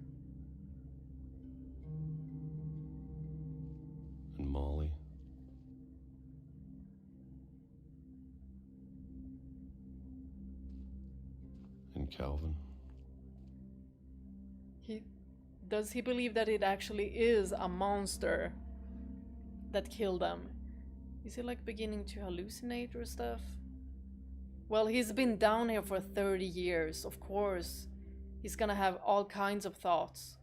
And Molly. And Calvin. Does he believe that it actually is a monster that killed them? Is he like beginning to hallucinate or stuff? Well, he's been down here for 30 years. Of course, he's gonna have all kinds of thoughts.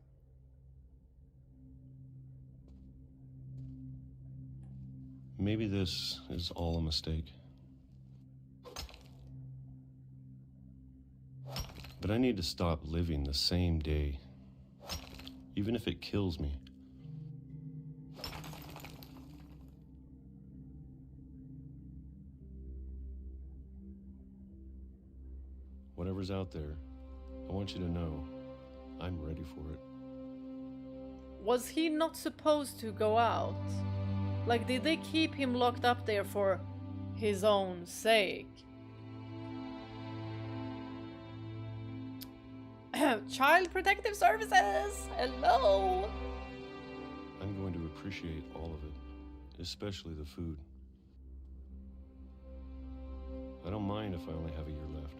Maybe this is all a mistake. But I need to stop living the same day, even if it kills me. Whatever's out there, I want you to know I'm ready for it. Was he not supposed to go out? Like, did they keep him locked up there for his own sake? Child Protective Services! Hello! I'm going to appreciate all of it, especially the food. I don't mind if I only have a year left.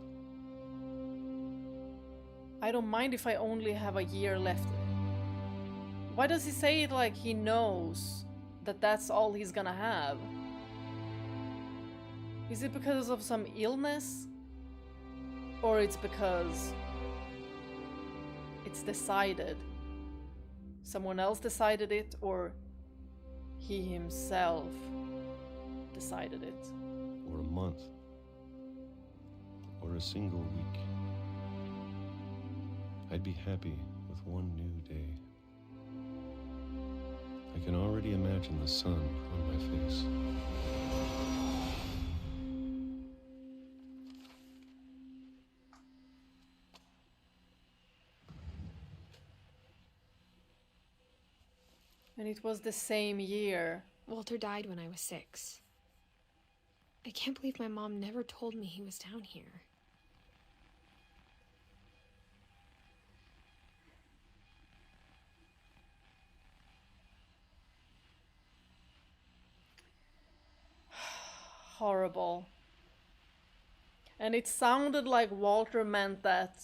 I don't mind if I only have a year left. Why does he say it like he knows that that's all he's gonna have? Is it because of some illness? Or it's because it's decided? Someone else decided it, or he himself decided it? Or a month. Or a single week. I'd be happy with one new day. I can already imagine the sun on my face. And it was the same year. Walter died when I was 6. I can't believe my mom never told me he was down here. Horrible. And it sounded like Walter meant that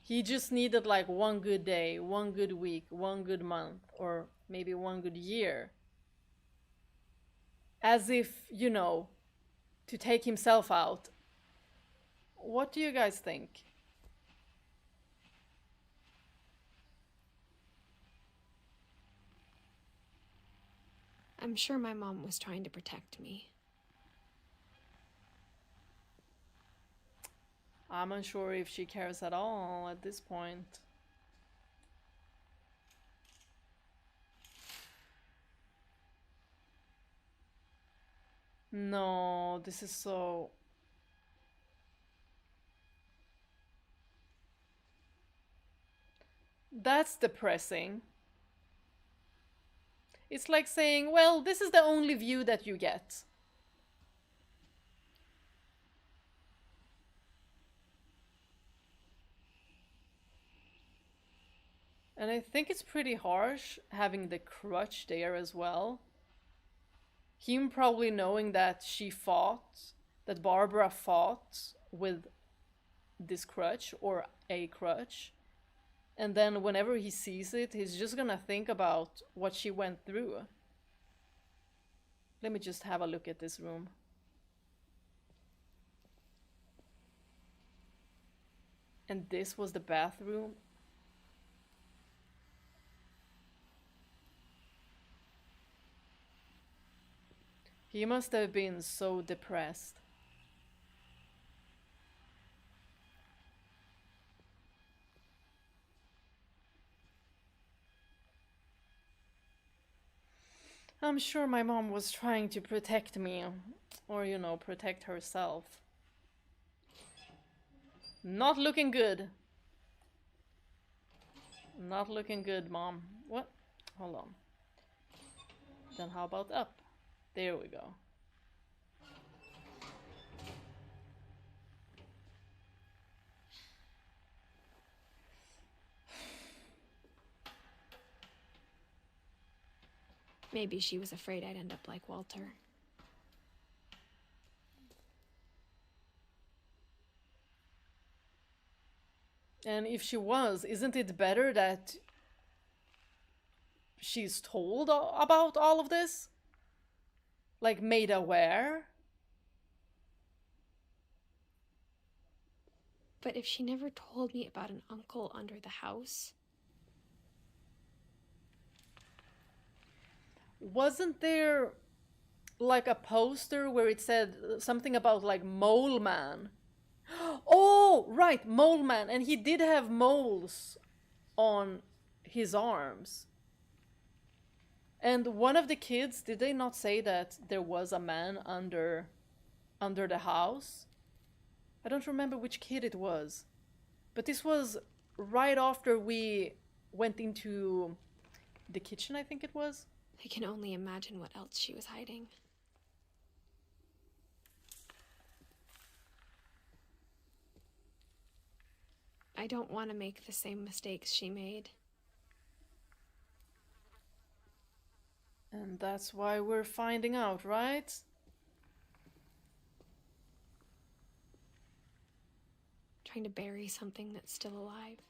he just needed like one good day, one good week, one good month, or maybe one good year. As if, you know, to take himself out. What do you guys think? I'm sure my mom was trying to protect me. I'm unsure if she cares at all at this point. No, this is so... That's depressing. It's like saying, well, this is the only view that you get. And I think it's pretty harsh having the crutch there as well. Him probably knowing that she fought, that Barbara fought with this crutch or a crutch. And then whenever he sees it, he's just gonna think about what she went through. Let me just have a look at this room. And this was the bathroom. He must have been so depressed. I'm sure my mom was trying to protect me, or, you know, protect herself. Not looking good. Not looking good, Mom. What? Hold on. Then how about up? There we go. Maybe she was afraid I'd end up like Walter. And if she was, isn't it better that she's told about all of this? Like, made aware? But if she never told me about an uncle under the house... Wasn't there like a poster where it said something about like Mole Man? Oh, right, Mole Man. And he did have moles on his arms. And one of the kids, did they not say that there was a man under the house? I don't remember which kid it was. But this was right after we went into the kitchen, I think it was. I can only imagine what else she was hiding. I don't want to make the same mistakes she made. And that's why we're finding out, right? Trying to bury something that's still alive.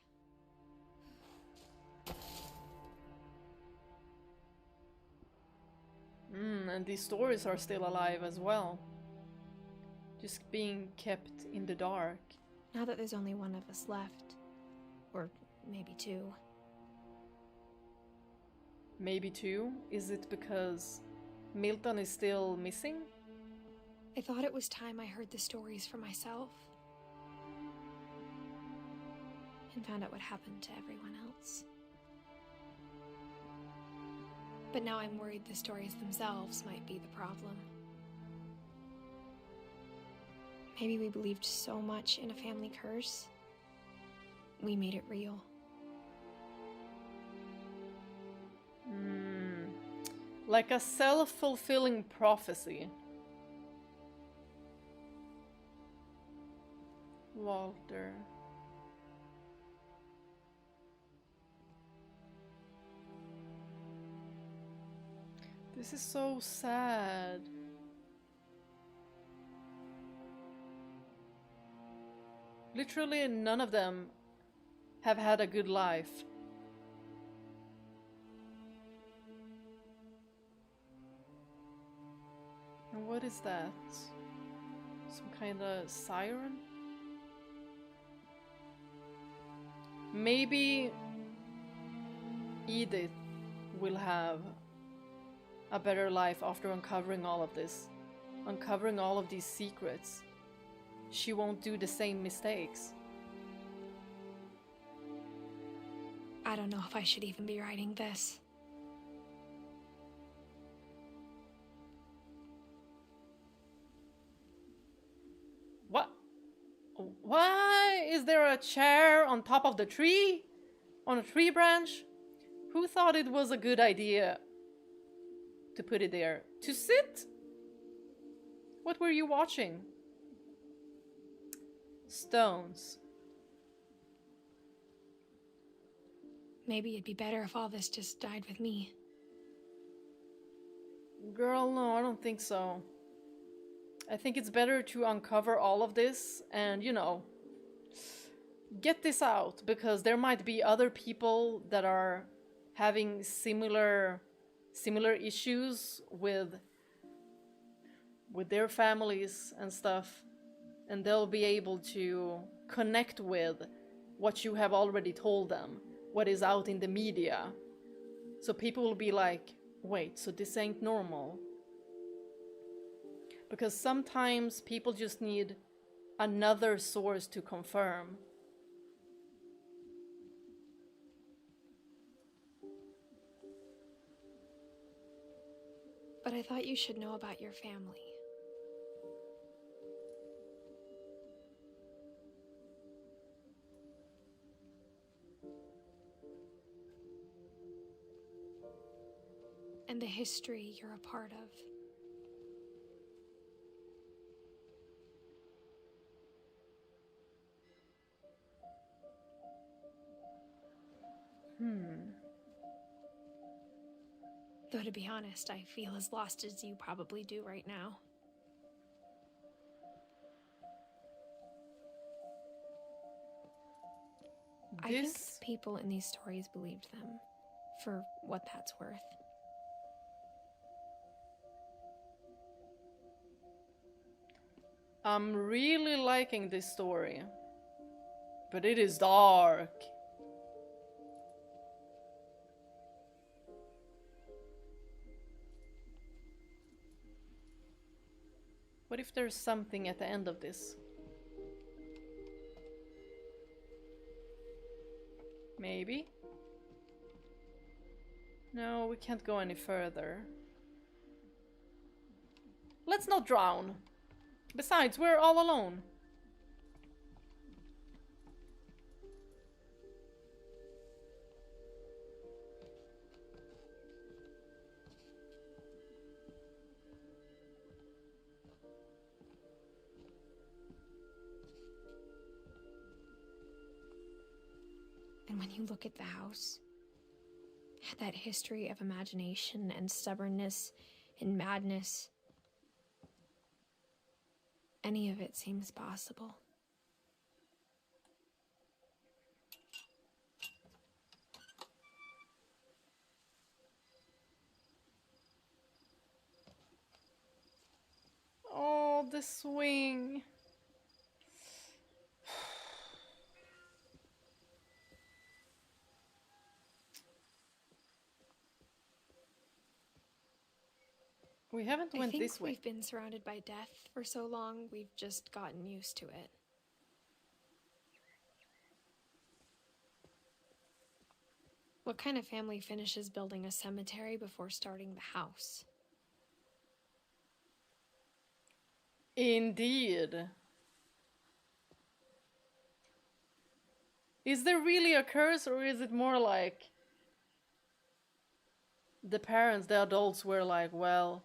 And these stories are still alive as well. Just being kept in the dark. Now that there's only one of us left. Or maybe two. Maybe two? Is it because Milton is still missing? I thought it was time I heard the stories for myself. And found out what happened to everyone else. But now I'm worried the stories themselves might be the problem. Maybe we believed so much in a family curse, we made it real. Like a self-fulfilling prophecy. Walter. This is so sad. Literally none of them have had a good life. And what is that? Some kind of siren? Maybe Edith will have a better life after uncovering all of this. Uncovering all of these secrets. She won't do the same mistakes. I don't know if I should even be writing this. What? Why is there a chair on top of the tree? On a tree branch? Who thought it was a good idea to put it there? To sit? What were you watching? Stones. Maybe it'd be better if all this just died with me. Girl, no, I don't think so. I think it's better to uncover all of this and, you know, get this out, because there might be other people that are having similar issues with their families and stuff, and they'll be able to connect with what you have already told them, what is out in the media. So people will be like, wait, so this ain't normal. Because sometimes people just need another source to confirm. But I thought you should know about your family. And the history you're a part of. Though to be honest, I feel as lost as you probably do right now. I think the people in these stories believed them, for what that's worth. I'm really liking this story, but it is dark. What if there's something at the end of this? Maybe? No, we can't go any further. Let's not drown. Besides, we're all alone. And when you look at the house, that history of imagination and stubbornness and madness, any of it seems possible. Oh, the swing. We haven't went this way. We've been surrounded by death for so long, we've just gotten used to it. What kind of family finishes building a cemetery before starting the house? Indeed. Is there really a curse, or is it more like the parents, the adults, were like, well,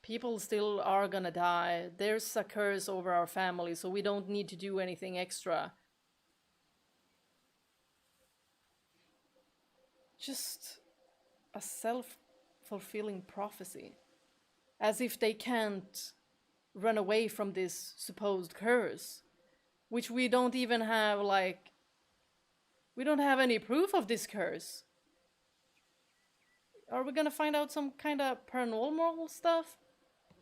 people still are gonna die. There's a curse over our family, so we don't need to do anything extra. Just a self-fulfilling prophecy. As if they can't run away from this supposed curse. Which we don't even have, like... We don't have any proof of this curse. Are we gonna find out some kind of paranormal stuff?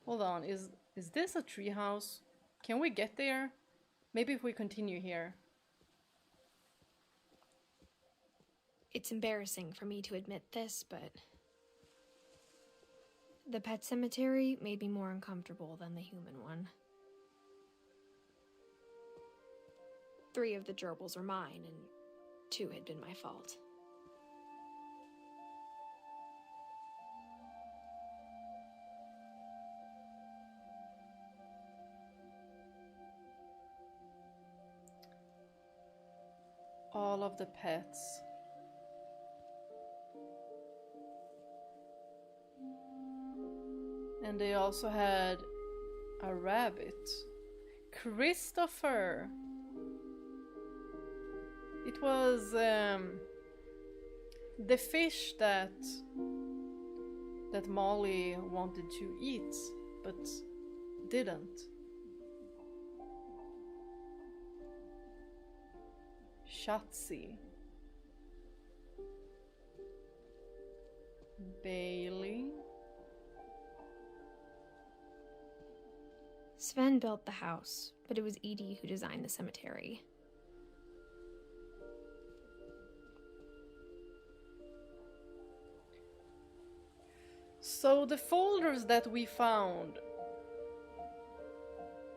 Hold on, is this a treehouse? Can we get there? Maybe if we continue here. It's embarrassing for me to admit this, but the pet cemetery made me more uncomfortable than the human one. 3 of the gerbils are mine, and 2 had been my fault. All of the pets. And they also had a rabbit. Christopher! It was the fish that Molly wanted to eat, but didn't. Shotzi. Bailey. Sven built the house, but it was Edie who designed the cemetery. So the folders that we found,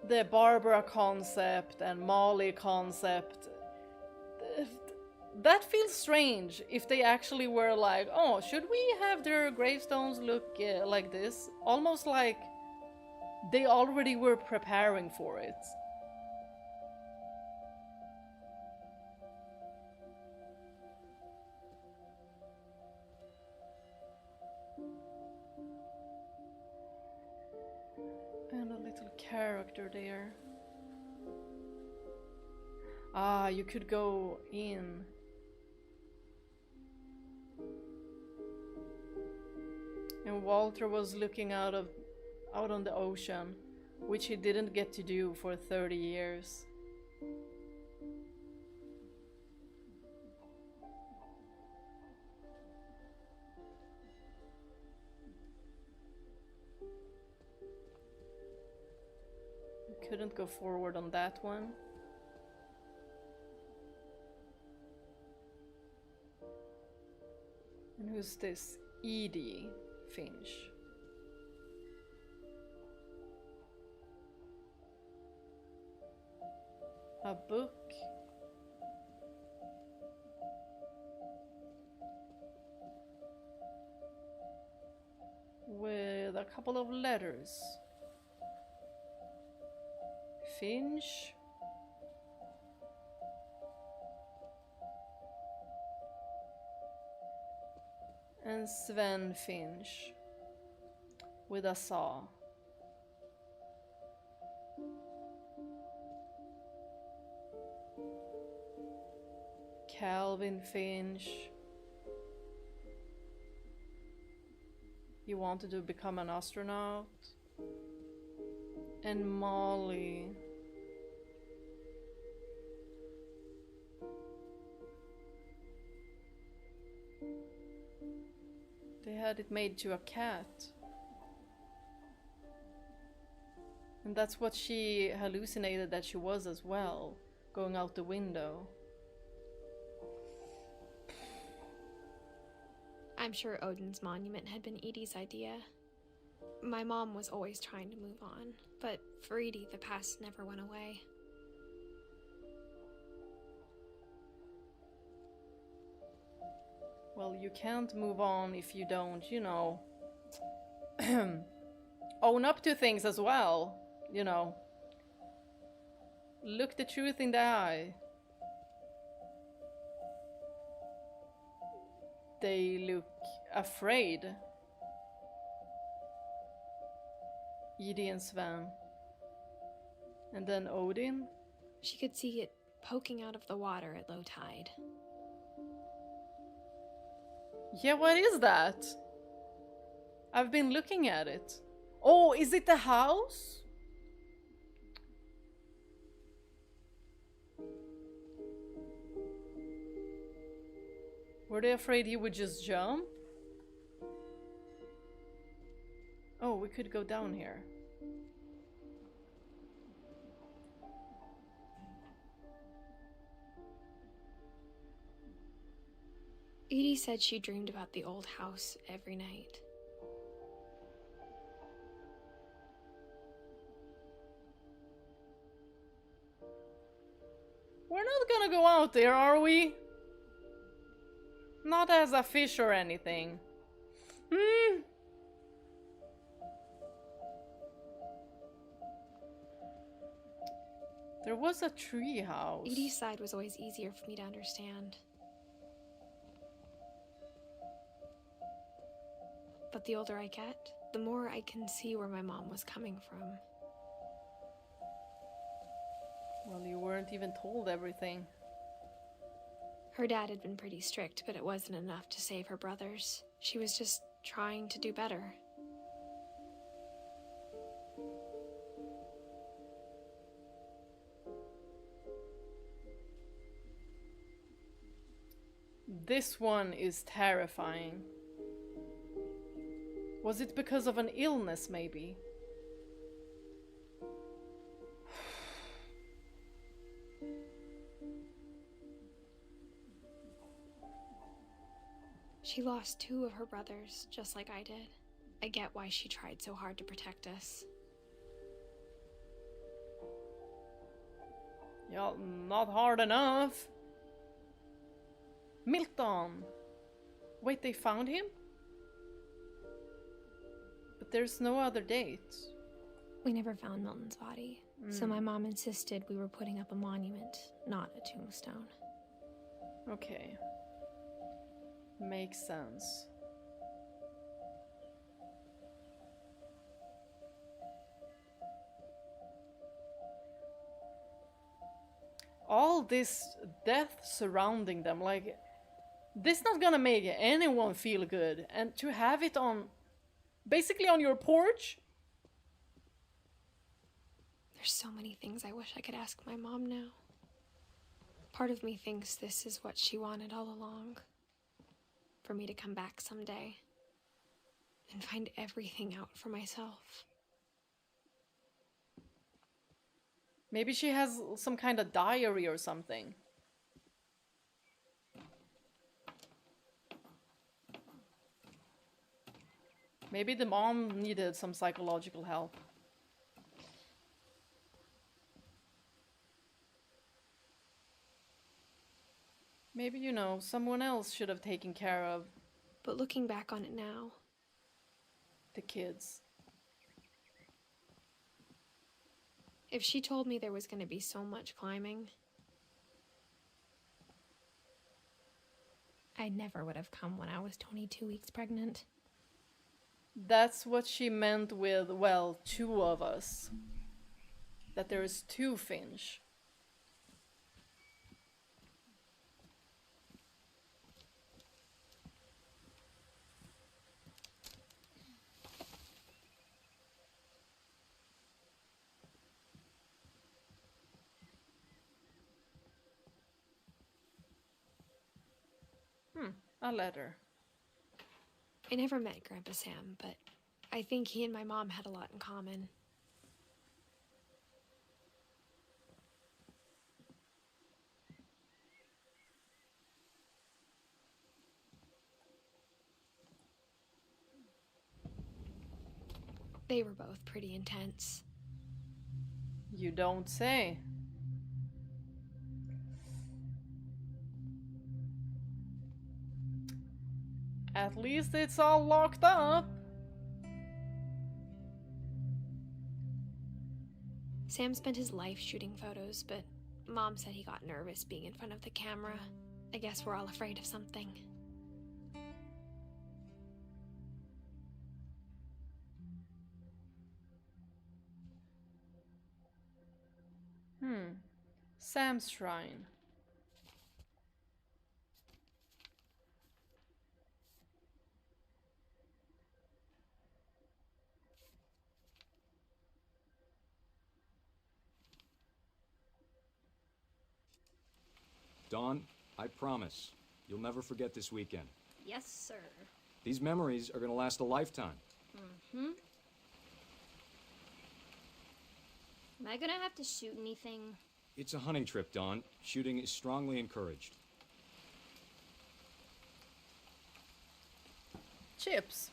the Barbara concept and Molly concept, that feels strange if they actually were like, oh, should we have their gravestones look like this? Almost like they already were preparing for it. And a little character there. Ah, you could go in. And Walter was looking out on the ocean, which he didn't get to do for 30 years. Couldn't go forward on that one. And who's this? Edith Finch. A book. With a couple of letters. Finch. And Sven Finch. With a saw. Calvin Finch. He wanted to become an astronaut. And Molly. They had it made to a cat. And that's what she hallucinated that she was as well, going out the window. I'm sure Odin's monument had been Edie's idea. My mom was always trying to move on, but for Edie, the past never went away. Well, you can't move on if you don't, you know, own up to things as well, you know. Look the truth in the eye. They look afraid. Edie and Sven. And then Odin. She could see it poking out of the water at low tide. Yeah, what is that? I've been looking at it. Oh, is it the house? Were they afraid he would just jump? Oh, we could go down here. Edie said she dreamed about the old house every night. We're not gonna go out there, are we? Not as a fish or anything. There was a tree house. Edie's side was always easier for me to understand. But the older I get, the more I can see where my mom was coming from. Well, you weren't even told everything. Her dad had been pretty strict, but it wasn't enough to save her brothers. She was just trying to do better. This one is terrifying. Was it because of an illness, maybe? She lost 2 of her brothers, just like I did. I get why she tried so hard to protect us. Yeah, not hard enough. Milton! Wait, they found him? But there's no other date. We never found Milton's body, so my mom insisted we were putting up a monument, not a tombstone. Okay. Makes sense. All this death surrounding them, like, this not gonna make anyone feel good. And to have it on, basically on your porch? There's so many things I wish I could ask my mom now. Part of me thinks this is what she wanted all along. For me to come back someday and find everything out for myself. Maybe she has some kind of diary or something. Maybe the mom needed some psychological help. Maybe, you know, someone else should have taken care of But looking back on it now, the kids. if she told me there was going to be so much climbing, I never would have come when I was 22 weeks pregnant. That's what she meant with, well, 2 of us. That there is 2 Finch. A letter. I never met Grandpa Sam, but I think he and my mom had a lot in common. They were both pretty intense. You don't say. At least it's all locked up. Sam spent his life shooting photos, but Mom said he got nervous being in front of the camera. I guess we're all afraid of something. Sam's shrine. Dawn, I promise, you'll never forget this weekend. Yes, sir. These memories are gonna last a lifetime. Mm-hmm. Am I gonna have to shoot anything? It's a hunting trip, Dawn. Shooting is strongly encouraged. Chips.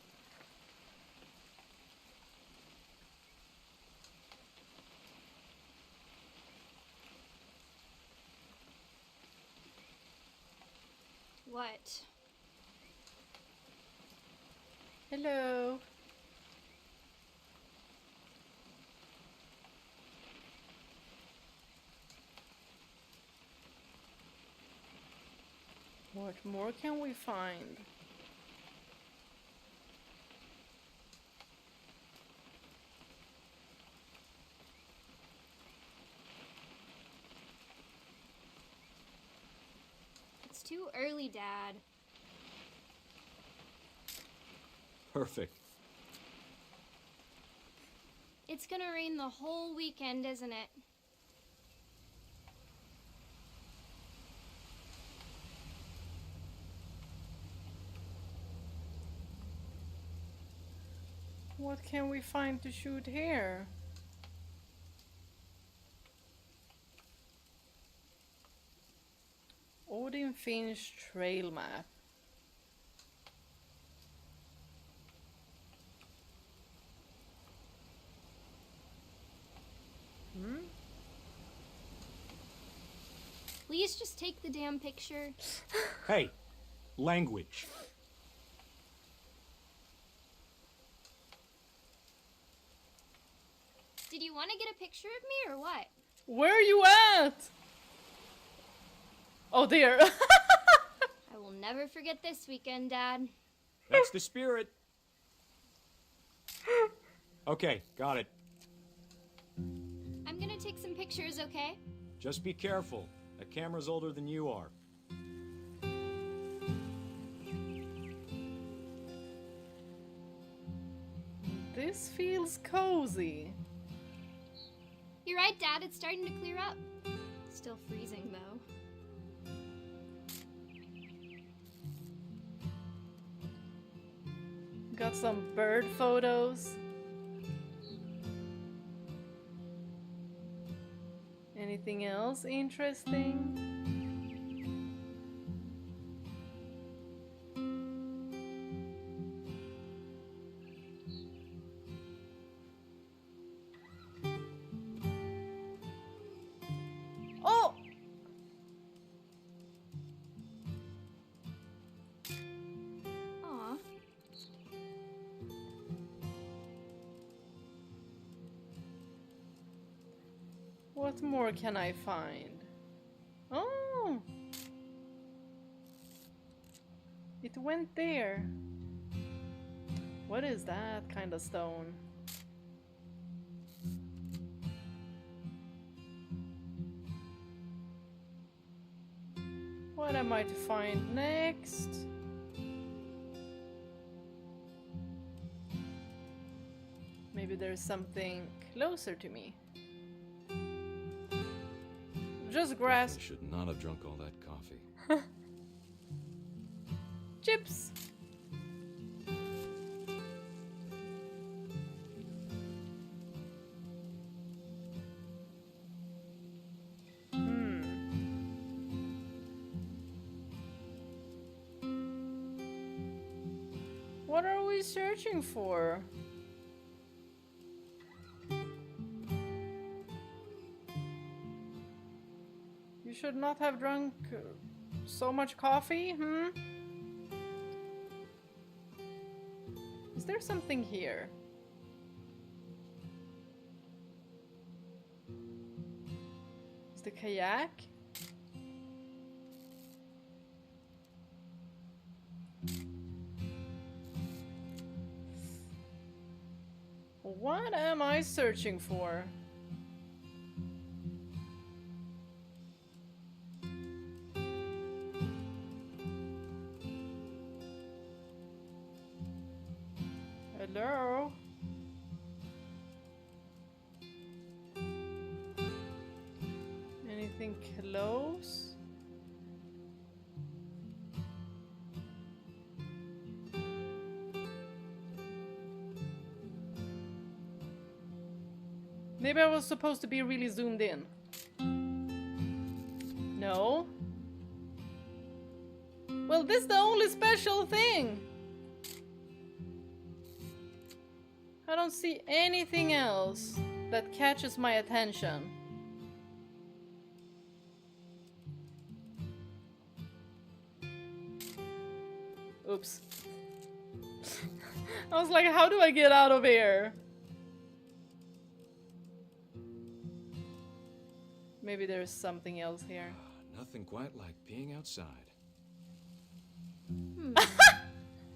What? Hello. What more can we find? It's too early, Dad. Perfect. It's gonna rain the whole weekend, isn't it? What can we find to shoot here? Edith Finch trail map. Please just take the damn picture. Hey, language. Did you want to get a picture of me or what? Where are you at? Oh dear. I will never forget this weekend, Dad. That's the spirit. Okay, got it. I'm gonna take some pictures, okay? Just be careful. That camera's older than you are. This feels cozy. You're right, Dad. It's starting to clear up. Still freezing, though. Got some bird photos. Anything else interesting? Oh! Aw. What more can I find? Oh! It went there. What is that kind of stone? What am I to find next? Maybe there's something closer to me. Just grass. I should not have drunk all that coffee. Chips. What are we searching for? You should not have drunk so much coffee, Is there something here? Is the kayak? What am I searching for? Hello? Anything close? Maybe I was supposed to be really zoomed in. No? Well, this is the only special thing! I don't see anything else that catches my attention. Oops. I was like, how do I get out of here? Maybe there's something else here. Nothing quite like being outside.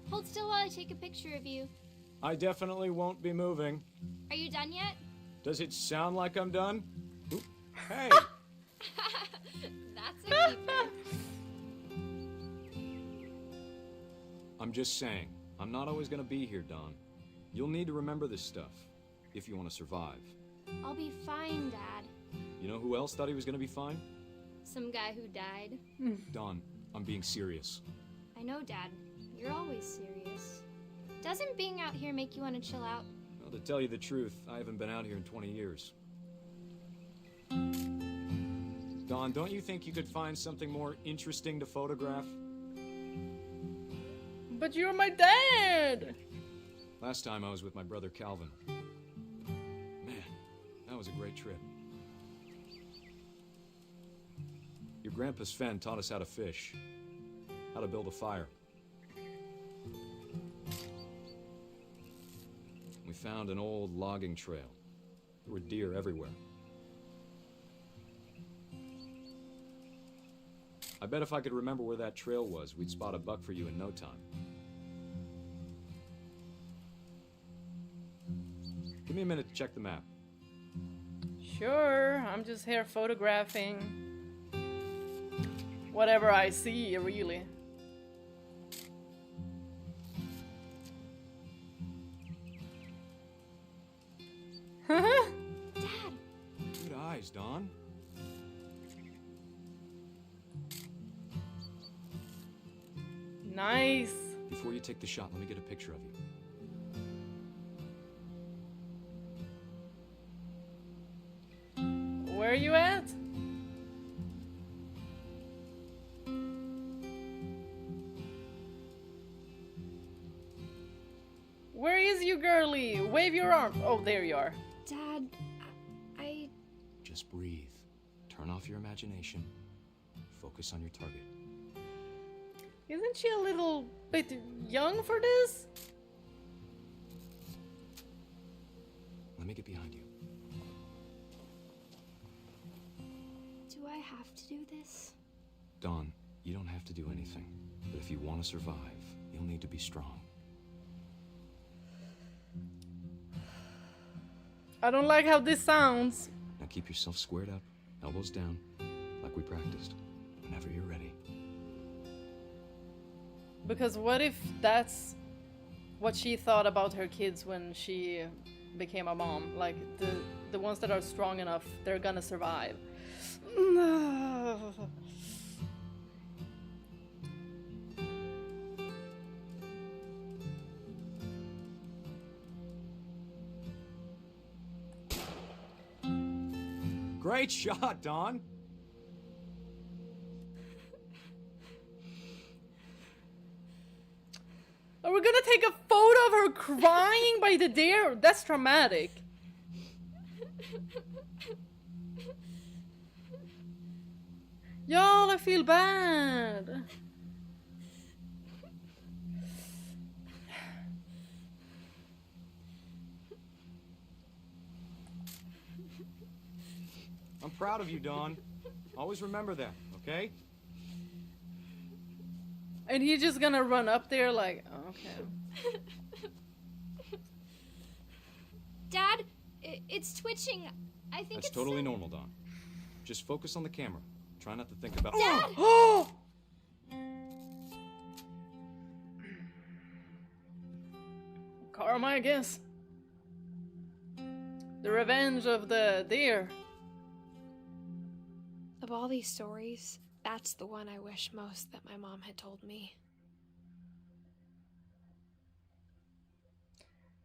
Hold still while I take a picture of you. I definitely won't be moving. Are you done yet? Does it sound like I'm done? Oop. Hey! That's a keeper. I'm just saying, I'm not always gonna be here, Dawn. You'll need to remember this stuff, if you want to survive. I'll be fine, Dad. You know who else thought he was gonna be fine? Some guy who died. Dawn, I'm being serious. I know, Dad. You're always serious. Doesn't being out here make you want to chill out? Well, to tell you the truth, I haven't been out here in 20 years. Dawn, don't you think you could find something more interesting to photograph? But you're my dad! Last time I was with my brother Calvin. Man, that was a great trip. Your grandpa Sven taught us how to fish, how to build a fire. We found an old logging trail. There were deer everywhere. I bet if I could remember where that trail was, we'd spot a buck for you in no time. Give me a minute to check the map. Sure, I'm just here photographing whatever I see, really. Good eyes, Dawn. Nice. Before you take the shot, let me get a picture of you. Where are you at? Where is you, girlie? Wave your arm. Oh, there you are. Dad, I... Just breathe. Turn off your imagination. Focus on your target. Isn't she a little bit young for this? Let me get behind you. Do I have to do this? Dawn, you don't have to do anything. But if you want to survive, you'll need to be strong. I don't like how this sounds. Now keep yourself squared up, elbows down, like we practiced. Whenever you're ready. Because what if that's what she thought about her kids when she became a mom? Like, the ones that are strong enough, they're gonna survive. Great shot, Dawn! Are we gonna take a photo of her crying by the deer? That's traumatic. Y'all, I feel bad. I'm proud of you, Dawn. Always remember that, okay? And he's just gonna run up there like, oh, okay. Dad, it's twitching. I think That's it's totally normal, Dawn. Just focus on the camera. Try not to think about... Dad! Oh! Karma, I guess. The revenge of the deer. Of all these stories, that's the one I wish most that my mom had told me.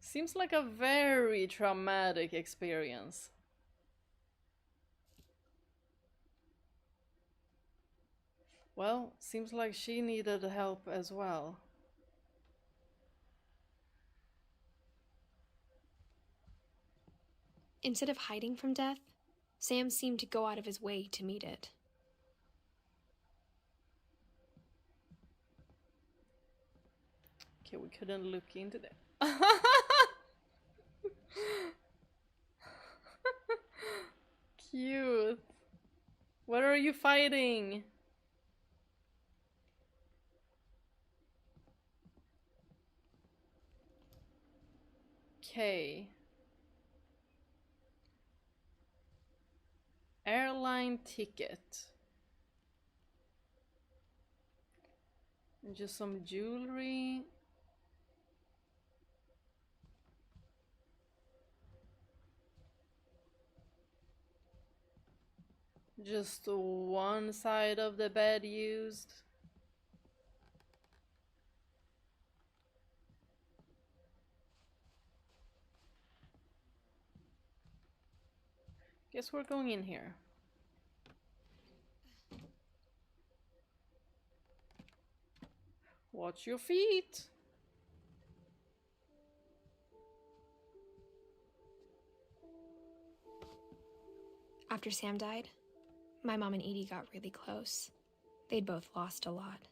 Seems like a very traumatic experience. Well, seems like she needed help as well. Instead of hiding from death, Sam seemed to go out of his way to meet it. Okay, we couldn't look into that. Cute. What are you fighting? Okay. Airline ticket. And just some jewelry. Just one side of the bed used. Guess we're going in here. Watch your feet. After Sam died, my mom and Edie got really close. They'd both lost a lot.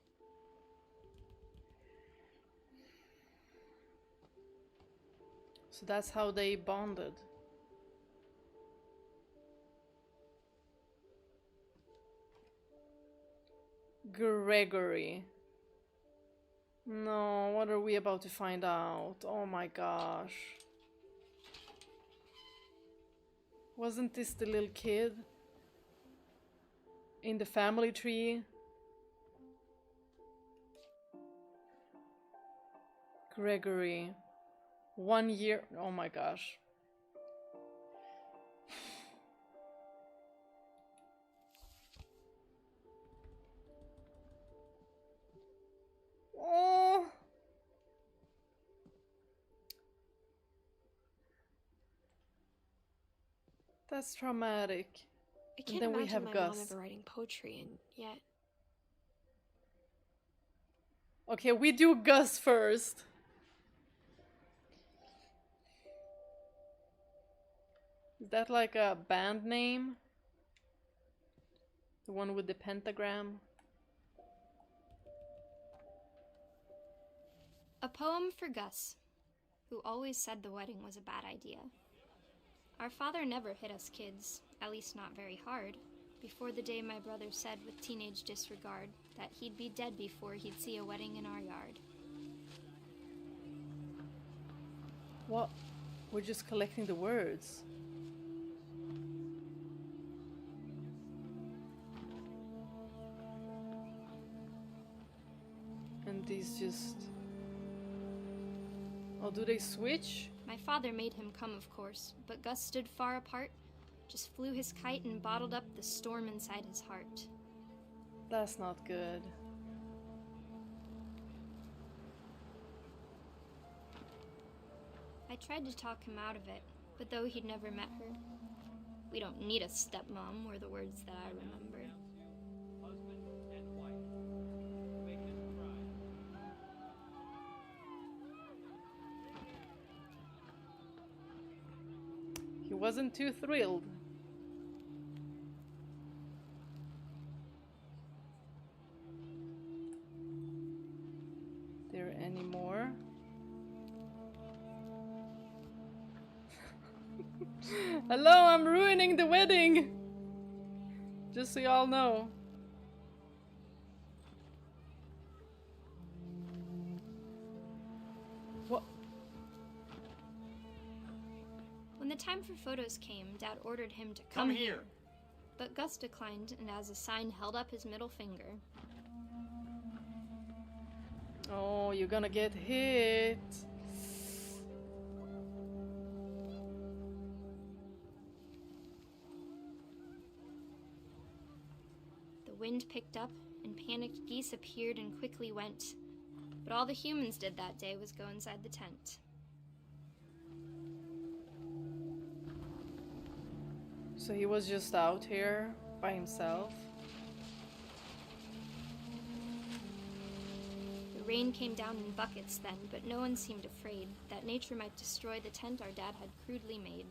So that's how they bonded. Gregory. No, what are we about to find out? Oh my gosh. Wasn't this the little kid in the family tree? Gregory. 1 year. Oh my gosh. Oh. That's traumatic. I can't And then we imagine have my mom Gus. ever writing poetry, and yet Okay, we do Gus first. Is that like a band name? The one with the pentagram? a poem for Gus, who always said the wedding was a bad idea. Our father never hit us kids, at least not very hard, before the day my brother said with teenage disregard that he'd be dead before he'd see a wedding in our yard. What? We're just collecting the words. And these just... Oh, do they switch? My father made him come, of course, but Gus stood far apart, just flew his kite and bottled up the storm inside his heart. That's not good. I tried to talk him out of it, but though he'd never met her, "We don't need a stepmom," were the words that I remember. He wasn't too thrilled. There any more? Hello, I'm ruining the wedding! Just so y'all know. What? When the time for photos came, Dad ordered him to Come here. But Gus declined, and as a sign held up his middle finger. Oh, you're gonna get hit. The wind picked up, and panicked geese appeared and quickly went. But all the humans did that day was go inside the tent. So he was just out here by himself? The rain came down in buckets then, but no one seemed afraid that nature might destroy the tent our dad had crudely made.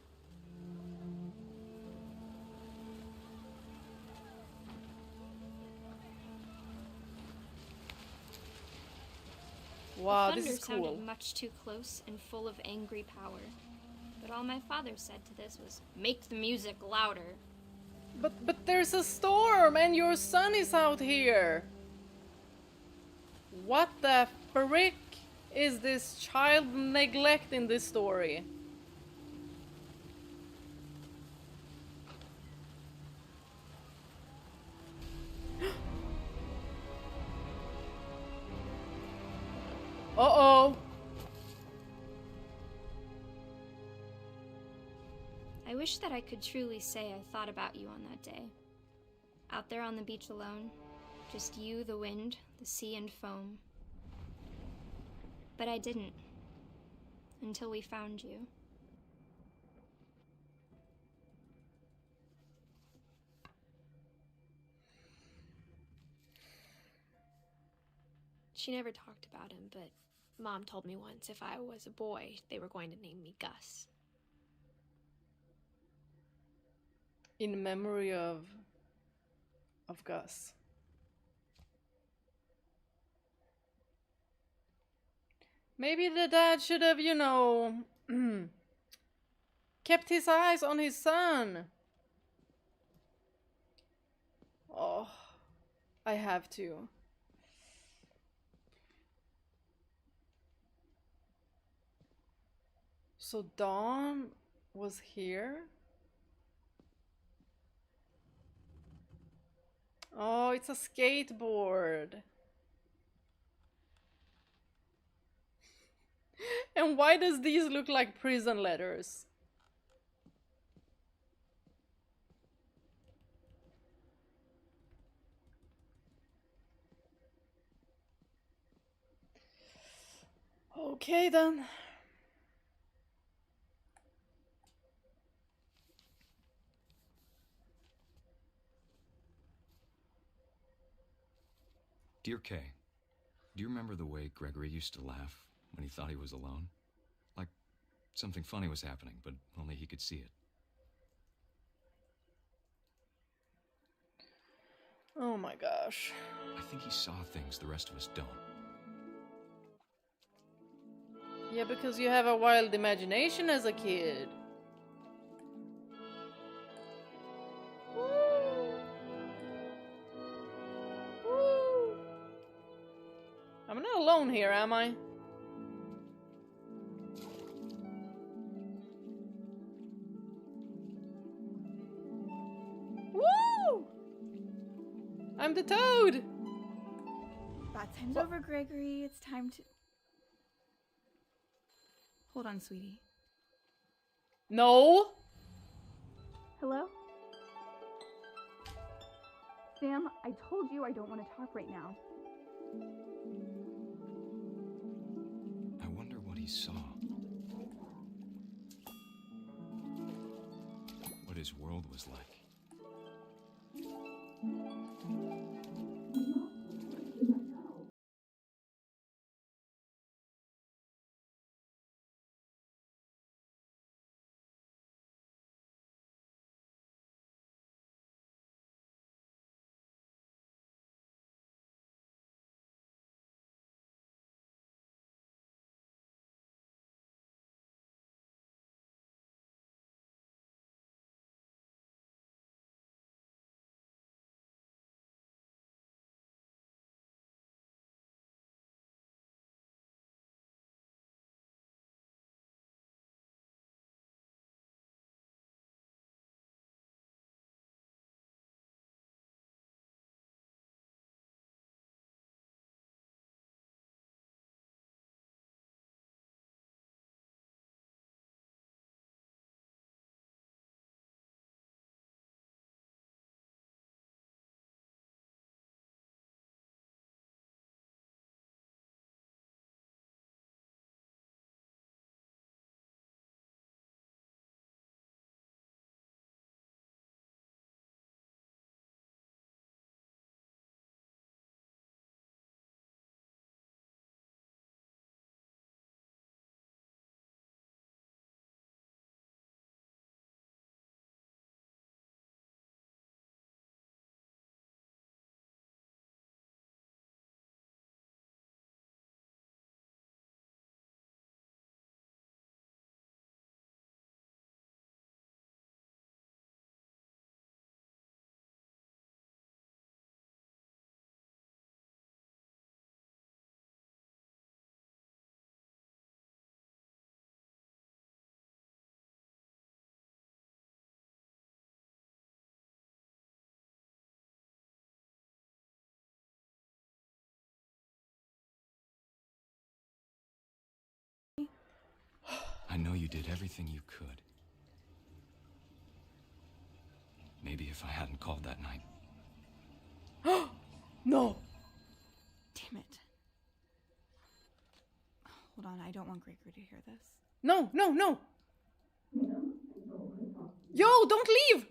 Wow, The this thunder is cool. sounded much too close and full of angry power. But all my father said to this was, "Make the music louder." But there's a storm and your son is out here. What the frick is this child neglect in this story? Uh-oh. I wish that I could truly say I thought about you on that day. Out there on the beach alone, just you, the wind, the sea, and foam. But I didn't. Until we found you. She never talked about him, but Mom told me once if I was a boy, they were going to name me Gus. In memory of Gus. Maybe the dad should have, you know, kept his eyes on his son. Oh, I have to. So Dawn was here? Oh, it's a skateboard. And why does these look like prison letters? Okay then. Dear Kay, do you remember the way Gregory used to laugh when he thought he was alone? Like something funny was happening, but only he could see it. Oh my gosh. I think he saw things the rest of us don't. Yeah, because you have a wild imagination as a kid. Woo! Woo! I'm not alone here, am I? Woo! I'm the toad! Bath time's over, Gregory. It's time to... Hold on, sweetie. No! Hello? Sam, I told you I don't want to talk right now. I wonder what he saw. What his world was like. I know you did everything you could. Maybe if I hadn't called that night. No! Damn it. Hold on, I don't want Gregory to hear this. No, no, no! Yo, don't leave!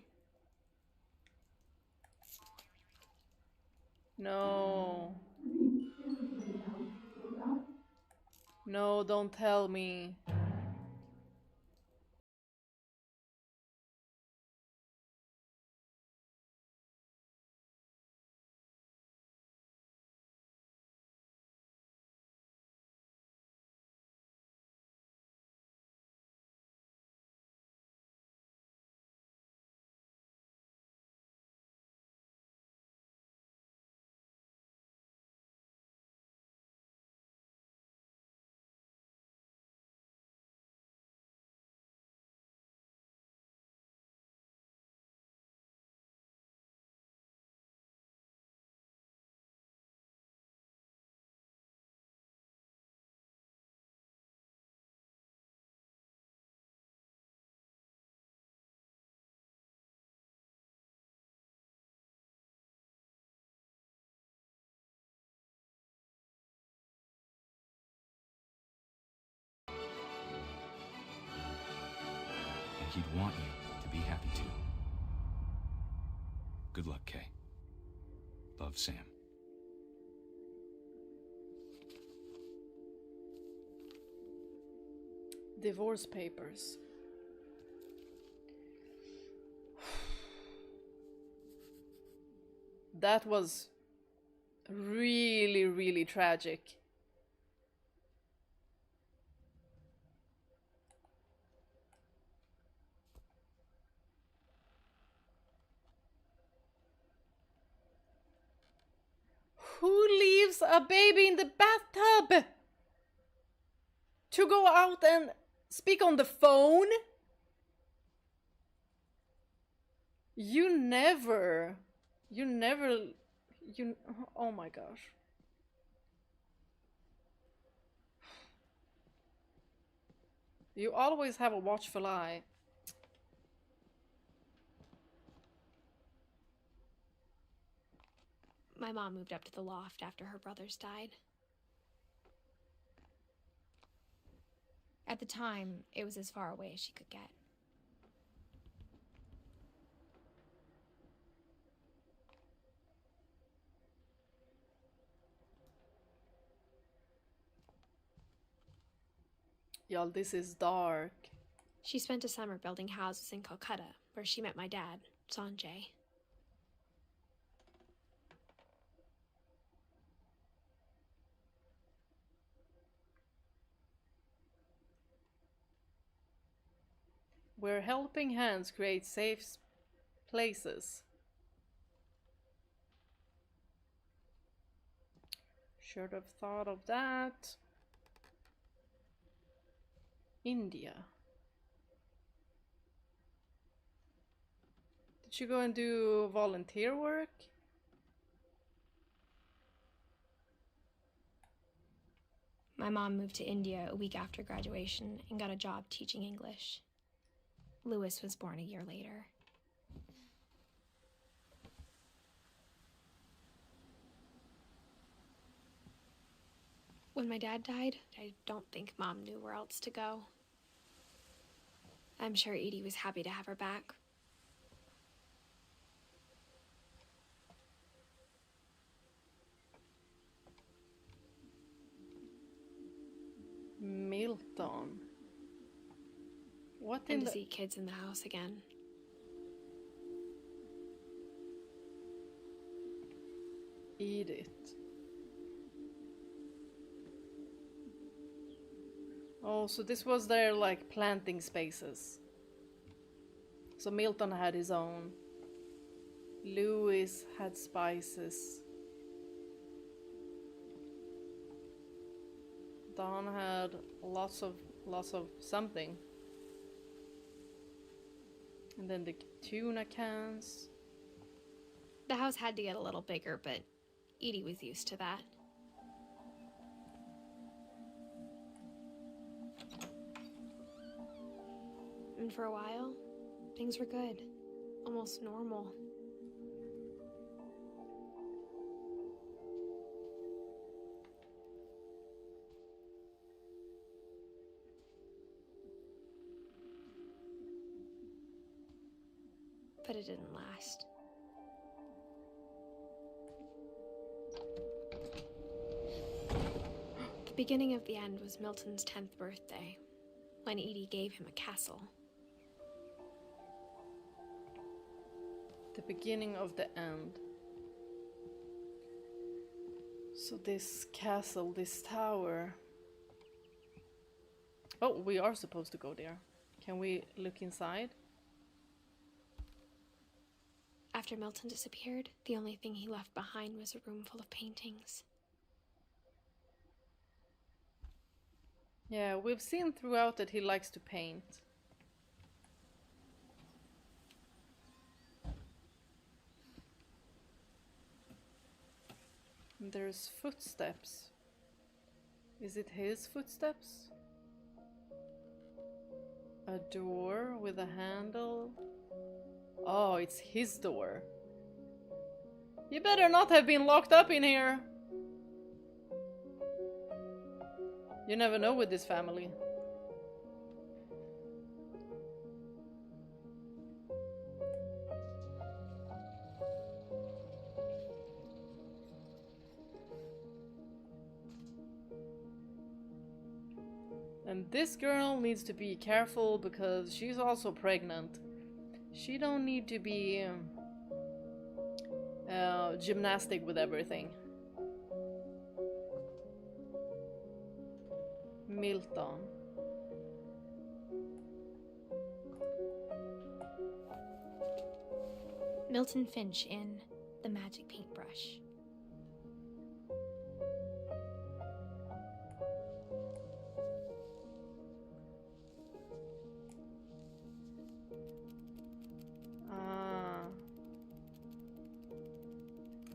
No. No, don't tell me. And he'd want you to be happy too. Good luck, Kay. Love, Sam. Divorce papers. That was really, really tragic. Who leaves a baby in the bathtub to go out and speak on the phone? You never, oh my gosh. You always have a watchful eye. My mom moved up to the loft after her brothers died. At the time, it was as far away as she could get. Y'all, this is dark. She spent a summer building houses in Calcutta, where she met my dad, Sanjay. Where helping hands create safe places. Should have thought of that. India. Did you go and do volunteer work? My mom moved to India a week after graduation and got a job teaching English. Lewis was born a year later. When my dad died, I don't think Mom knew where else to go. I'm sure Edie was happy to have her back. Milton. What in And to the... see kids in the house again. Edith. Oh, so this was their, like, planting spaces. So Milton had his own. Lewis had spices. Don had lots of something. And then the tuna cans. The house had to get a little bigger, but Edie was used to that. And for a while, things were good. Almost normal. But it didn't last. The beginning of the end was Milton's 10th birthday, when Edie gave him a castle. The beginning of the end. So this castle, this tower... Oh, we are supposed to go there. Can we look inside? After Milton disappeared, the only thing he left behind was a room full of paintings. Yeah, we've seen throughout that he likes to paint. And there's footsteps. Is it his footsteps? A door with a handle. Oh, it's his door. You better not have been locked up in here. You never know with this family. And this girl needs to be careful because she's also pregnant. She don't need to be gymnastic with everything. Milton. Milton Finch in The Magic Paintbrush.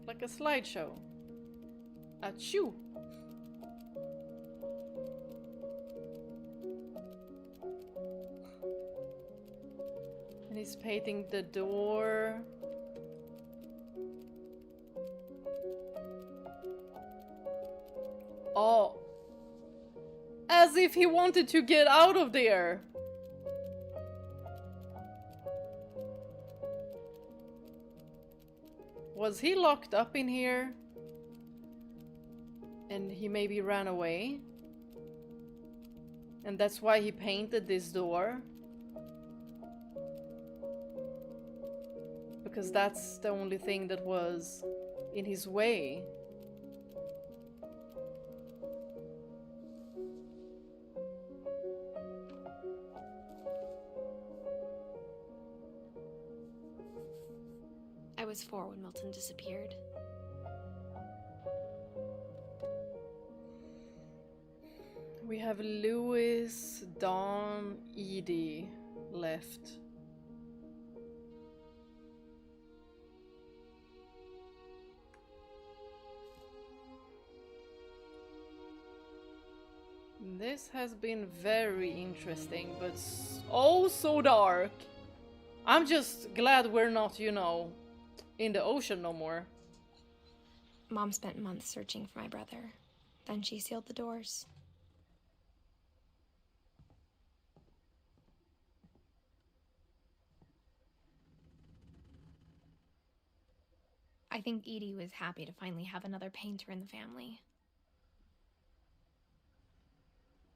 Like a slideshow. Achoo! And he's painting the door. Oh. As if he wanted to get out of there. Was he locked up in here? And he maybe ran away? And that's why he painted this door? Because that's the only thing that was in his way. I was 4 when Milton disappeared. We have Louis, Dawn, Edie left. This has been very interesting, but oh so dark. I'm just glad we're not, you know, in the ocean no more. Mom spent months searching for my brother. Then she sealed the doors. I think Edie was happy to finally have another painter in the family.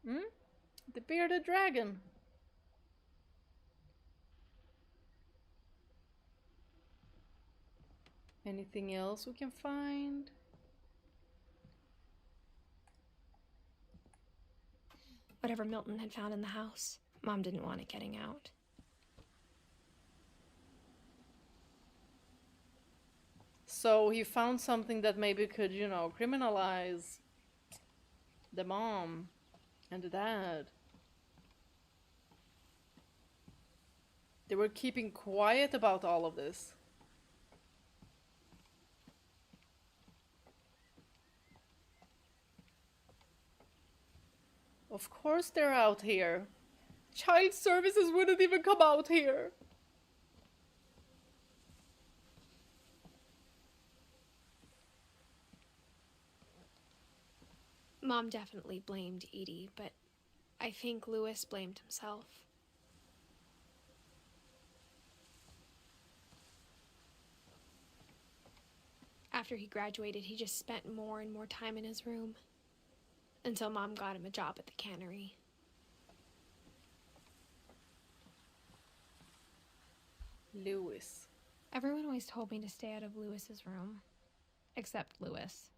Hmm? The bearded dragon. Anything else we can find? Whatever Milton had found in the house, Mom didn't want it getting out. So he found something that maybe could, you know, criminalize the mom and the dad. They were keeping quiet about all of this. Of course they're out here. Child services wouldn't even come out here. Mom definitely blamed Edie, but I think Louis blamed himself. After he graduated, he just spent more and more time in his room. until Mom got him a job at the cannery. Lewis. Everyone always told me to stay out of Lewis's room. Except Lewis.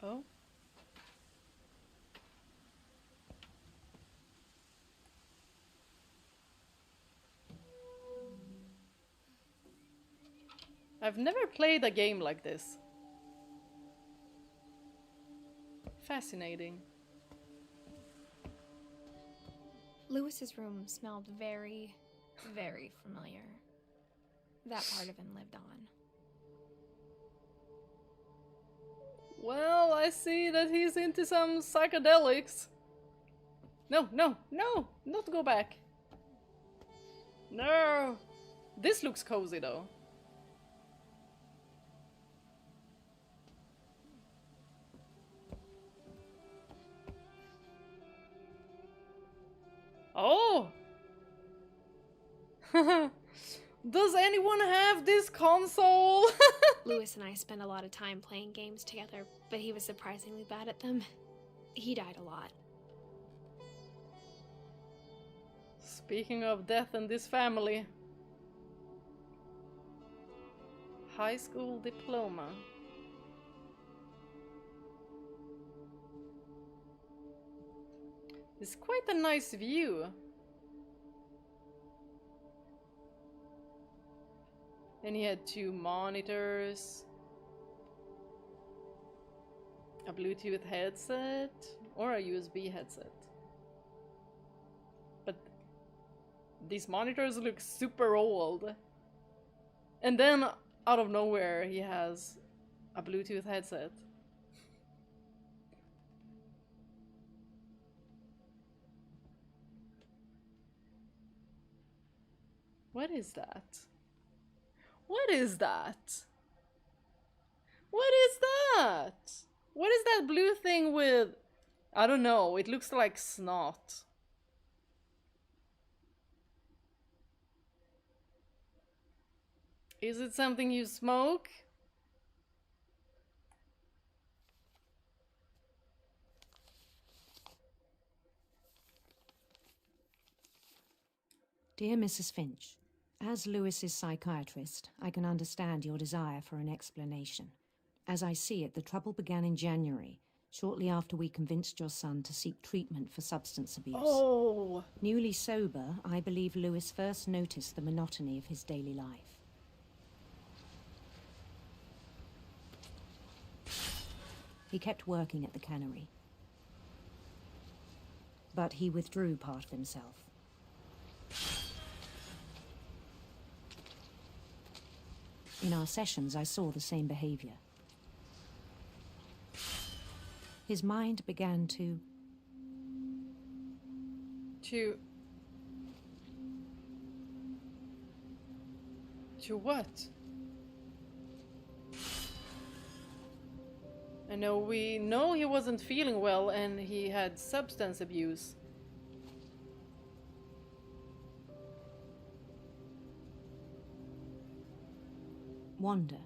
Oh? I've never played a game like this. Fascinating. Lewis's room smelled very, very familiar. That part of him lived on. Well, I see that he's into some psychedelics. No, no, no! Not go back. No! This looks cozy though. Oh! Does anyone have this console? Lewis and I spent a lot of time playing games together, but he was surprisingly bad at them. He died a lot. Speaking of death in this family. High school diploma. It's quite a nice view. And he had 2 monitors, a Bluetooth headset, or a USB headset. But these monitors look super old. And then, out of nowhere, he has a Bluetooth headset. What is that? What is that? What is that? What is that blue thing with... I don't know, it looks like snot. Is it something you smoke? Dear Mrs. Finch, as Lewis's psychiatrist, I can understand your desire for an explanation. As I see it, the trouble began in January, shortly after we convinced your son to seek treatment for substance abuse. Oh! Newly sober, I believe Lewis first noticed the monotony of his daily life. He kept working at the cannery, but he withdrew part of himself. In our sessions, I saw the same behavior. His mind began to... To what? I know we know he wasn't feeling well and he had substance abuse. wander.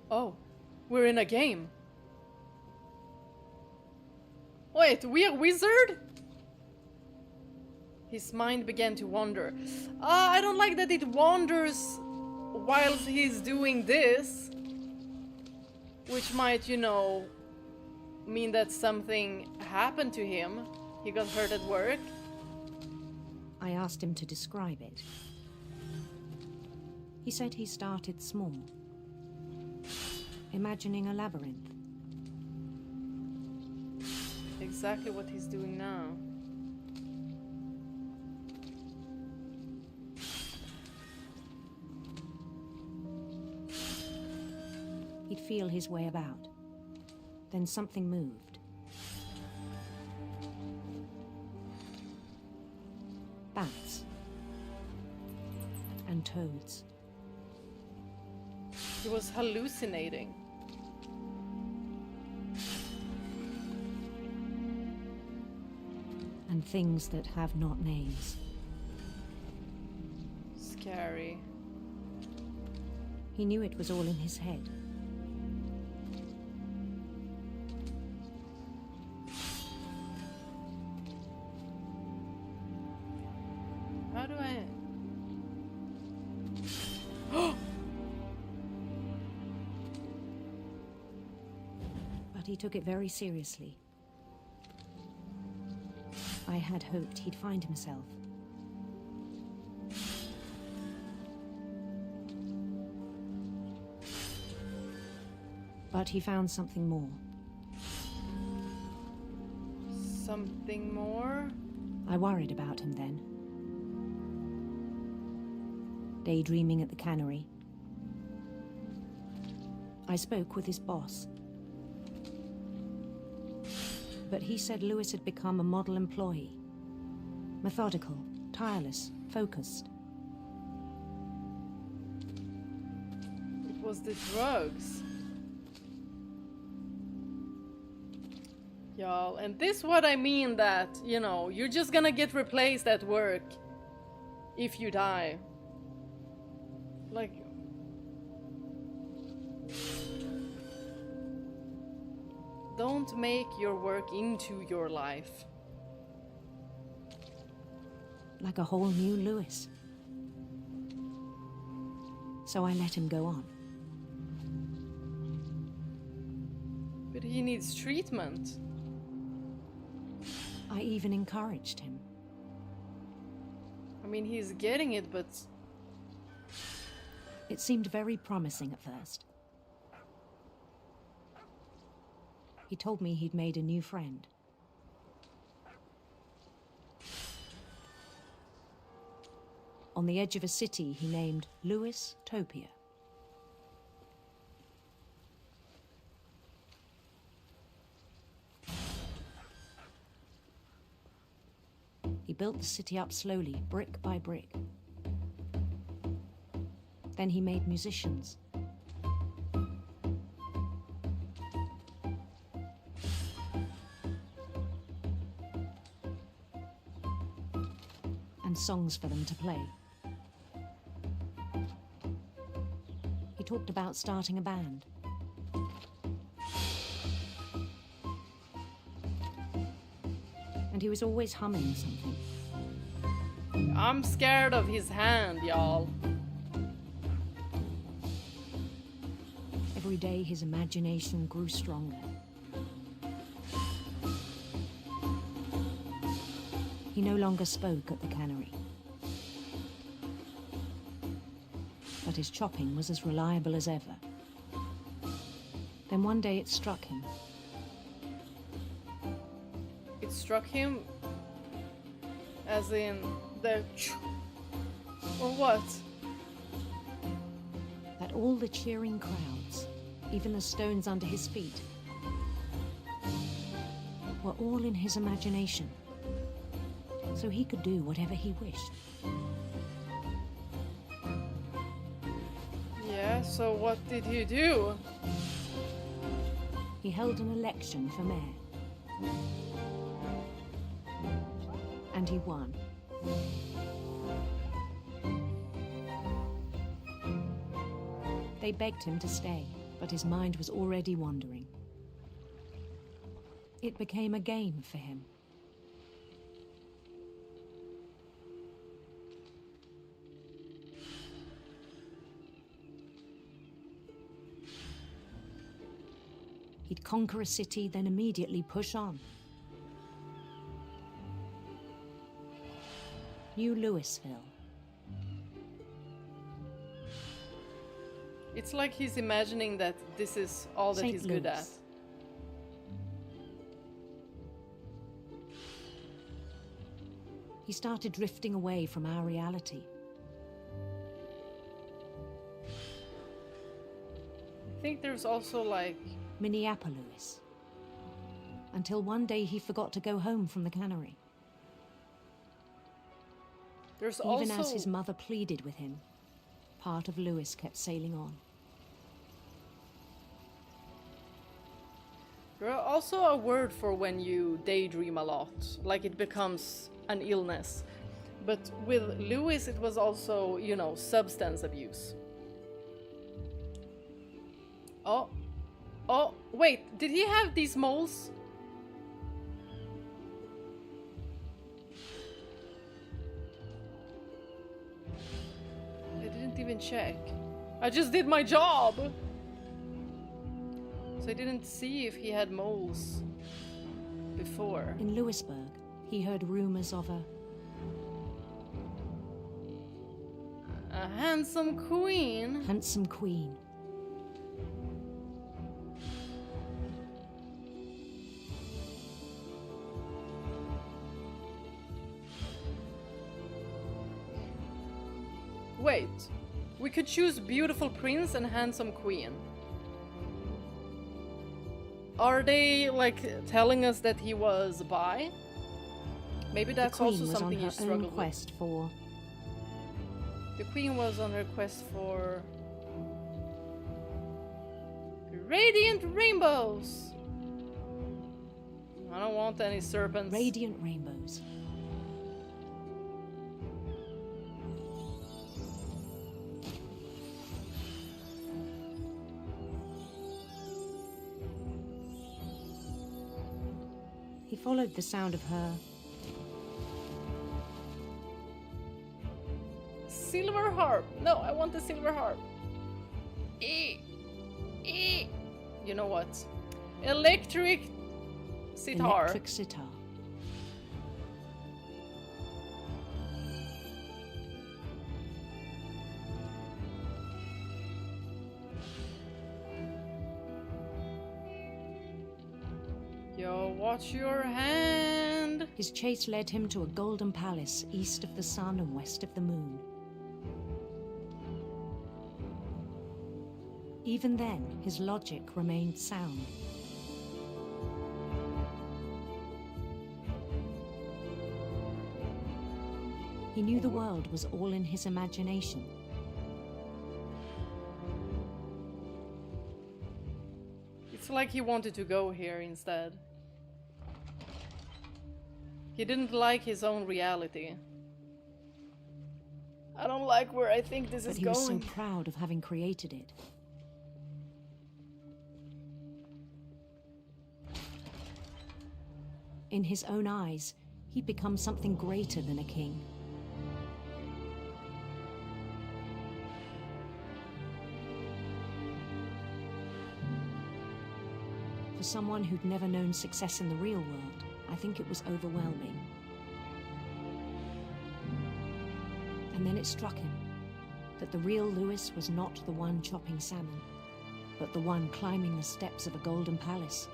Oh, we're in a game. Wait, we a wizard? His mind began to wander. I don't like that it wanders whilst he's doing this. Which might, you know, mean that something happened to him. He got hurt at work. I asked him to describe it. He said he started small, imagining a labyrinth. Exactly what he's doing now. He'd feel his way about. Then something moved. Bats. And toads. He was hallucinating. And and things that have not names. Scary. He knew it was all in his head. How do I... But he took it very seriously. I had hoped he'd find himself. But he found something more. Something more? I worried about him then. Daydreaming at the cannery. I spoke with his boss. But he said Lewis had become a model employee. Methodical, tireless, focused. It was the drugs. Y'all, and this what I mean that, you know, you're just gonna get replaced at work if you die. Like... Don't make your work into your life. Like a whole new Lewis. So I let him go on. But he needs treatment. I even encouraged him. I mean, he's getting it, but... It seemed very promising at first. He told me he'd made a new friend. On the edge of a city he named Lewis Topia. He built the city up slowly, brick by brick. Then he made musicians. And songs for them to play. He talked about starting a band. And he was always humming something. I'm scared of his hand, y'all. Every day his imagination grew stronger. He no longer spoke at the cannery. But his chopping was as reliable as ever. Then one day it struck him. It struck him as in the... Or what? That all the cheering crowds, even the stones under his feet, were all in his imagination. So he could do whatever he wished. Yeah, so what did he do? He held an election for mayor. And he won. They begged him to stay, but his mind was already wandering. It became a game for him. He'd conquer a city, then immediately push on. New Louisville. It's like he's imagining that this is all that St. he's good at. Louis. He started drifting away from our reality. I think there's also like... Minneapolis. Until one day he forgot to go home from the cannery. There's Even also... as his mother pleaded with him, part of Lewis kept sailing on. There's also a word for when you daydream a lot, like it becomes an illness. But with Lewis, it was also, you know, substance abuse. Oh. Oh, wait, did he have these moles? I didn't even check. I just did my job! So I didn't see if he had moles before. In Lewisburg, he heard rumors of a handsome queen. Handsome queen. Wait, we could choose beautiful prince and handsome queen. Are they, like, telling us that he was bi? Maybe that's also something you struggle with. Quest for... The queen was on her quest for... radiant rainbows! I don't want any serpents. Radiant rainbows. He followed the sound of her silver harp. No, I want the silver harp. You know what? Electric sitar. Electric sitar. Yo, watch your hand. His chase led him to a golden palace east of the sun and west of the moon. Even then, his logic remained sound. He knew the world was all in his imagination. It's like he wanted to go here instead. He didn't like his own reality. I don't like where I think this is going. But he was so proud of having created it. In his own eyes, he'd become something greater than a king. For someone who'd never known success in the real world, I think it was overwhelming. And then it struck him that the real Lewis was not the one chopping salmon, but the one climbing the steps of a golden palace.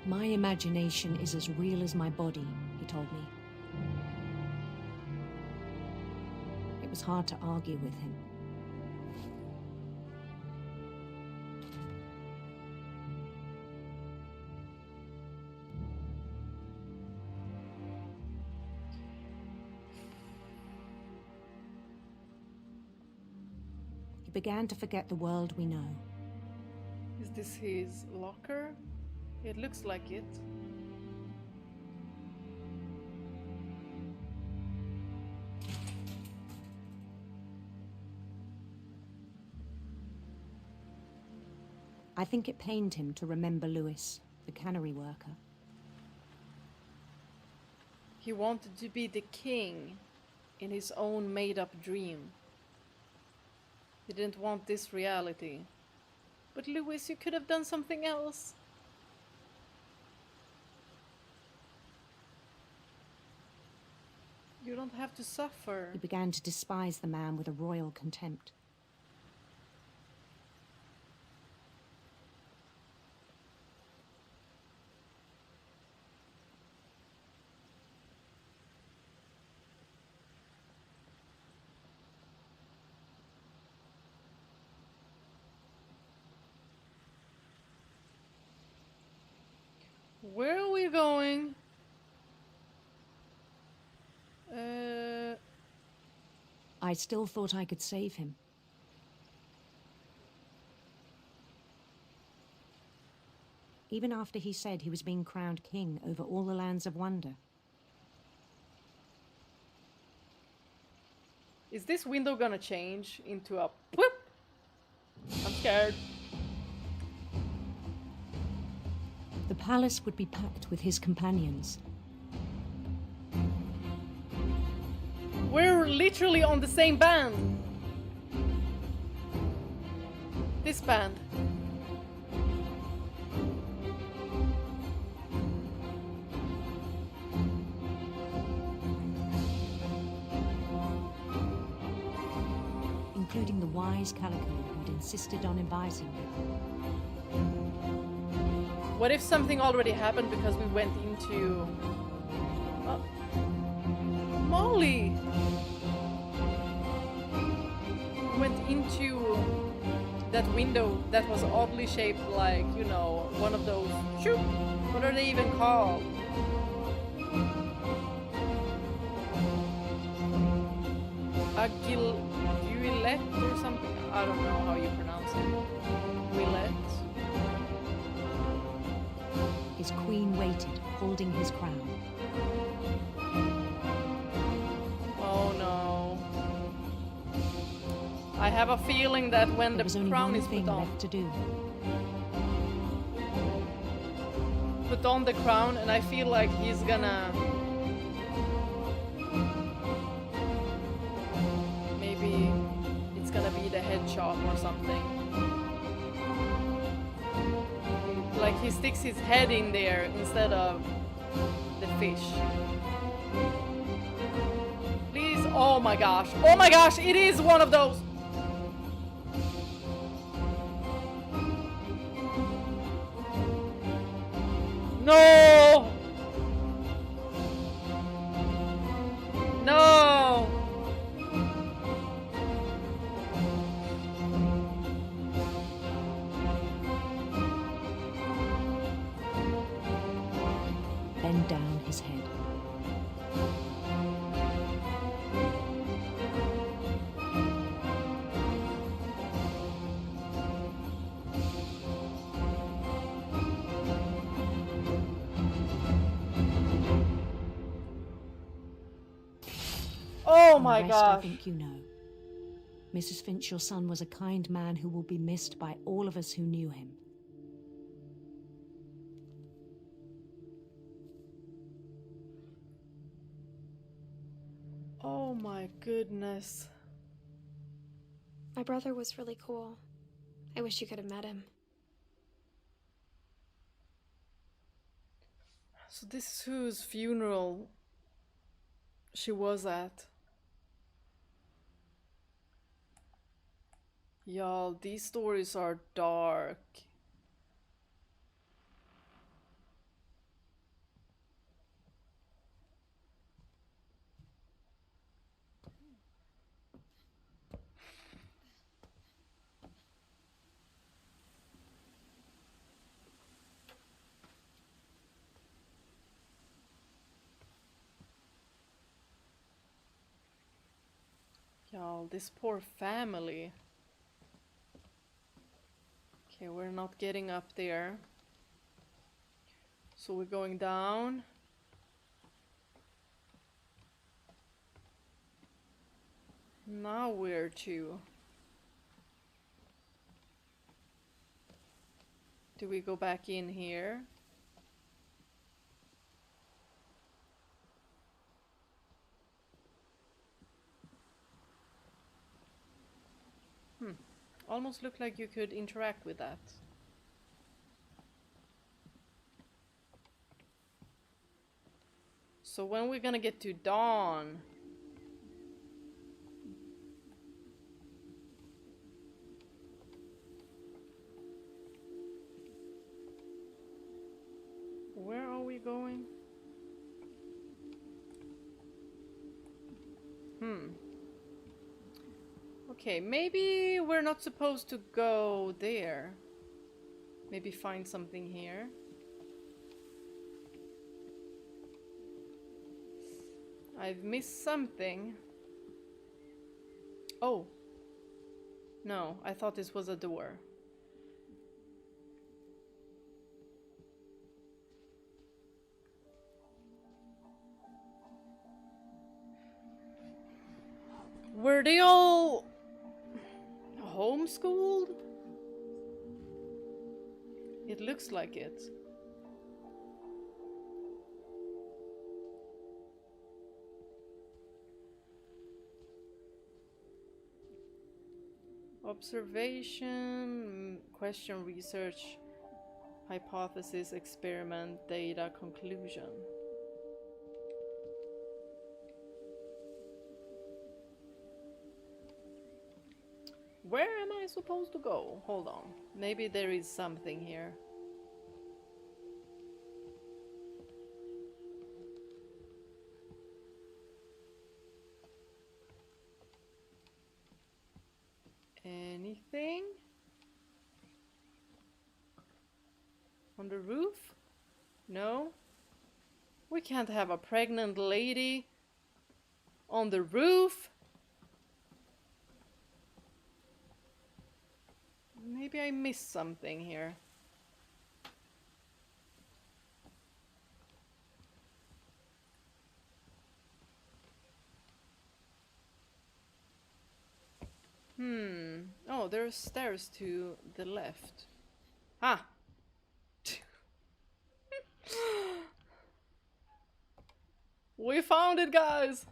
My imagination is as real as my body, he told me. It was hard to argue with him. He began to forget the world we know. Is this his locker? It looks like it. I think it pained him to remember Lewis, the cannery worker. He wanted to be the king in his own made-up dream. He didn't want this reality. But Lewis, you could have done something else. You don't have to suffer. He began to despise the man with a royal contempt. Where are we going? I still thought I could save him. Even after he said he was being crowned king over all the lands of wonder. Is this window gonna change into a whoop? I'm scared. The palace would be packed with his companions. We're literally on the same band. This band. Including the wise Calico who'd insisted on inviting me. What if something already happened because we went into... Molly! Went into that window that was oddly shaped like, you know, one of those... Shoot! What are they even called? A guillet or something? I don't know how you pronounce it. Guillet? His queen waited, holding his crown. Oh no. I have a feeling that when the crown is put on... left to do. Put on the crown and I feel like he's gonna... Maybe it's gonna be the head chop or something. Like he sticks his head in there instead of the fish. Please, oh my gosh. Oh my gosh, it is one of those. No! No! Bend down his head. Oh my gosh. gosh. I think you know. Mrs. Finch, your son was a kind man who will be missed by all of us who knew him. Oh my goodness. My brother was really cool. I wish you could have met him. So this is whose funeral she was at. Y'all, these stories are dark. Y'all, this poor family. Okay, we're not getting up there. So we're going down. Now where to? Do we go back in here? Almost looked like you could interact with that. So when we're gonna get to dawn? Where are we going? Okay, maybe we're not supposed to go there. Maybe find something here. I've missed something. Oh. No, I thought this was a door. Were they all homeschooled? It looks like it. Observation, question, research, hypothesis, experiment, data, conclusion. Where am I supposed to go? Hold on. Maybe there is something here. Anything? On the roof? No? We can't have a pregnant lady on the roof? Maybe I missed something here. Oh, there's stairs to the left. Ah! We found it, guys!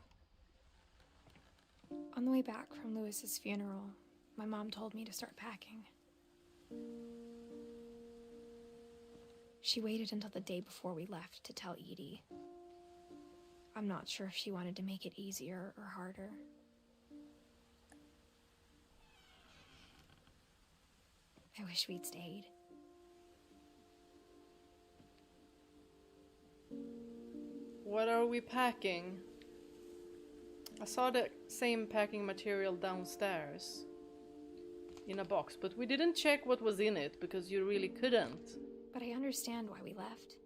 On the way back from Lewis's funeral, my mom told me to start packing. She waited until the day before we left to tell Edie. I'm not sure if she wanted to make it easier or harder. I wish we'd stayed. What are we packing? I saw the same packing material downstairs in a box, but we didn't check what was in it because you really couldn't. But I understand why we left.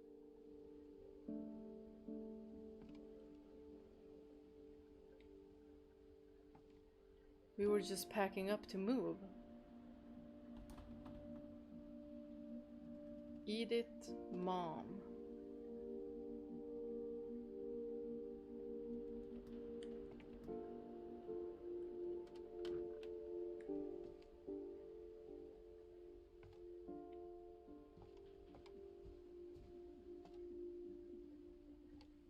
We were just packing up to move. Edith, mom.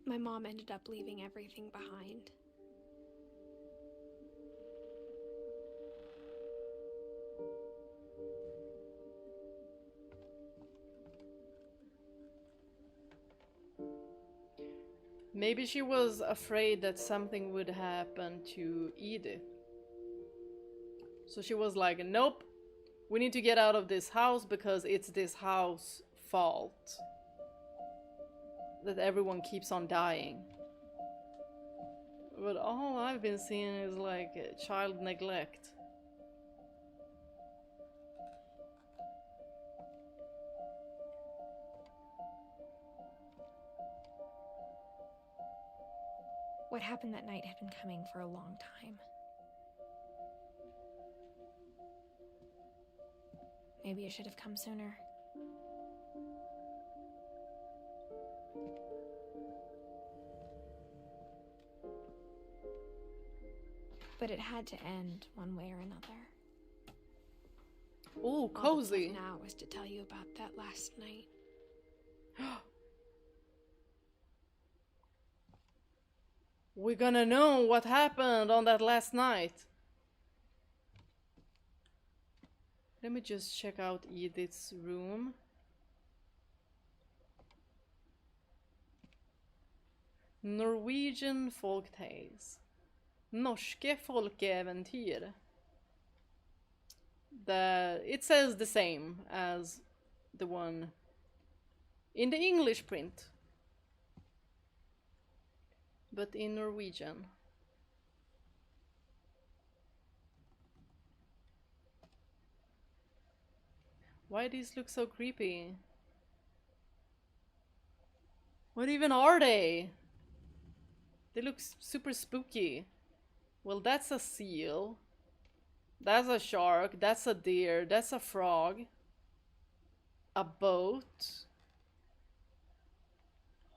My mom ended up leaving everything behind. Maybe she was afraid that something would happen to Edith. So she was like, nope, we need to get out of this house because it's this house's fault that everyone keeps on dying. But all I've been seeing is like child neglect. What happened that night had been coming for a long time. Maybe it should have come sooner. But it had to end one way or another. Ooh, cozy. All that's left now was to tell you about that last night. We're gonna know what happened on that last night. Let me just check out Edith's room. Norwegian folktales. Norske folkeeventyr. It says the same as the one in the English print, but in Norwegian. Why these look so creepy? What even are they? They look super spooky. Well, that's a seal. That's a shark. That's a deer. That's a frog. A boat.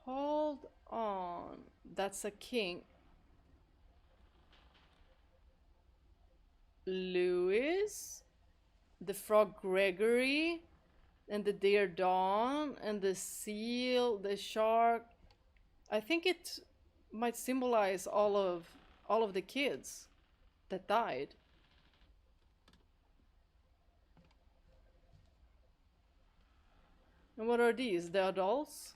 Hold on. That's a king. Louis. The frog Gregory. And the deer Dawn. And the seal. The shark. I think it might symbolize all of the kids that died. And what are these? The adults?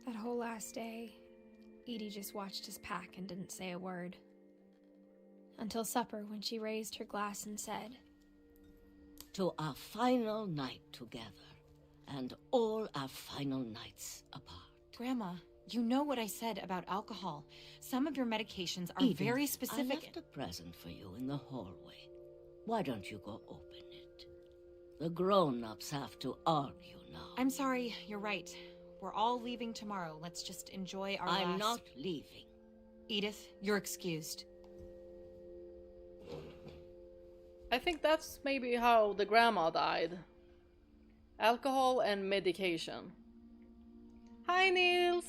That whole last day, Edie just watched us pack and didn't say a word. Until supper, when she raised her glass and said, "To our final night together, and all our final nights apart." Grandma, you know what I said about alcohol. Some of your medications are Edith, very I specific. left a present for you in the hallway. Why don't you go open it? The grown-ups have to argue now. I'm sorry, you're right. We're all leaving tomorrow. Let's just enjoy our I'm last... not leaving. Edith, you're excused. I think that's maybe how the grandma died. Alcohol and medication. Hi, Niels!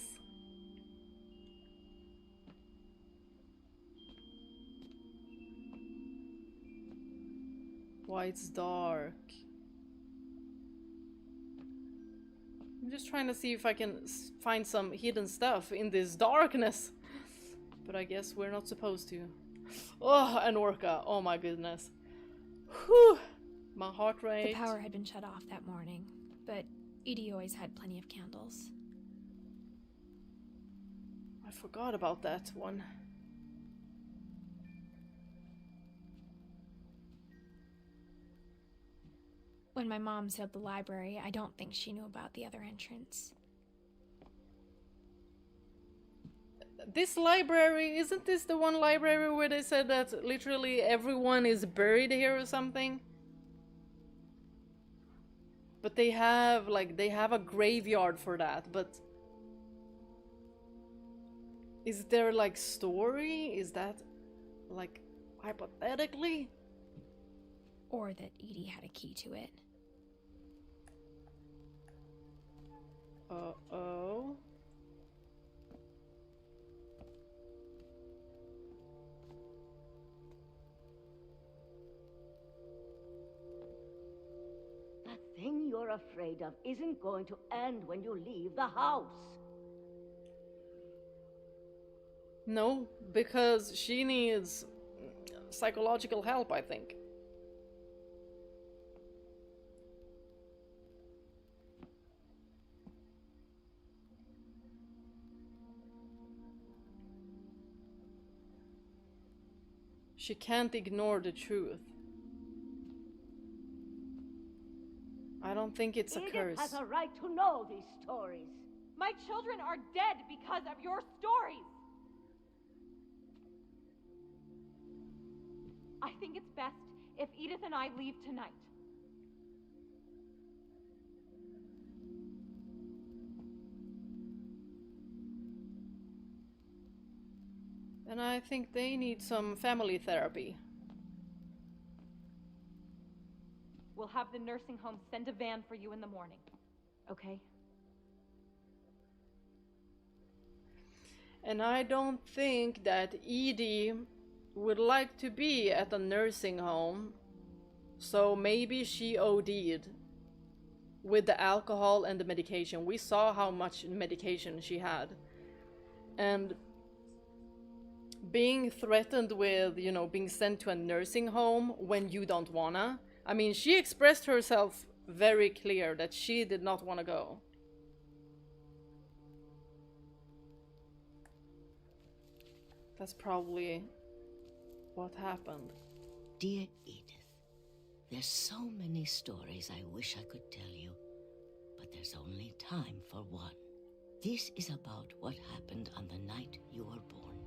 Why it's dark. I'm just trying to see if I can find some hidden stuff in this darkness. But I guess we're not supposed to. Oh, and Orca. Oh my goodness. Whew. My heart rate. The power had been shut off that morning, but Edie always had plenty of candles. I forgot about that one. When my mom sealed the library, I don't think she knew about the other entrance. This library, isn't this the one library where they said that literally everyone is buried here or something? But they have a graveyard for that, but is there like story? Is that like hypothetically? Or that Edie had a key to it. Uh-oh. That thing you're afraid of isn't going to end when you leave the house. No, because she needs psychological help, I think. She can't ignore the truth. I don't think it's a curse. Edith has a right to know these stories. My children are dead because of your stories. I think it's best if Edith and I leave tonight. And I think they need some family therapy. We'll have the nursing home send a van for you in the morning. Okay? And I don't think that Edie would like to be at a nursing home. So maybe she OD'd with the alcohol and the medication. We saw how much medication she had. And being threatened with, you know, being sent to a nursing home when you don't wanna. I mean, she expressed herself very clear that she did not want to go. That's probably what happened. Dear Edith, There's so many stories I wish I could tell you, but there's only time for one. This is about what happened on the night you were born.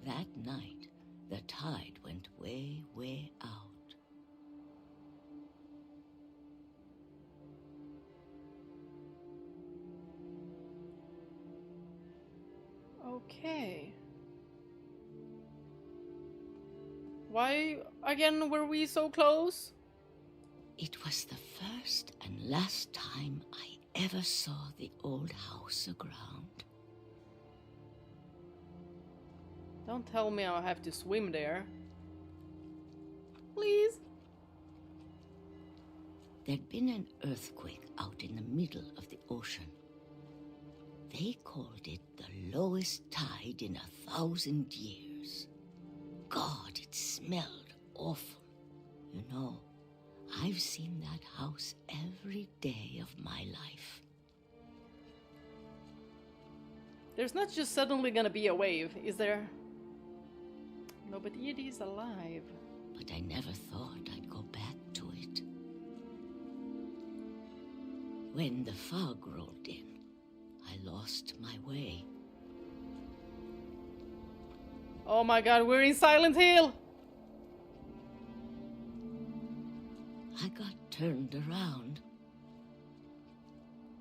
That night, the tide went way, way out. Okay. Why, again, were we so close? It was the first and last time I ever saw the old house aground. Don't tell me I'll have to swim there. Please? There'd been an earthquake out in the middle of the ocean. They called it the lowest tide in 1,000 years. God, it smelled awful. You know, I've seen that house every day of my life. There's not just suddenly gonna be a wave, is there? No, but Edie's alive. But I never thought I'd go back to it. When the fog rolled in, I lost my way. Oh my god, we're in Silent Hill! I got turned around.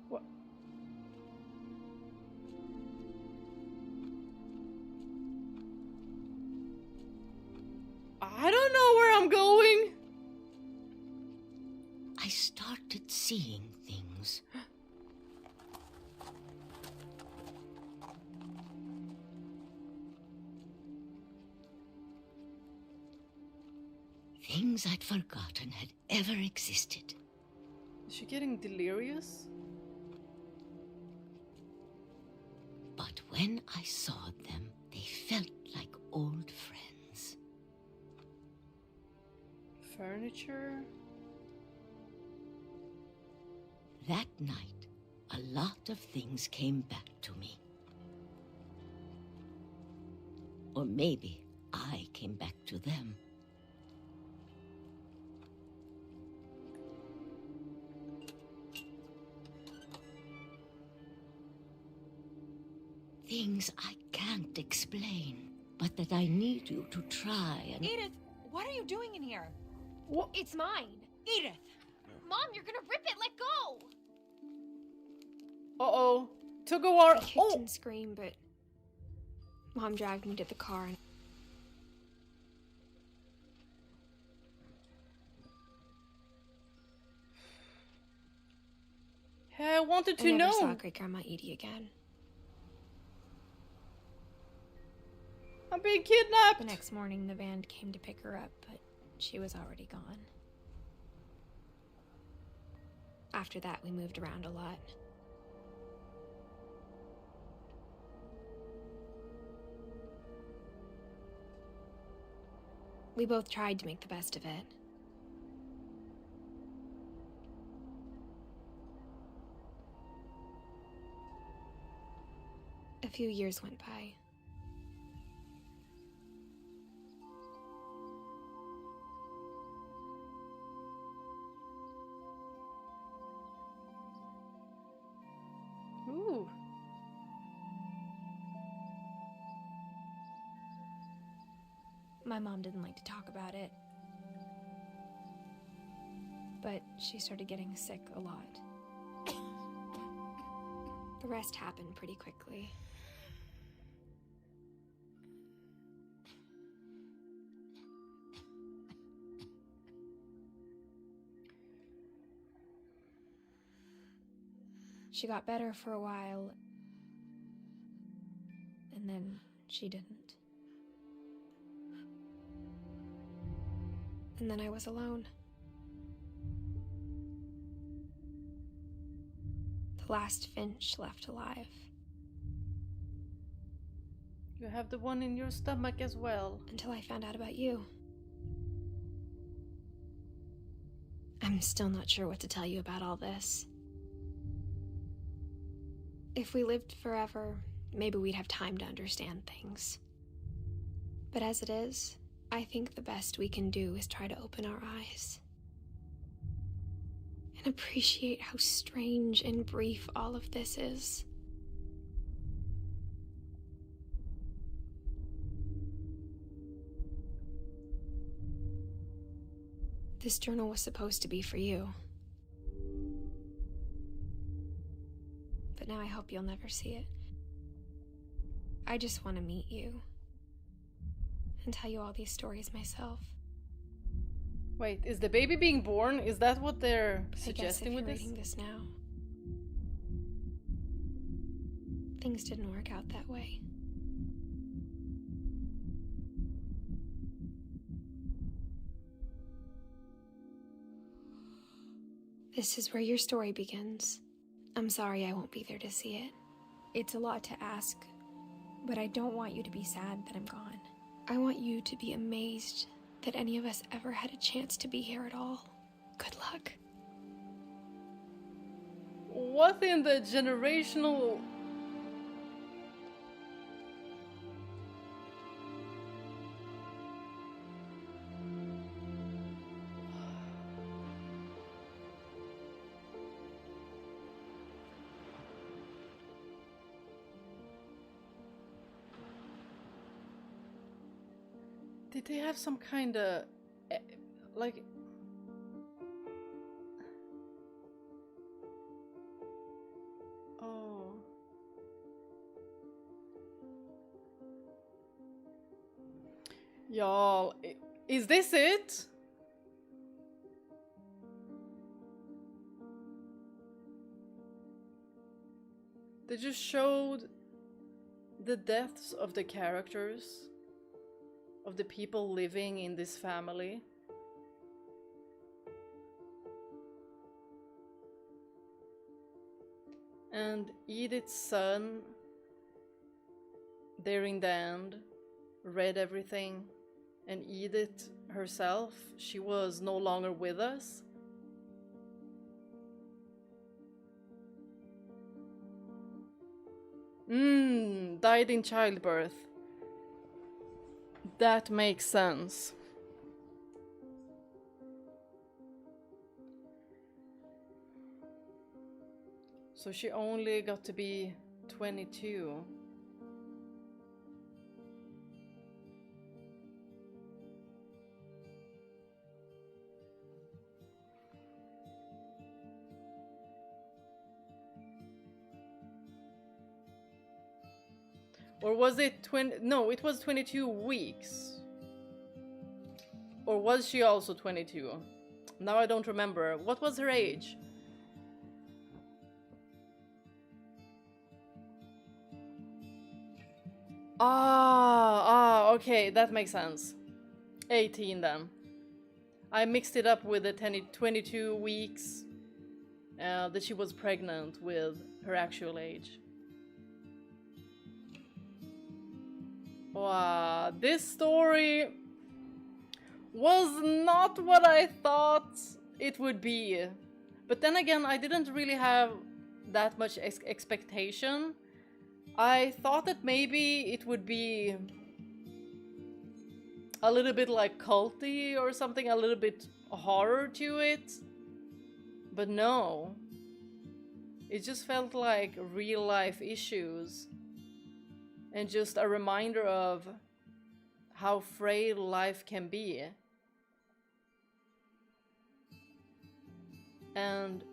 What? I don't know where I'm going! I started seeing things. Things I'd forgotten had ever existed. Is she getting delirious? But when I saw them, they felt like old friends. Furniture? That night, a lot of things came back to me. Or maybe I came back to them. Things I can't explain, but that I need you to try and... Edith, what are you doing in here? What? It's mine. Edith! Mom, you're gonna rip it. Let go. Uh-oh. Took a while. I kicked and screamed, but Mom dragged me to the car and... Hey, I wanted to I never know. saw Great Grandma Edie again. I'm being kidnapped! The next morning, the van came to pick her up, but she was already gone. After that, we moved around a lot. We both tried to make the best of it. A few years went by. Ooh. My mom didn't like to talk about it, but she started getting sick a lot. The rest happened pretty quickly. She got better for a while, and then she didn't. And then I was alone. The last Finch left alive. You have the one in your stomach as well. Until I found out about you. I'm still not sure what to tell you about all this. If we lived forever, maybe we'd have time to understand things. But as it is, I think the best we can do is try to open our eyes and appreciate how strange and brief all of this is. This journal was supposed to be for you. But now I hope you'll never see it. I just want to meet you and tell you all these stories myself. Wait, is the baby being born? Is that what they're suggesting with I this? guess if you're reading this now, things didn't work out that way. This is where your story begins. I'm sorry I won't be there to see it. It's a lot to ask, but I don't want you to be sad that I'm gone. I want you to be amazed that any of us ever had a chance to be here at all. Good luck. What in the generational... Did they have some kind of... like... Oh... Y'all, is this it? They just showed the deaths of the characters, of the people living in this family. And Edith's son, there in the end, read everything. And Edith herself, she was no longer with us. Died in childbirth. That makes sense. So she only got to be 22. Or was it 20? No, it was 22 weeks. Or was she also 22? Now I don't remember. What was her age? Okay, that makes sense. 18 then. I mixed it up with the 22 weeks that she was pregnant with her actual age. Wow, this story was not what I thought it would be. But then again, I didn't really have that much expectation. I thought that maybe it would be a little bit like culty or something, a little bit horror to it. But no. It just felt like real life issues. And just a reminder of how frail life can be. And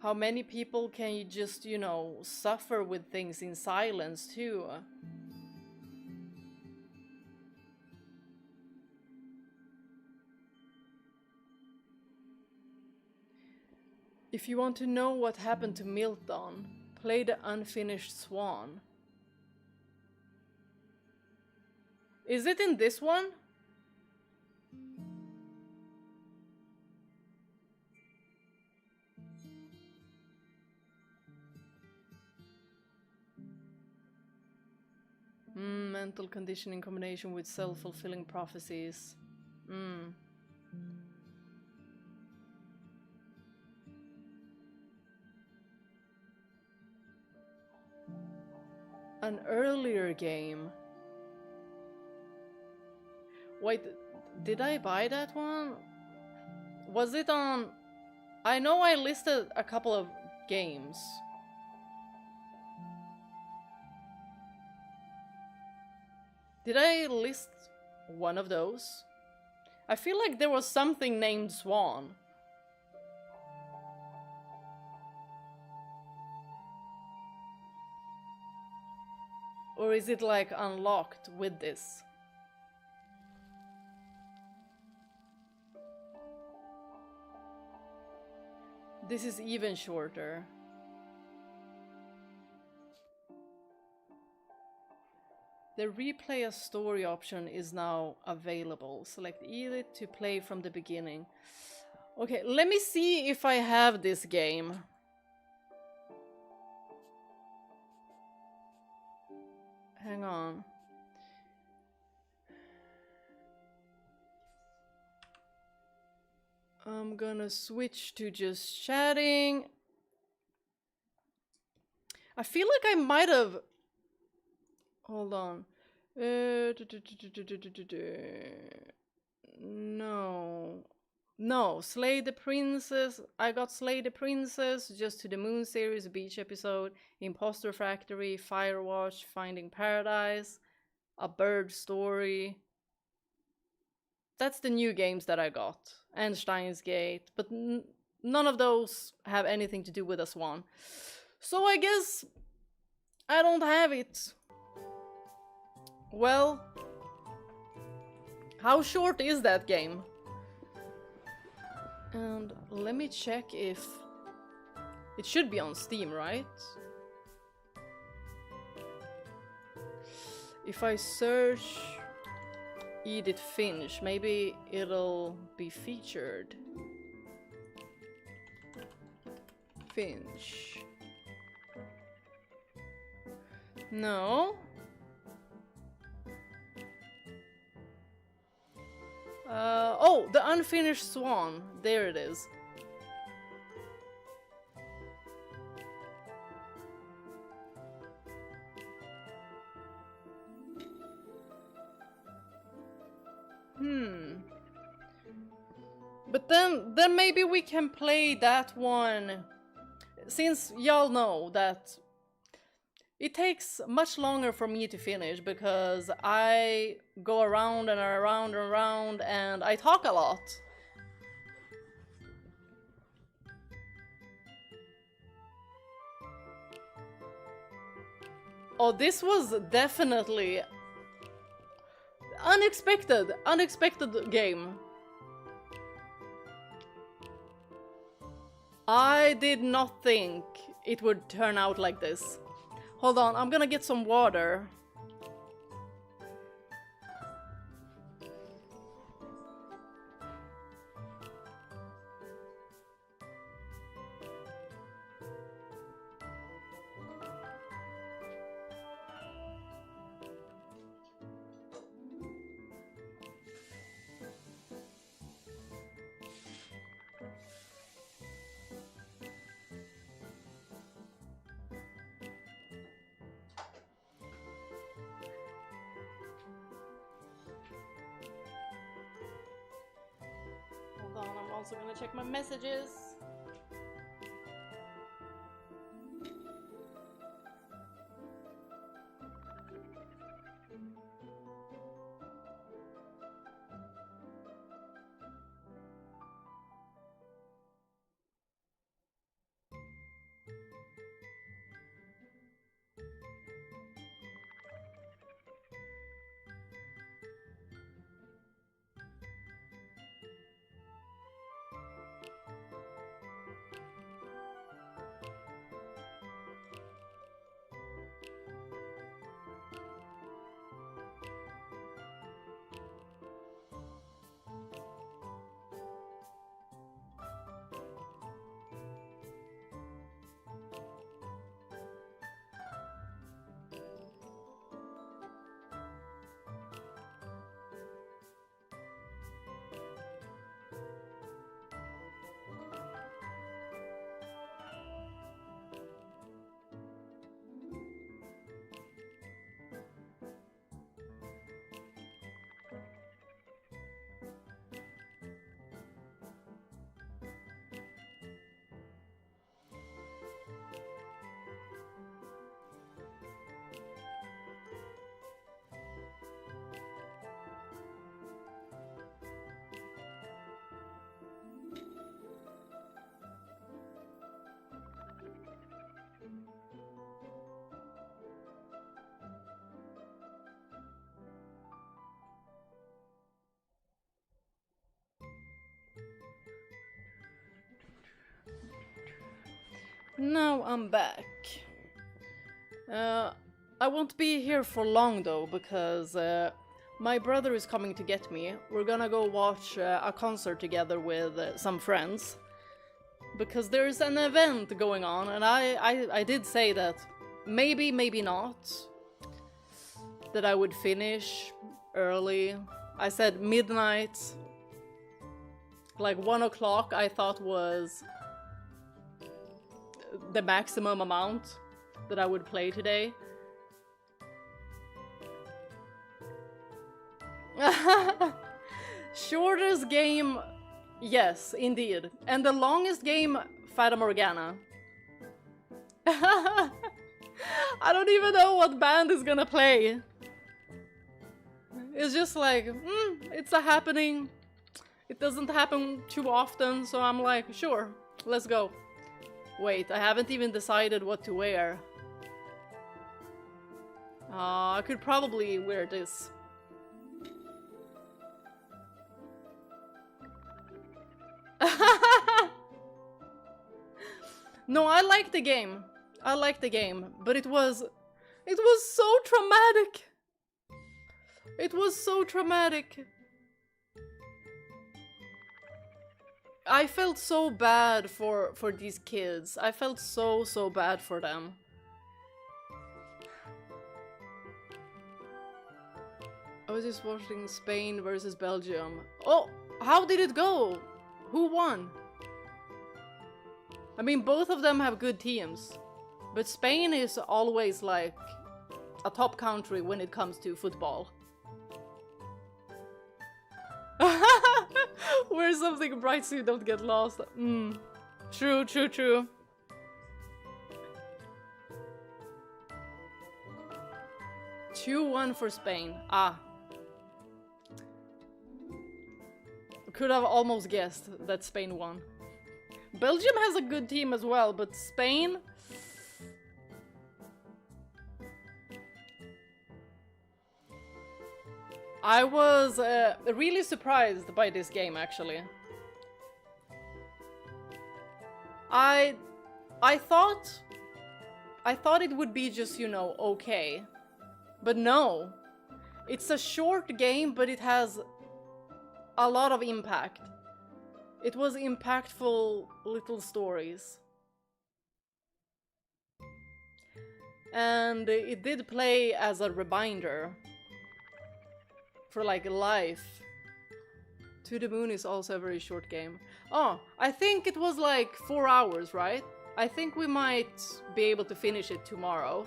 how many people can you just, you know, suffer with things in silence too. If you want to know what happened to Milton, play The Unfinished Swan. Is it in this one? Mental condition in combination with self-fulfilling prophecies. An earlier game. Wait, did I buy that one? Was it on... I know I listed a couple of games. Did I list one of those? I feel like there was something named Swan. Or is it like unlocked with this? This is even shorter. The replay a story option is now available. Select Edith to play from the beginning. Okay, let me see if I have this game. Hang on. I'm gonna switch to just chatting. I feel like I might have... Hold on. No. No, Slay the Princess. I got Slay the Princess, Just to the Moon series, Beach episode, Imposter Factory, Firewatch, Finding Paradise, A Bird Story. That's the new games that I got. And Steins Gate, but none of those have anything to do with a swan. So I guess I don't have it. Well, how short is that game? And let me check if... It should be on Steam, right? If I search Edith Finch, maybe it'll be featured. Finch. No. Oh, The Unfinished Swan. There it is. But then maybe we can play that one, since y'all know that it takes much longer for me to finish because I go around and around and around and I talk a lot. Oh, this was definitely unexpected game. I did not think it would turn out like this. Hold on, I'm gonna get some water. Hold on, I'm also gonna check my messages. Now I'm back. I won't be here for long though, because my brother is coming to get me. We're gonna go watch a concert together with some friends. Because there's an event going on, and I did say that maybe, maybe not. That I would finish early. I said midnight. Like 1 o'clock I thought was the maximum amount that I would play today. Shortest game, yes, indeed. And the longest game, Fata Morgana. I don't even know what band is gonna play. It's just like, it's a happening. It doesn't happen too often, so I'm like, sure, let's go. Wait, I haven't even decided what to wear. I could probably wear this. No, I like the game. I like the game, but it was so traumatic. It was so traumatic. I felt so bad for these kids. I felt so bad for them. I was just watching Spain versus Belgium. Oh, how did it go? Who won? I mean, both of them have good teams. But Spain is always like a top country when it comes to football. Wear something bright so you don't get lost. True. 2-1 for Spain. Could have almost guessed that Spain won. Belgium has a good team as well, but Spain... I was really surprised by this game, actually. I thought it would be just, you know, okay. But no. It's a short game, but it has a lot of impact. It was impactful little stories. And it did play as a reminder for like life. To the Moon is also a very short game. Oh, I think it was like 4 hours, right? I think we might be able to finish it tomorrow.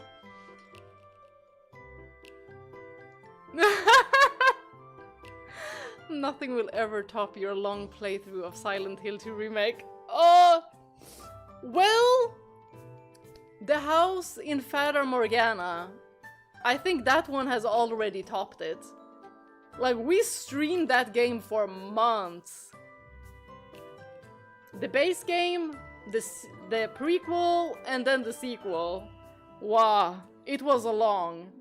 Nothing will ever top your long playthrough of Silent Hill 2 Remake. Oh! Well, the house in Fata Morgana, I think that one has already topped it. Like, we streamed that game for months. The base game, the prequel, and then the sequel. Wow, it was long.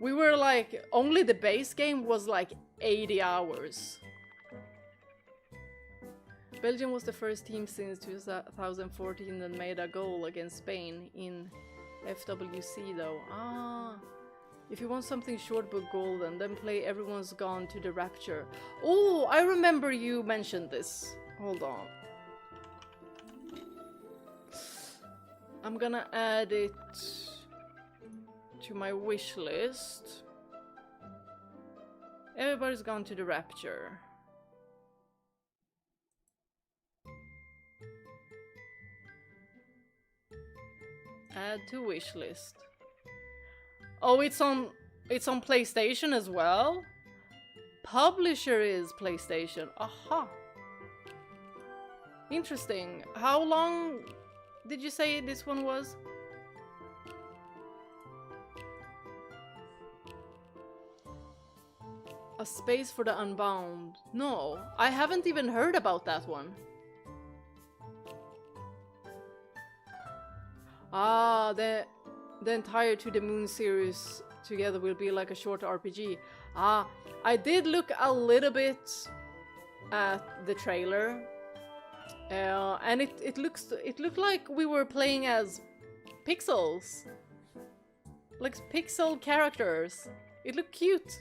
We were like, only the base game was like 80 hours. Belgium was the first team since 2014 that made a goal against Spain in FWC though. If you want something short but golden, then play Everyone's Gone to the Rapture. Oh, I remember you mentioned this. Hold on. I'm gonna add it to my wish list. Everybody's Gone to the Rapture. Add to wish list. Oh, it's on PlayStation as well? Publisher is PlayStation. Aha. Interesting. How long did you say this one was? A Space for the Unbound. No, I haven't even heard about that one. Ah, the entire To the Moon series together will be like a short RPG. Ah, I did look a little bit at the trailer. And it looked like we were playing as pixels, like pixel characters. It looked cute.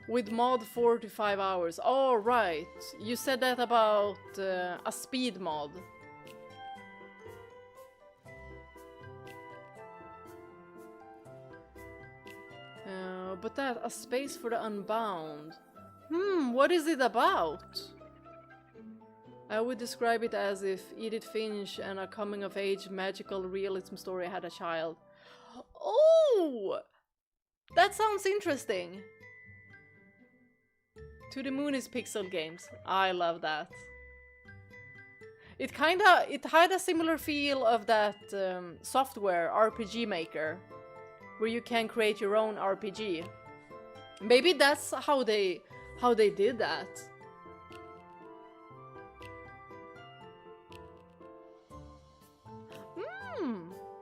With mod 4 to 5 hours. Oh right, you said that about a speed mod. But that, a space for the unbound. What is it about? I would describe it as if Edith Finch and a coming-of-age magical realism story had a child. Oh! That sounds interesting. To the Moon is pixel games. I love that. It had a similar feel of that software RPG Maker, where you can create your own RPG. Maybe that's how they did that.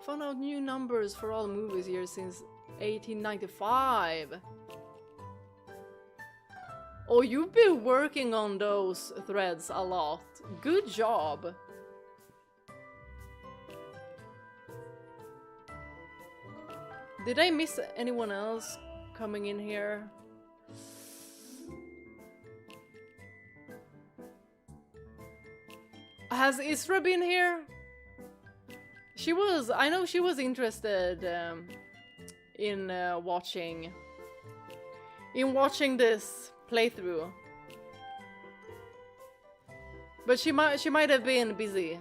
Found out new numbers for all movies here since 1895. Oh, you've been working on those threads a lot. Good job. Did I miss anyone else coming in here? Has Isra been here? I know she was interested in watching this playthrough. But she might have been busy.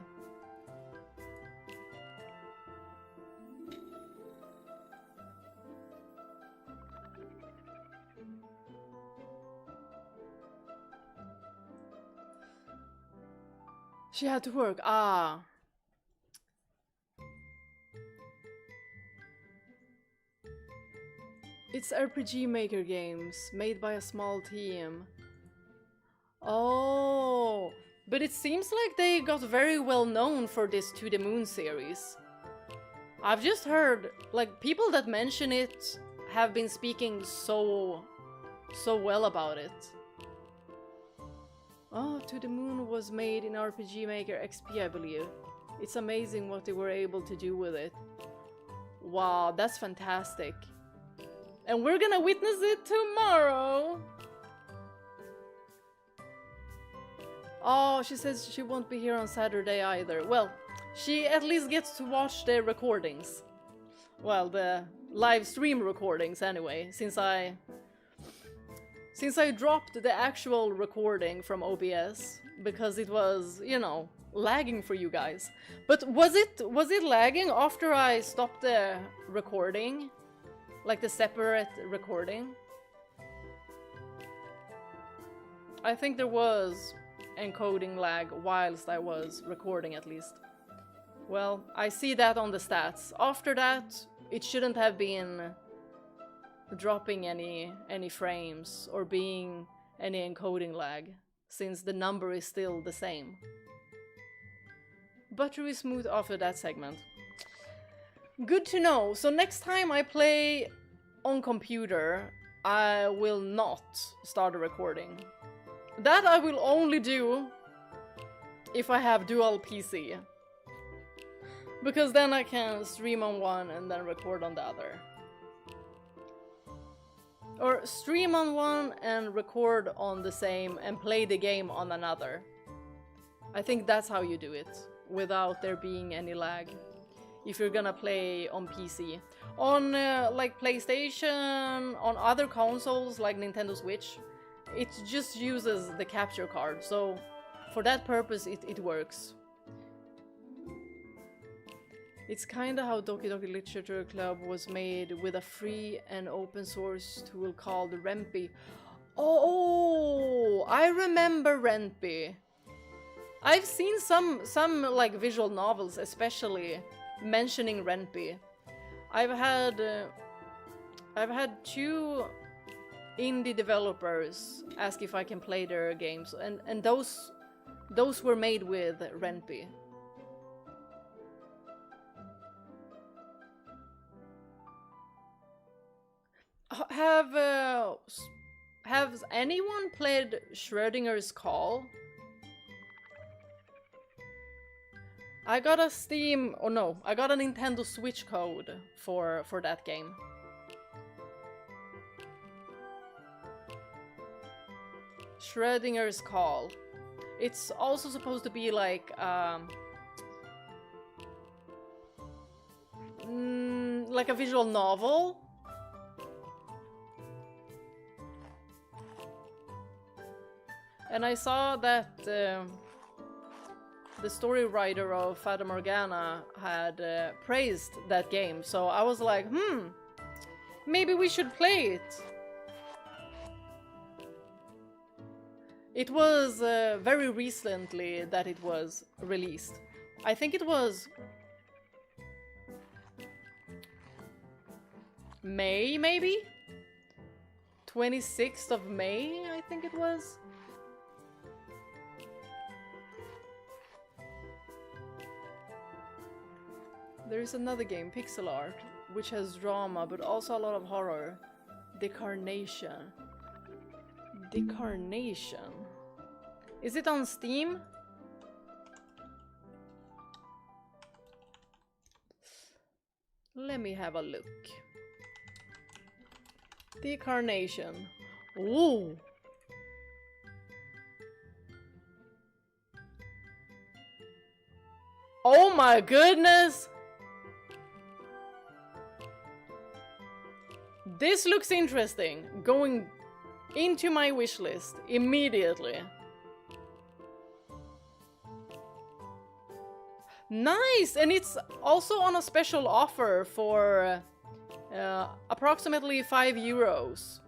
She had to work. Ah. It's RPG Maker games, made by a small team. Oh, but it seems like they got very well known for this To the Moon series. I've just heard, like, people that mention it have been speaking so well about it. Oh, To the Moon was made in RPG Maker XP, I believe. It's amazing what they were able to do with it. Wow, that's fantastic. And we're gonna witness it tomorrow! Oh, she says she won't be here on Saturday either. Well, she at least gets to watch the recordings. Well, the live stream recordings anyway, since I dropped the actual recording from OBS because it was, you know, lagging for you guys. But was it lagging after I stopped the recording? Like the separate recording? I think there was encoding lag whilst I was recording at least. Well, I see that on the stats. After that, it shouldn't have been dropping any frames or being any encoding lag, since the number is still the same. Buttery smooth after that segment. Good to know. So next time I play on computer, I will not start a recording. That I will only do if I have dual PC. Because then I can stream on one and then record on the other. Or stream on one and record on the same and play the game on another. I think that's how you do it, without there being any lag. If you're gonna play on PC. On like PlayStation, on other consoles like Nintendo Switch, it just uses the capture card, so for that purpose it works. It's kinda how Doki Doki Literature Club was made with a free and open source tool called Rempi. Oh, I remember Rempi. I've seen some like visual novels especially mentioning Rempi. I've had 2 indie developers ask if I can play their games, and those were made with Rempi. Has anyone played Schrodinger's Call? I got a Steam, oh no, I got a Nintendo Switch code for that game. Schrodinger's Call. It's also supposed to be like like a visual novel. And I saw that the story writer of Fata Morgana had praised that game, so I was like, maybe we should play it. It was very recently that it was released. I think it was May, maybe? 26th of May, I think it was. There is another game, Pixel Art, which has drama, but also a lot of horror. Decarnation. Decarnation. Is it on Steam? Let me have a look. Decarnation. Ooh. Oh my goodness! This looks interesting. Going into my wish list immediately. Nice! And it's also on a special offer for approximately €5.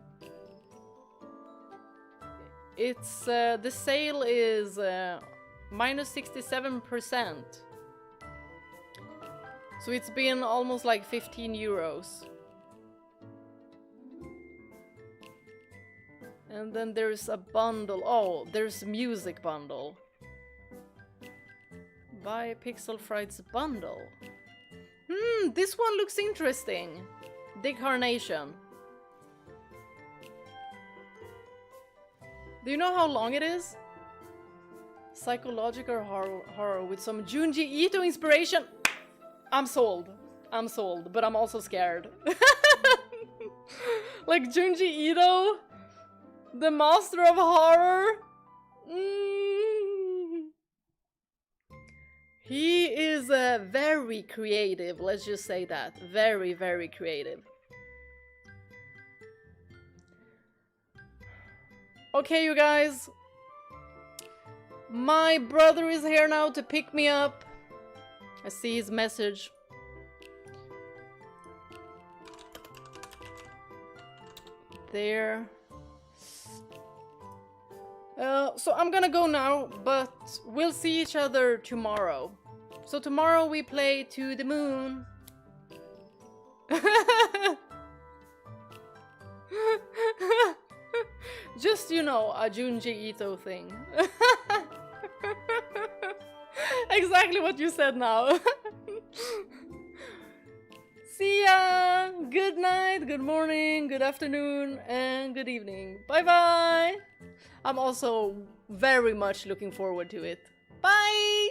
It's the sale is minus 67%. So it's been almost like €15. And then there's a bundle. Oh, there's music bundle. Buy Pixel Fright's bundle. This one looks interesting. Decarnation. Do you know how long it is? Psychological horror with some Junji Ito inspiration. I'm sold. I'm sold, but I'm also scared. Like Junji Ito, the master of horror. He is very creative, let's just say that. Very, very creative. Okay, you guys. My brother is here now to pick me up. I see his message. There. So I'm gonna go now, but we'll see each other tomorrow. So tomorrow we play To the Moon. Just, you know, a Junji Ito thing. Exactly what you said now. See ya! Good night, good morning, good afternoon, and good evening. Bye bye! I'm also very much looking forward to it. Bye!